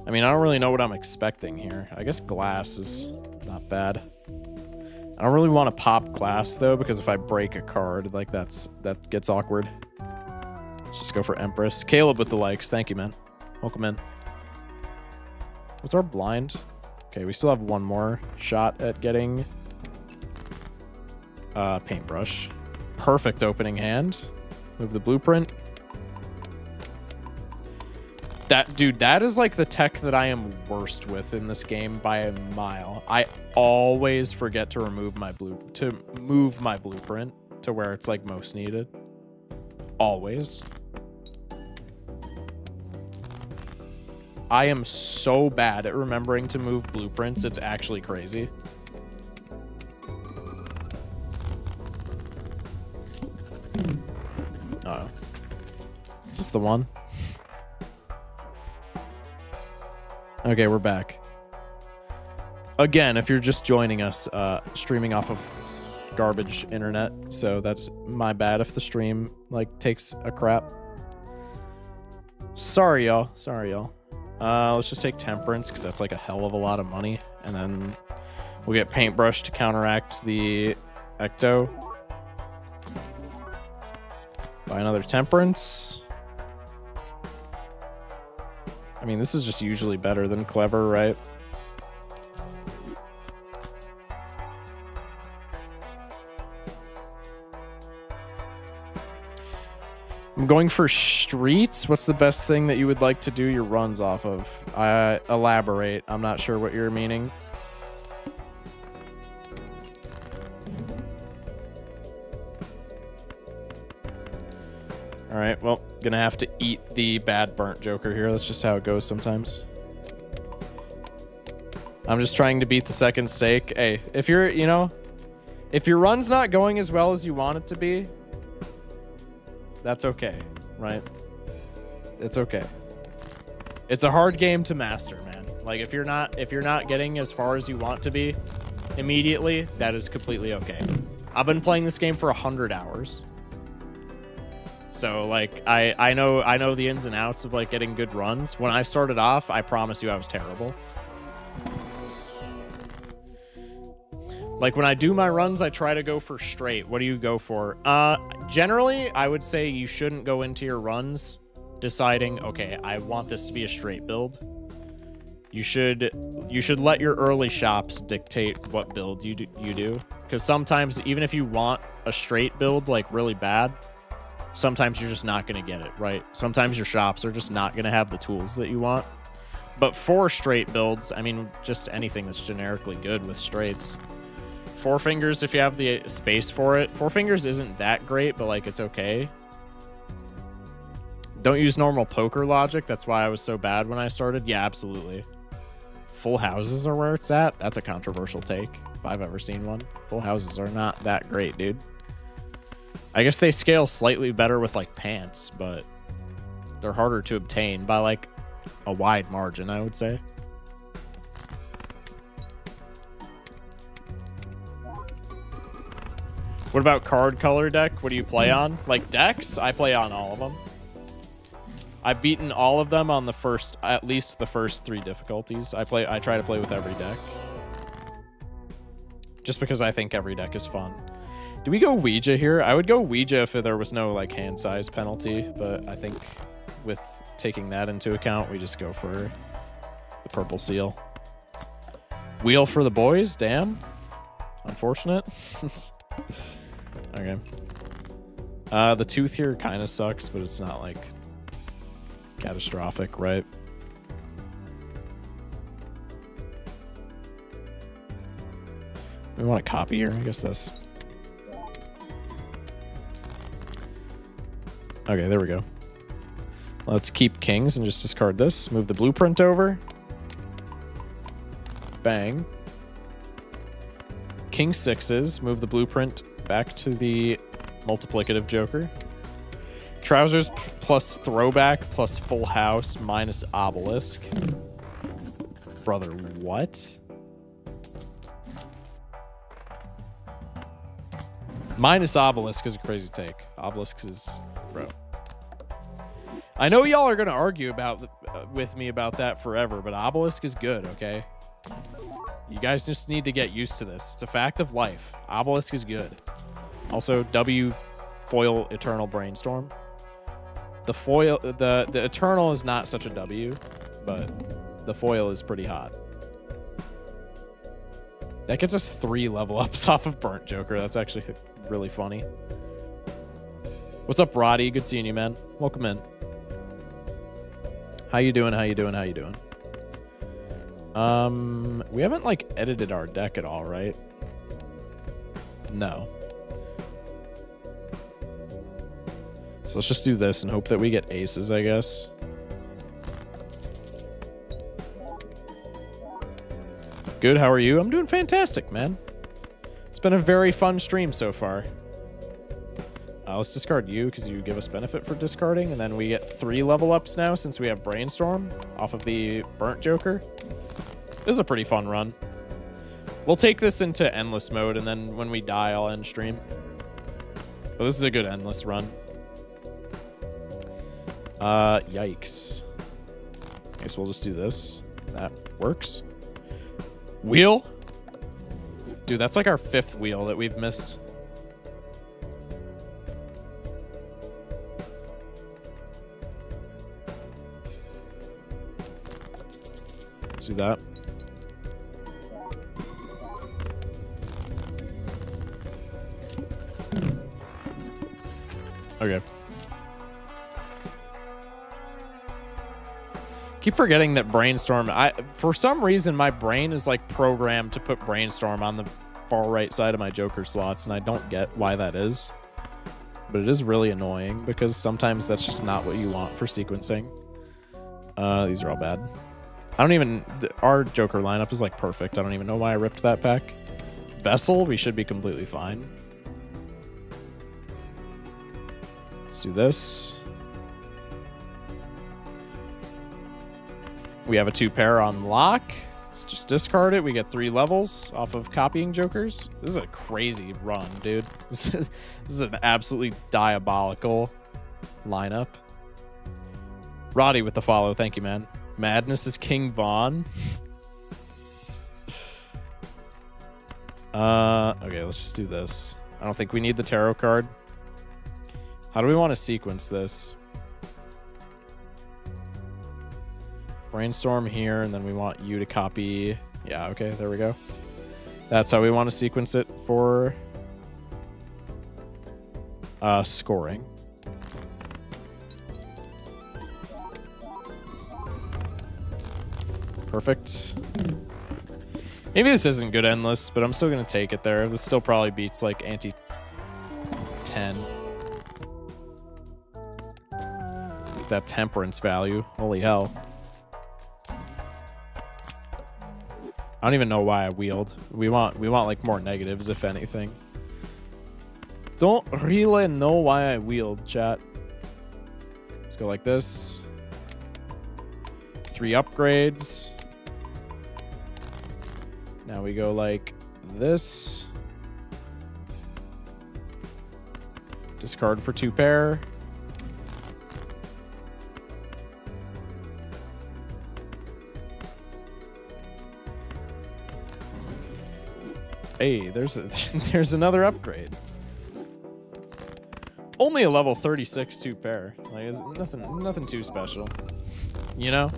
Speaker 1: I mean, I don't really know what I'm expecting here. I guess glass is not bad. I don't really want to pop glass though, because if I break a card, like that gets awkward. Let's just go for Empress. Caleb with the likes. Thank you, man. Welcome in. What's our blind? Okay, we still have one more shot at getting paintbrush. Perfect opening hand. Move the blueprint. That is like the tech that I am worst with in this game by a mile. I always forget to move my blueprint to where it's like most needed. Always. I am so bad at remembering to move blueprints. It's actually crazy. Uh-oh. Is this the one? Okay, we're back. Again, if you're just joining us, streaming off of garbage internet, so that's my bad if the stream, like, takes a crap. Sorry, y'all. Sorry, y'all. Let's just take Temperance, because that's, like, a hell of a lot of money. And then We'll get Paintbrush to counteract the Ecto. Buy another Temperance. I mean, this is just usually better than Clever, right? I'm going for streets. What's the best thing that you would like to do your runs off of? Elaborate. I'm not sure what you're meaning. All right, well, gonna have to eat the bad burnt Joker here. That's just how it goes sometimes. I'm just trying to beat the second stake. Hey, if you're, you know, if your run's not going as well as you want it to be, that's okay, right? It's okay. It's a hard game to master, man. Like if you're not getting as far as you want to be immediately, that is completely okay. I've been playing this game for 100 hours. So like I know the ins and outs of like getting good runs. When I started off, I promise you I was terrible. Like when I do my runs, I try to go for straight. What do you go for? Generally, I would say you shouldn't go into your runs deciding, okay, I want this to be a straight build. You should let your early shops dictate what build you do. Because sometimes even if you want a straight build like really bad, sometimes you're just not going to get it, right? Sometimes your shops are just not going to have the tools that you want. But for straight builds, I mean, just anything that's generically good with straights. Four Fingers, if you have the space for it. Four Fingers isn't that great, but like it's okay. Don't use normal poker logic. That's why I was so bad when I started. Yeah, absolutely. Full houses are where it's at. That's a controversial take, if I've ever seen one. Full houses are not that great, dude. I guess they scale slightly better with like pants, but they're harder to obtain by like a wide margin, I would say. What about card color deck? What do you play on? Like decks? I play on all of them. I've beaten all of them on the first, at least the first 3 difficulties. I try to play with every deck. Just because I think every deck is fun. Do we go Ouija here? I would go Ouija if there was no like hand size penalty, but I think with taking that into account, we just go for the purple seal. Wheel for the boys? Damn. Unfortunate. Okay. The tooth here kind of sucks, but it's not like catastrophic, right? We want a copy here. I guess this. Okay, there we go. Let's keep kings and just discard this. Move the blueprint over. Bang. King 6s. Move the blueprint back to the multiplicative Joker. Trousers plus throwback plus full house minus obelisk. Brother, what? Minus obelisk is a crazy take. Obelisk is, bro. I know y'all are gonna argue with me about that forever, but obelisk is good, okay? You guys just need to get used to this. It's a fact of life. Obelisk is good. Also, W foil Eternal Brainstorm. The foil, the Eternal is not such a W, but the foil is pretty hot. That gets us 3 level ups off of Burnt Joker. That's actually really funny. What's up, Roddy? Good seeing you, man. Welcome in. How you doing? How you doing? How you doing? We haven't like edited our deck at all, right? No. So let's just do this and hope that we get aces, I guess. Good, how are you? I'm doing fantastic, man. It's been a very fun stream so far. Let's discard you because you give us benefit for discarding, and then we get 3 level ups now since we have Brainstorm off of the Burnt Joker. This is a pretty fun run. We'll take this into endless mode, and then when we die, I'll end stream. But this is a good endless run. Yikes. I guess we'll just do this. That works. Wheel. Dude, that's like our 5th wheel that we've missed. Let's do that. Okay. Keep forgetting that Brainstorm, for some reason my brain is like programmed to put Brainstorm on the far right side of my Joker slots, and I don't get why that is. But it is really annoying because sometimes that's just not what you want for sequencing. These are all bad. I don't even, our Joker lineup is like perfect. I don't even know why I ripped that pack. Vessel, we should be completely fine. Let's do this. We have a 2-pair on lock. Let's just discard it. We get 3 levels off of copying Jokers. This is a crazy run, dude. This is an absolutely diabolical lineup. Roddy with the follow. Thank you, man. Madness is King Vaughn. Okay, let's just do this. I don't think we need the tarot card. How do we want to sequence this? Brainstorm here, and then we want you to copy. Yeah, okay, there we go. That's how we want to sequence it for scoring. Perfect. Maybe this isn't good endless, but I'm still going to take it there. This still probably beats like anti 10. That temperance value. Holy hell. I don't even know why I wheeled. We want like more negatives, if anything. Don't really know why I wheeled, chat. Let's go like this. 3 upgrades. Now we go like this. Discard for 2-pair. Hey, there's another upgrade. Only a level 36 2-pair. Like, it's nothing too special. You know?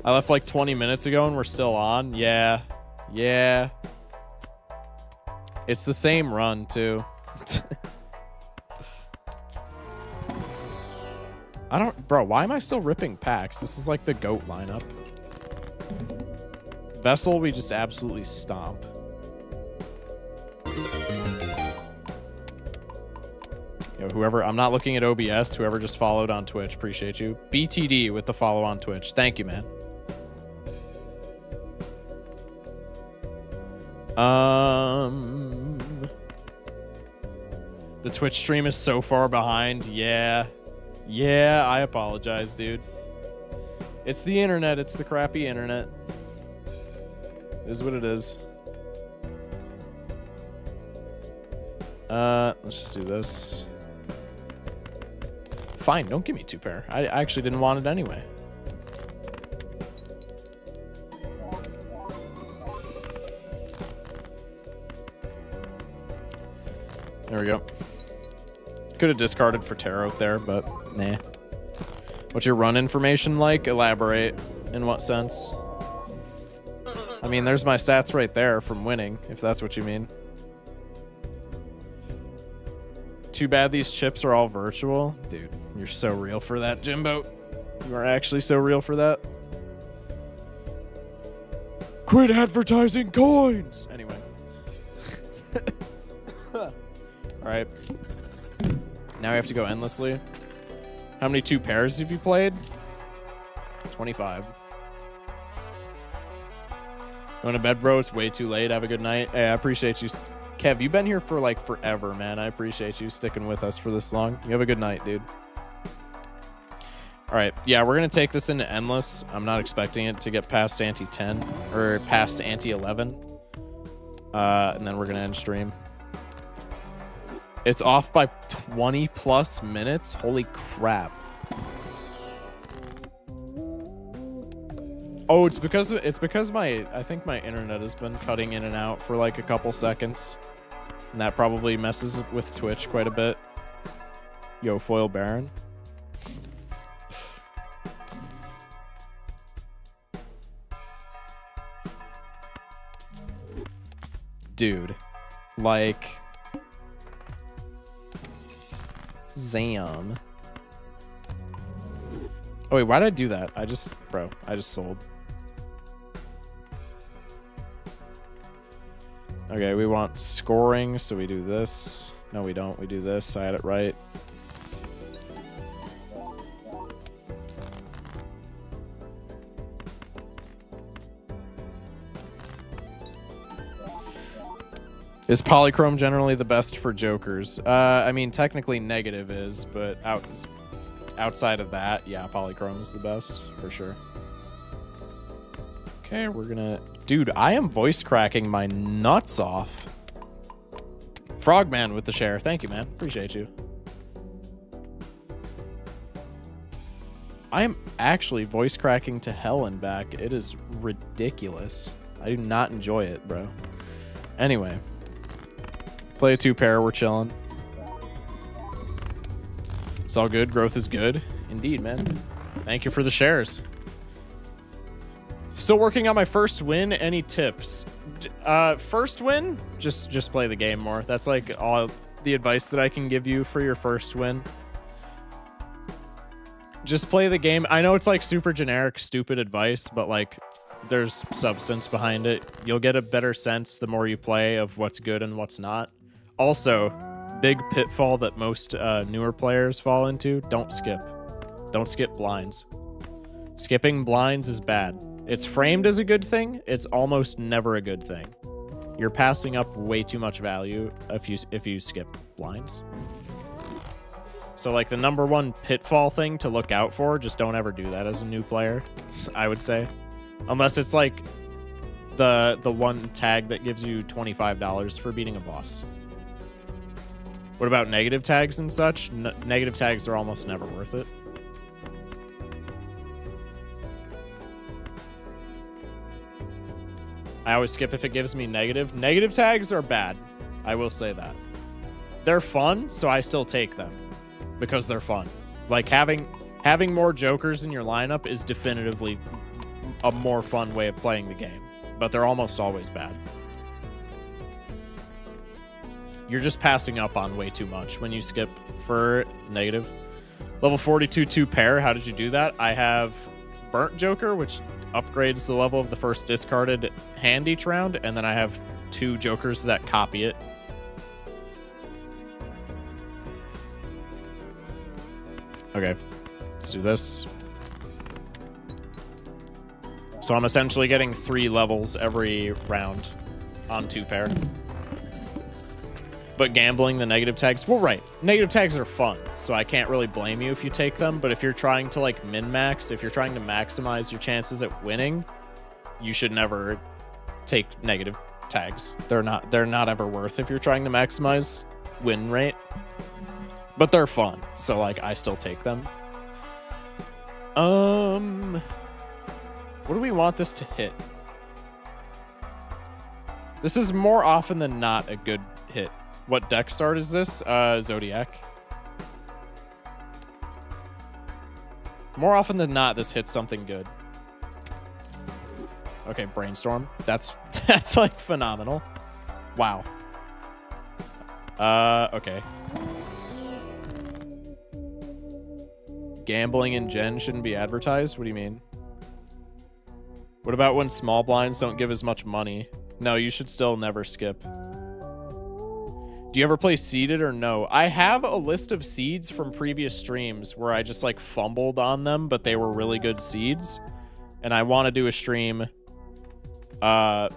Speaker 1: I left like 20 minutes ago and we're still on. Yeah. Yeah. It's the same run too. Bro, why am I still ripping packs? This is like the GOAT lineup. Vessel, we just absolutely stomp. Yo, whoever, I'm not looking at OBS, whoever just followed on Twitch, appreciate you. BTD with the follow on Twitch. Thank you, man. The Twitch stream is so far behind. Yeah. Yeah, I apologize, dude. It's the internet. It's the crappy internet. It is what it is. Let's just do this. Fine, don't give me 2-pair. I actually didn't want it anyway. There we go. Could have discarded for tarot there, but nah. What's your run information like? Elaborate. In what sense? I mean, there's my stats right there from winning, if that's what you mean. Too bad these chips are all virtual. Dude, you're so real for that, Jimbo. You are actually so real for that. Quit advertising coins! Anyway. Alright. Now we have to go endlessly. How many 2-pairs have you played? 25. Going to bed, bro? It's way too late. Have a good night. Hey, I appreciate you. Kev, you've been here for like forever, man. I appreciate you sticking with us for this long. You have a good night, dude. All right. Yeah, we're going to take this into endless. I'm not expecting it to get past ante 10 or past ante 11. And then we're going to end stream. It's off by 20 plus minutes. Holy crap. Oh, it's because I think my internet has been cutting in and out for like a couple seconds. And that probably messes with Twitch quite a bit. Yo, Foil Baron. Dude. Like... Zam. Oh wait, why did I do that? I just sold. Okay, we want scoring, so we do this. No, we don't. We do this. I had it right. Is polychrome generally the best for jokers? I mean, technically negative is, but outside of that, yeah, polychrome is the best for sure. Okay, we're gonna... Dude, I am voice cracking my nuts off. Frogman with the share. Thank you, man. Appreciate you. I am actually voice cracking to hell and back. It is ridiculous. I do not enjoy it, bro. Anyway. Play a 2-pair. We're chilling. It's all good. Growth is good. Indeed, man. Thank you for the shares. Still working on my first win. Any tips? First win? Just play the game more. That's like all the advice that I can give you for your first win. Just play the game. I know it's like super generic, stupid advice, but like there's substance behind it. You'll get a better sense the more you play of what's good and what's not. Also, big pitfall that most newer players fall into, don't skip. Don't skip blinds. Skipping blinds is bad. It's framed as a good thing. It's almost never a good thing. You're passing up way too much value if you skip blinds. So like the #1 pitfall thing to look out for, just don't ever do that as a new player, I would say. Unless it's like the one tag that gives you $25 for beating a boss. What about negative tags and such? Negative tags are almost never worth it. I always skip if it gives me negative. Negative tags are bad. I will say that. They're fun, so I still take them. Because they're fun. Like, having more jokers in your lineup is definitively a more fun way of playing the game. But they're almost always bad. You're just passing up on way too much when you skip for negative. Level 42 2-pair, how did you do that? I have Burnt Joker, which upgrades the level of the first discarded hand each round, and then I have 2 jokers that copy it. Okay, let's do this. So I'm essentially getting 3 levels every round on 2-pair. But gambling the negative tags, well, right, negative tags are fun, so I can't really blame you if you take them, but if you're trying to like min-max, if you're trying to maximize your chances at winning, you should never take negative tags. They're not ever worth if you're trying to maximize win rate. But they're fun, so like I still take them. What do we want this to hit? This is more often than not a good hit. What deck start is this? Zodiac. More often than not, this hits something good. Okay, Brainstorm. That's like phenomenal. Wow. Okay. Gambling in Gen shouldn't be advertised? What do you mean? What about when small blinds don't give as much money? No, you should still never skip. Do you ever play seeded or no? I have a list of seeds from previous streams where I just like fumbled on them, but they were really good seeds. And I want to do a stream where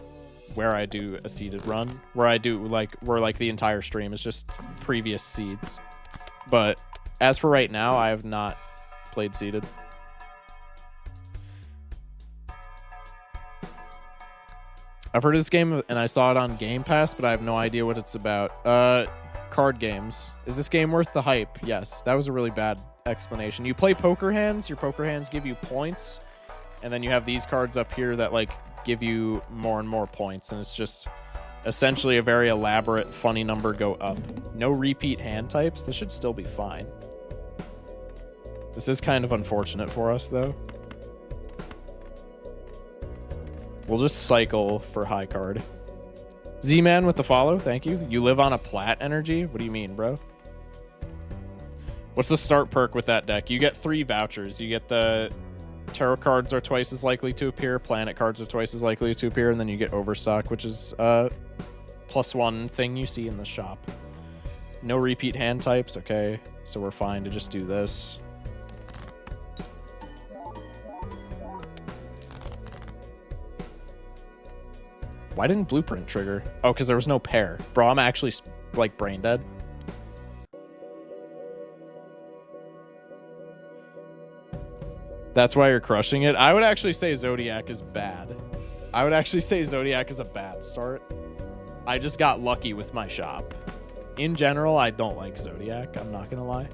Speaker 1: I do a seeded run, where I do like the entire stream is just previous seeds. But as for right now, I have not played seeded. I've heard of this game and I saw it on Game Pass, but I have no idea what it's about. Card games. Is this game worth the hype? Yes. That was a really bad explanation. You play poker hands. Your poker hands give you points, and then you have these cards up here that like give you more and more points, and it's just essentially a very elaborate funny number go up. No repeat hand types. This should still be fine. This is kind of unfortunate for us though. We'll just cycle for high card. Z-Man with the follow, thank you. You live on a plat energy? What do you mean, bro? What's the start perk with that deck? You get 3 vouchers. You get the tarot cards are twice as likely to appear, planet cards are twice as likely to appear, and then you get overstock, which is +1 thing you see in the shop. No repeat hand types, okay. So we're fine to just do this. Why didn't Blueprint trigger? Oh, because there was no pair. Bro, I'm actually, like, brain dead. That's why you're crushing it. I would actually say Zodiac is bad. I would actually say Zodiac is a bad start. I just got lucky with my shop. In general, I don't like Zodiac. I'm not going to lie.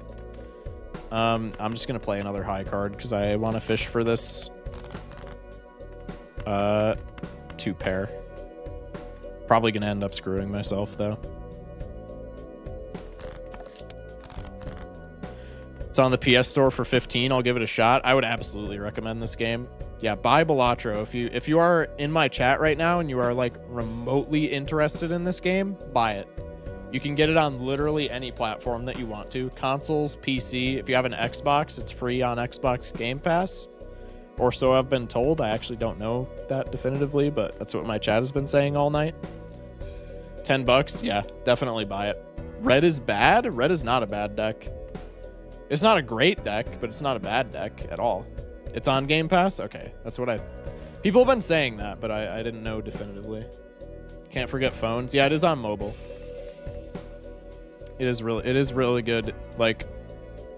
Speaker 1: I'm just going to play another high card because I want to fish for this 2 pair. Probably going to end up screwing myself, though. It's on the PS Store for 15. I'll give it a shot. I would absolutely recommend this game. Yeah, buy Balatro. If you are in my chat right now and you are like remotely interested in this game, buy it. You can get it on literally any platform that you want to. Consoles, PC. If you have an Xbox, it's free on Xbox Game Pass. Or so I've been told. I actually don't know that definitively, but that's what my chat has been saying all night. $10, yeah, definitely buy it. Red is bad? Red is not a bad deck. It's not a great deck, but it's not a bad deck at all. It's on Game Pass? Okay, that's what people have been saying that, but I didn't know definitively. Can't forget phones. Yeah, it is on mobile. It is really good. Like,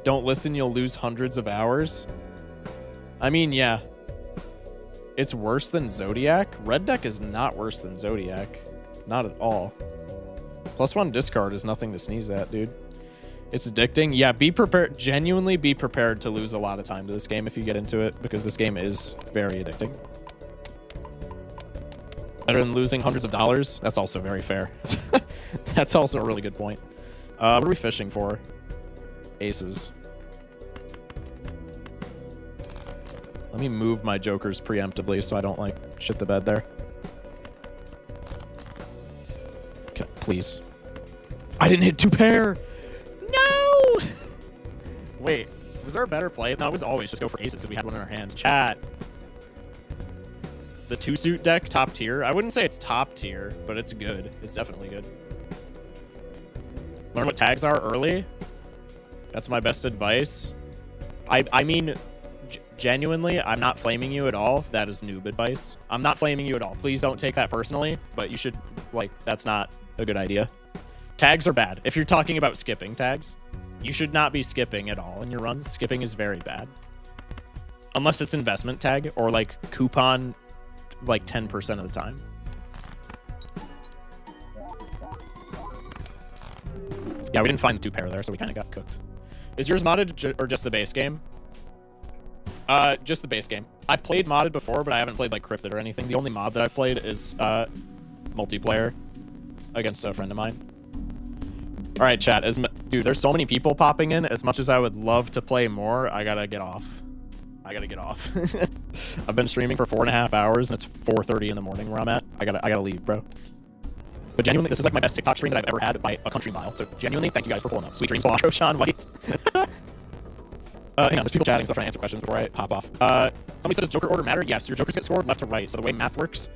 Speaker 1: don't listen, you'll lose hundreds of hours. I mean, yeah. It's worse than Zodiac. Red deck is not worse than Zodiac. Not at all. +1 discard is nothing to sneeze at, dude. It's addicting. Yeah, be prepared. Genuinely be prepared to lose a lot of time to this game if you get into it, because this game is very addicting. Better than losing hundreds of dollars. That's also very fair. That's also a really good point. What are we fishing for? Aces. Let me move my jokers preemptively so I don't, like, shit the bed there. Okay, please. I didn't hit 2 pair! No! Wait, was there a better play? No, it was always just go for aces because we had one in our hands. Chat. The 2-suit deck, top tier. I wouldn't say it's top tier, but it's good. It's definitely good. Learn what tags are early. That's my best advice. I mean, genuinely, I'm not flaming you at all. That is noob advice. I'm not flaming you at all. Please don't take that personally, but you should, like, that's not a good idea. Tags are bad. If you're talking about skipping tags, you should not be skipping at all in your runs. Skipping is very bad. Unless it's investment tag or, like, coupon, like, 10% of the time. Yeah, we didn't find the 2 pair there, so we kind of got cooked. Is yours modded or just the base game? Just the base game. I've played modded before, but I haven't played, like, cryptid or anything. The only mod that I've played is multiplayer against a friend of mine. All right, chat. Dude, there's so many people popping in. As much as I would love to play more, I gotta get off. I've been streaming for 4.5 hours, and it's 4:30 in the morning where I'm at. I gotta leave, bro. But genuinely, this is like my best TikTok stream that I've ever had by a country mile. So genuinely, thank you guys for pulling up. Sweet dreams, Wash, Sean White. Hang on, there's people chatting, so I'm trying to answer questions before I hop off. Somebody said, does Joker order matter? Yes, your Jokers get scored left to right. So the way math works,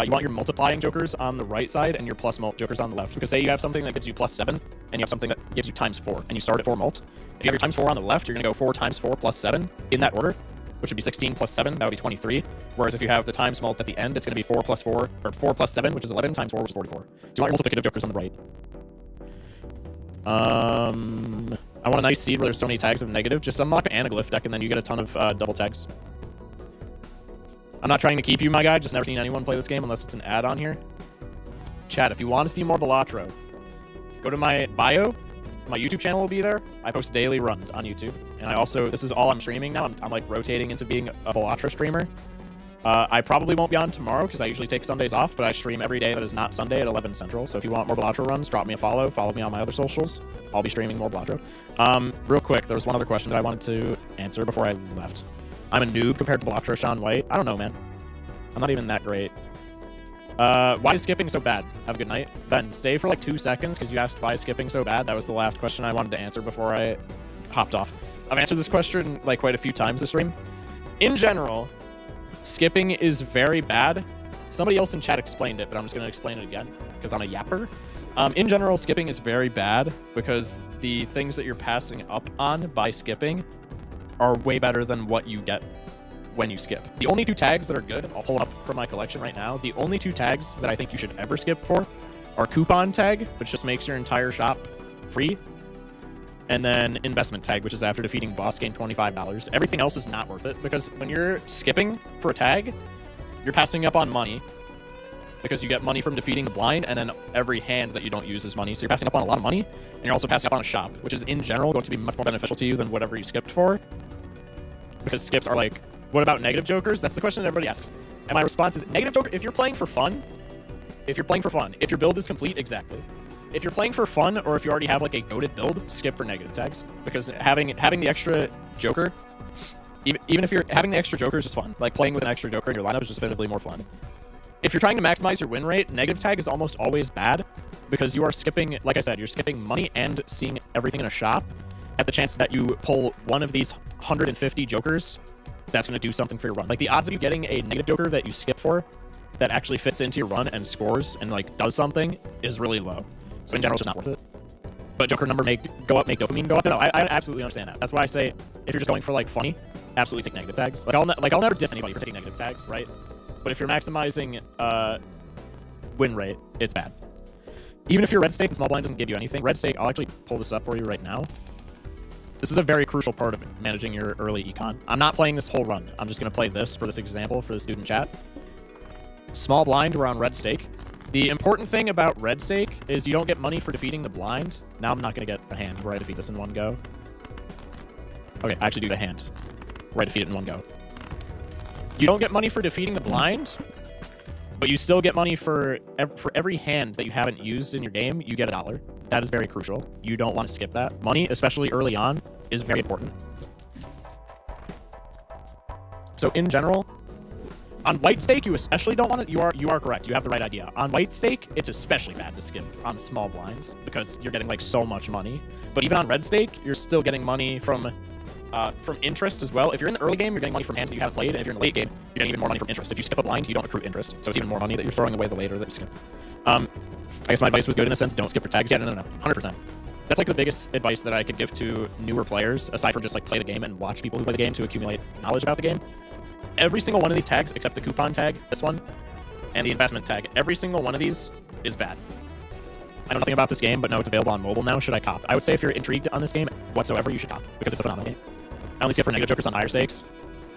Speaker 1: you want your multiplying Jokers on the right side and your plus mult Jokers on the left. Because say you have something that gives you +7, and you have something that gives you ×4, and you start at 4 mult. If you have your ×4 on the left, you're going to go 4 × 4 + 7 in that order, which would be 16 + 7, that would be 23. Whereas if you have the times mult at the end, it's going to be 4 + 4, or 4 + 7, which is 11, × 4, which is 44. So you want your multiplicative Jokers on the right. I want a nice seed where there's so many tags of negative. Just unlock an anaglyph deck, and then you get a ton of double tags. I'm not trying to keep you, my guy. Just never seen anyone play this game unless it's an add-on here. Chat, if you want to see more Balatro, go to my bio. My YouTube channel will be there. I post daily runs on YouTube. And I also, this is all I'm streaming now. I'm like rotating into being a Balatro streamer. I probably won't be on tomorrow because I usually take Sundays off, but I stream every day that is not Sunday at 11 Central. So if you want more Balatro runs, drop me a follow. Follow me on my other socials. I'll be streaming more Balatro. Real quick, there was one other question that I wanted to answer before I left. I'm a noob compared to Balatro Sean White. I don't know, man. I'm not even that great. Why is skipping so bad? Have a good night. Ben, stay for like 2 seconds because you asked why is skipping so bad. That was the last question I wanted to answer before I hopped off. I've answered this question like quite a few times this stream. In general, skipping is very bad. Somebody else in chat explained it, but I'm just going to explain it again because I'm a yapper. In general, skipping is very bad because the things that you're passing up on by skipping are way better than what you get when you skip. The only 2 tags that are good, I'll pull it up from my collection right now. The only 2 tags that I think you should ever skip for are coupon tag, which just makes your entire shop free, and then investment tag, which is after defeating boss gain $25. Everything else is not worth it because when you're skipping for a tag, you're passing up on money because you get money from defeating the blind, and then every hand that you don't use is money. So you're passing up on a lot of money, and you're also passing up on a shop, which is in general going to be much more beneficial to you than whatever you skipped for. Because skips are like, what about negative jokers? That's the question that everybody asks. And my response is, negative joker, if you're playing for fun, if your build is complete, exactly. If you're playing for fun, or if you already have like a goated build, skip for negative tags. Because having the extra joker, even if you're having the extra joker is just fun. Like playing with an extra joker in your lineup is just definitively more fun. If you're trying to maximize your win rate, negative tag is almost always bad because you are skipping, like I said, you're skipping money and seeing everything in a shop at the chance that you pull one of these 150 jokers that's going to do something for your run. Like the odds of you getting a negative joker that you skip for that actually fits into your run and scores and like does something is really low. So in general, it's just not worth it. But joker number may go up, make dopamine go up. No, I absolutely understand that. That's why I say if you're just going for like funny, absolutely take negative tags. Like I'll never diss anybody for taking negative tags, right? But if you're maximizing win rate, it's bad. Even if you're red stake and small blind doesn't give you anything, red stake, I'll actually pull this up for you right now. This is a very crucial part of managing your early econ. I'm not playing this whole run. I'm just going to play this for this example for the student chat. Small blind, we're on red stake. The important thing about red stake is you don't get money for defeating the blind. Now I'm not going to get a hand where I defeat this in one go. Okay, I actually do the hand where I defeat it in one go. You don't get money for defeating the blind, but you still get money for every hand that you haven't used in your game, you get $1. That is very crucial. You don't want to skip that. Money, especially early on, is very important. So in general, on white stake, you especially don't want to. You are correct. You have the right idea. On white stake, it's especially bad to skip on small blinds because you're getting like so much money. But even on red stake, you're still getting money from interest as well. If you're in the early game, you're getting money from hands that you haven't played, and if you're in the late game, you're getting even more money from interest. If you skip a blind, you don't accrue interest, so it's even more money that you're throwing away the later that you skip. I guess my advice was good in a sense. Don't skip for tags. Yeah, no, 100%. That's like the biggest advice that I could give to newer players, aside from just like play the game and watch people who play the game to accumulate knowledge about the game. Every single one of these tags, except the coupon tag, this one, and the investment tag, every single one of these is bad. I know nothing about this game, but know it's available on mobile now. Should I cop? I would say if you're intrigued on this game whatsoever, you should cop, because it's a phenomenal game. I only skip for negative jokers on higher stakes.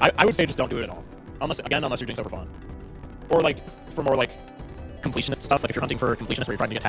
Speaker 1: I would say just don't do it at all. Unless you're doing so for fun. Or like, for more like completionist stuff, like if you're hunting for completionist where you're trying to get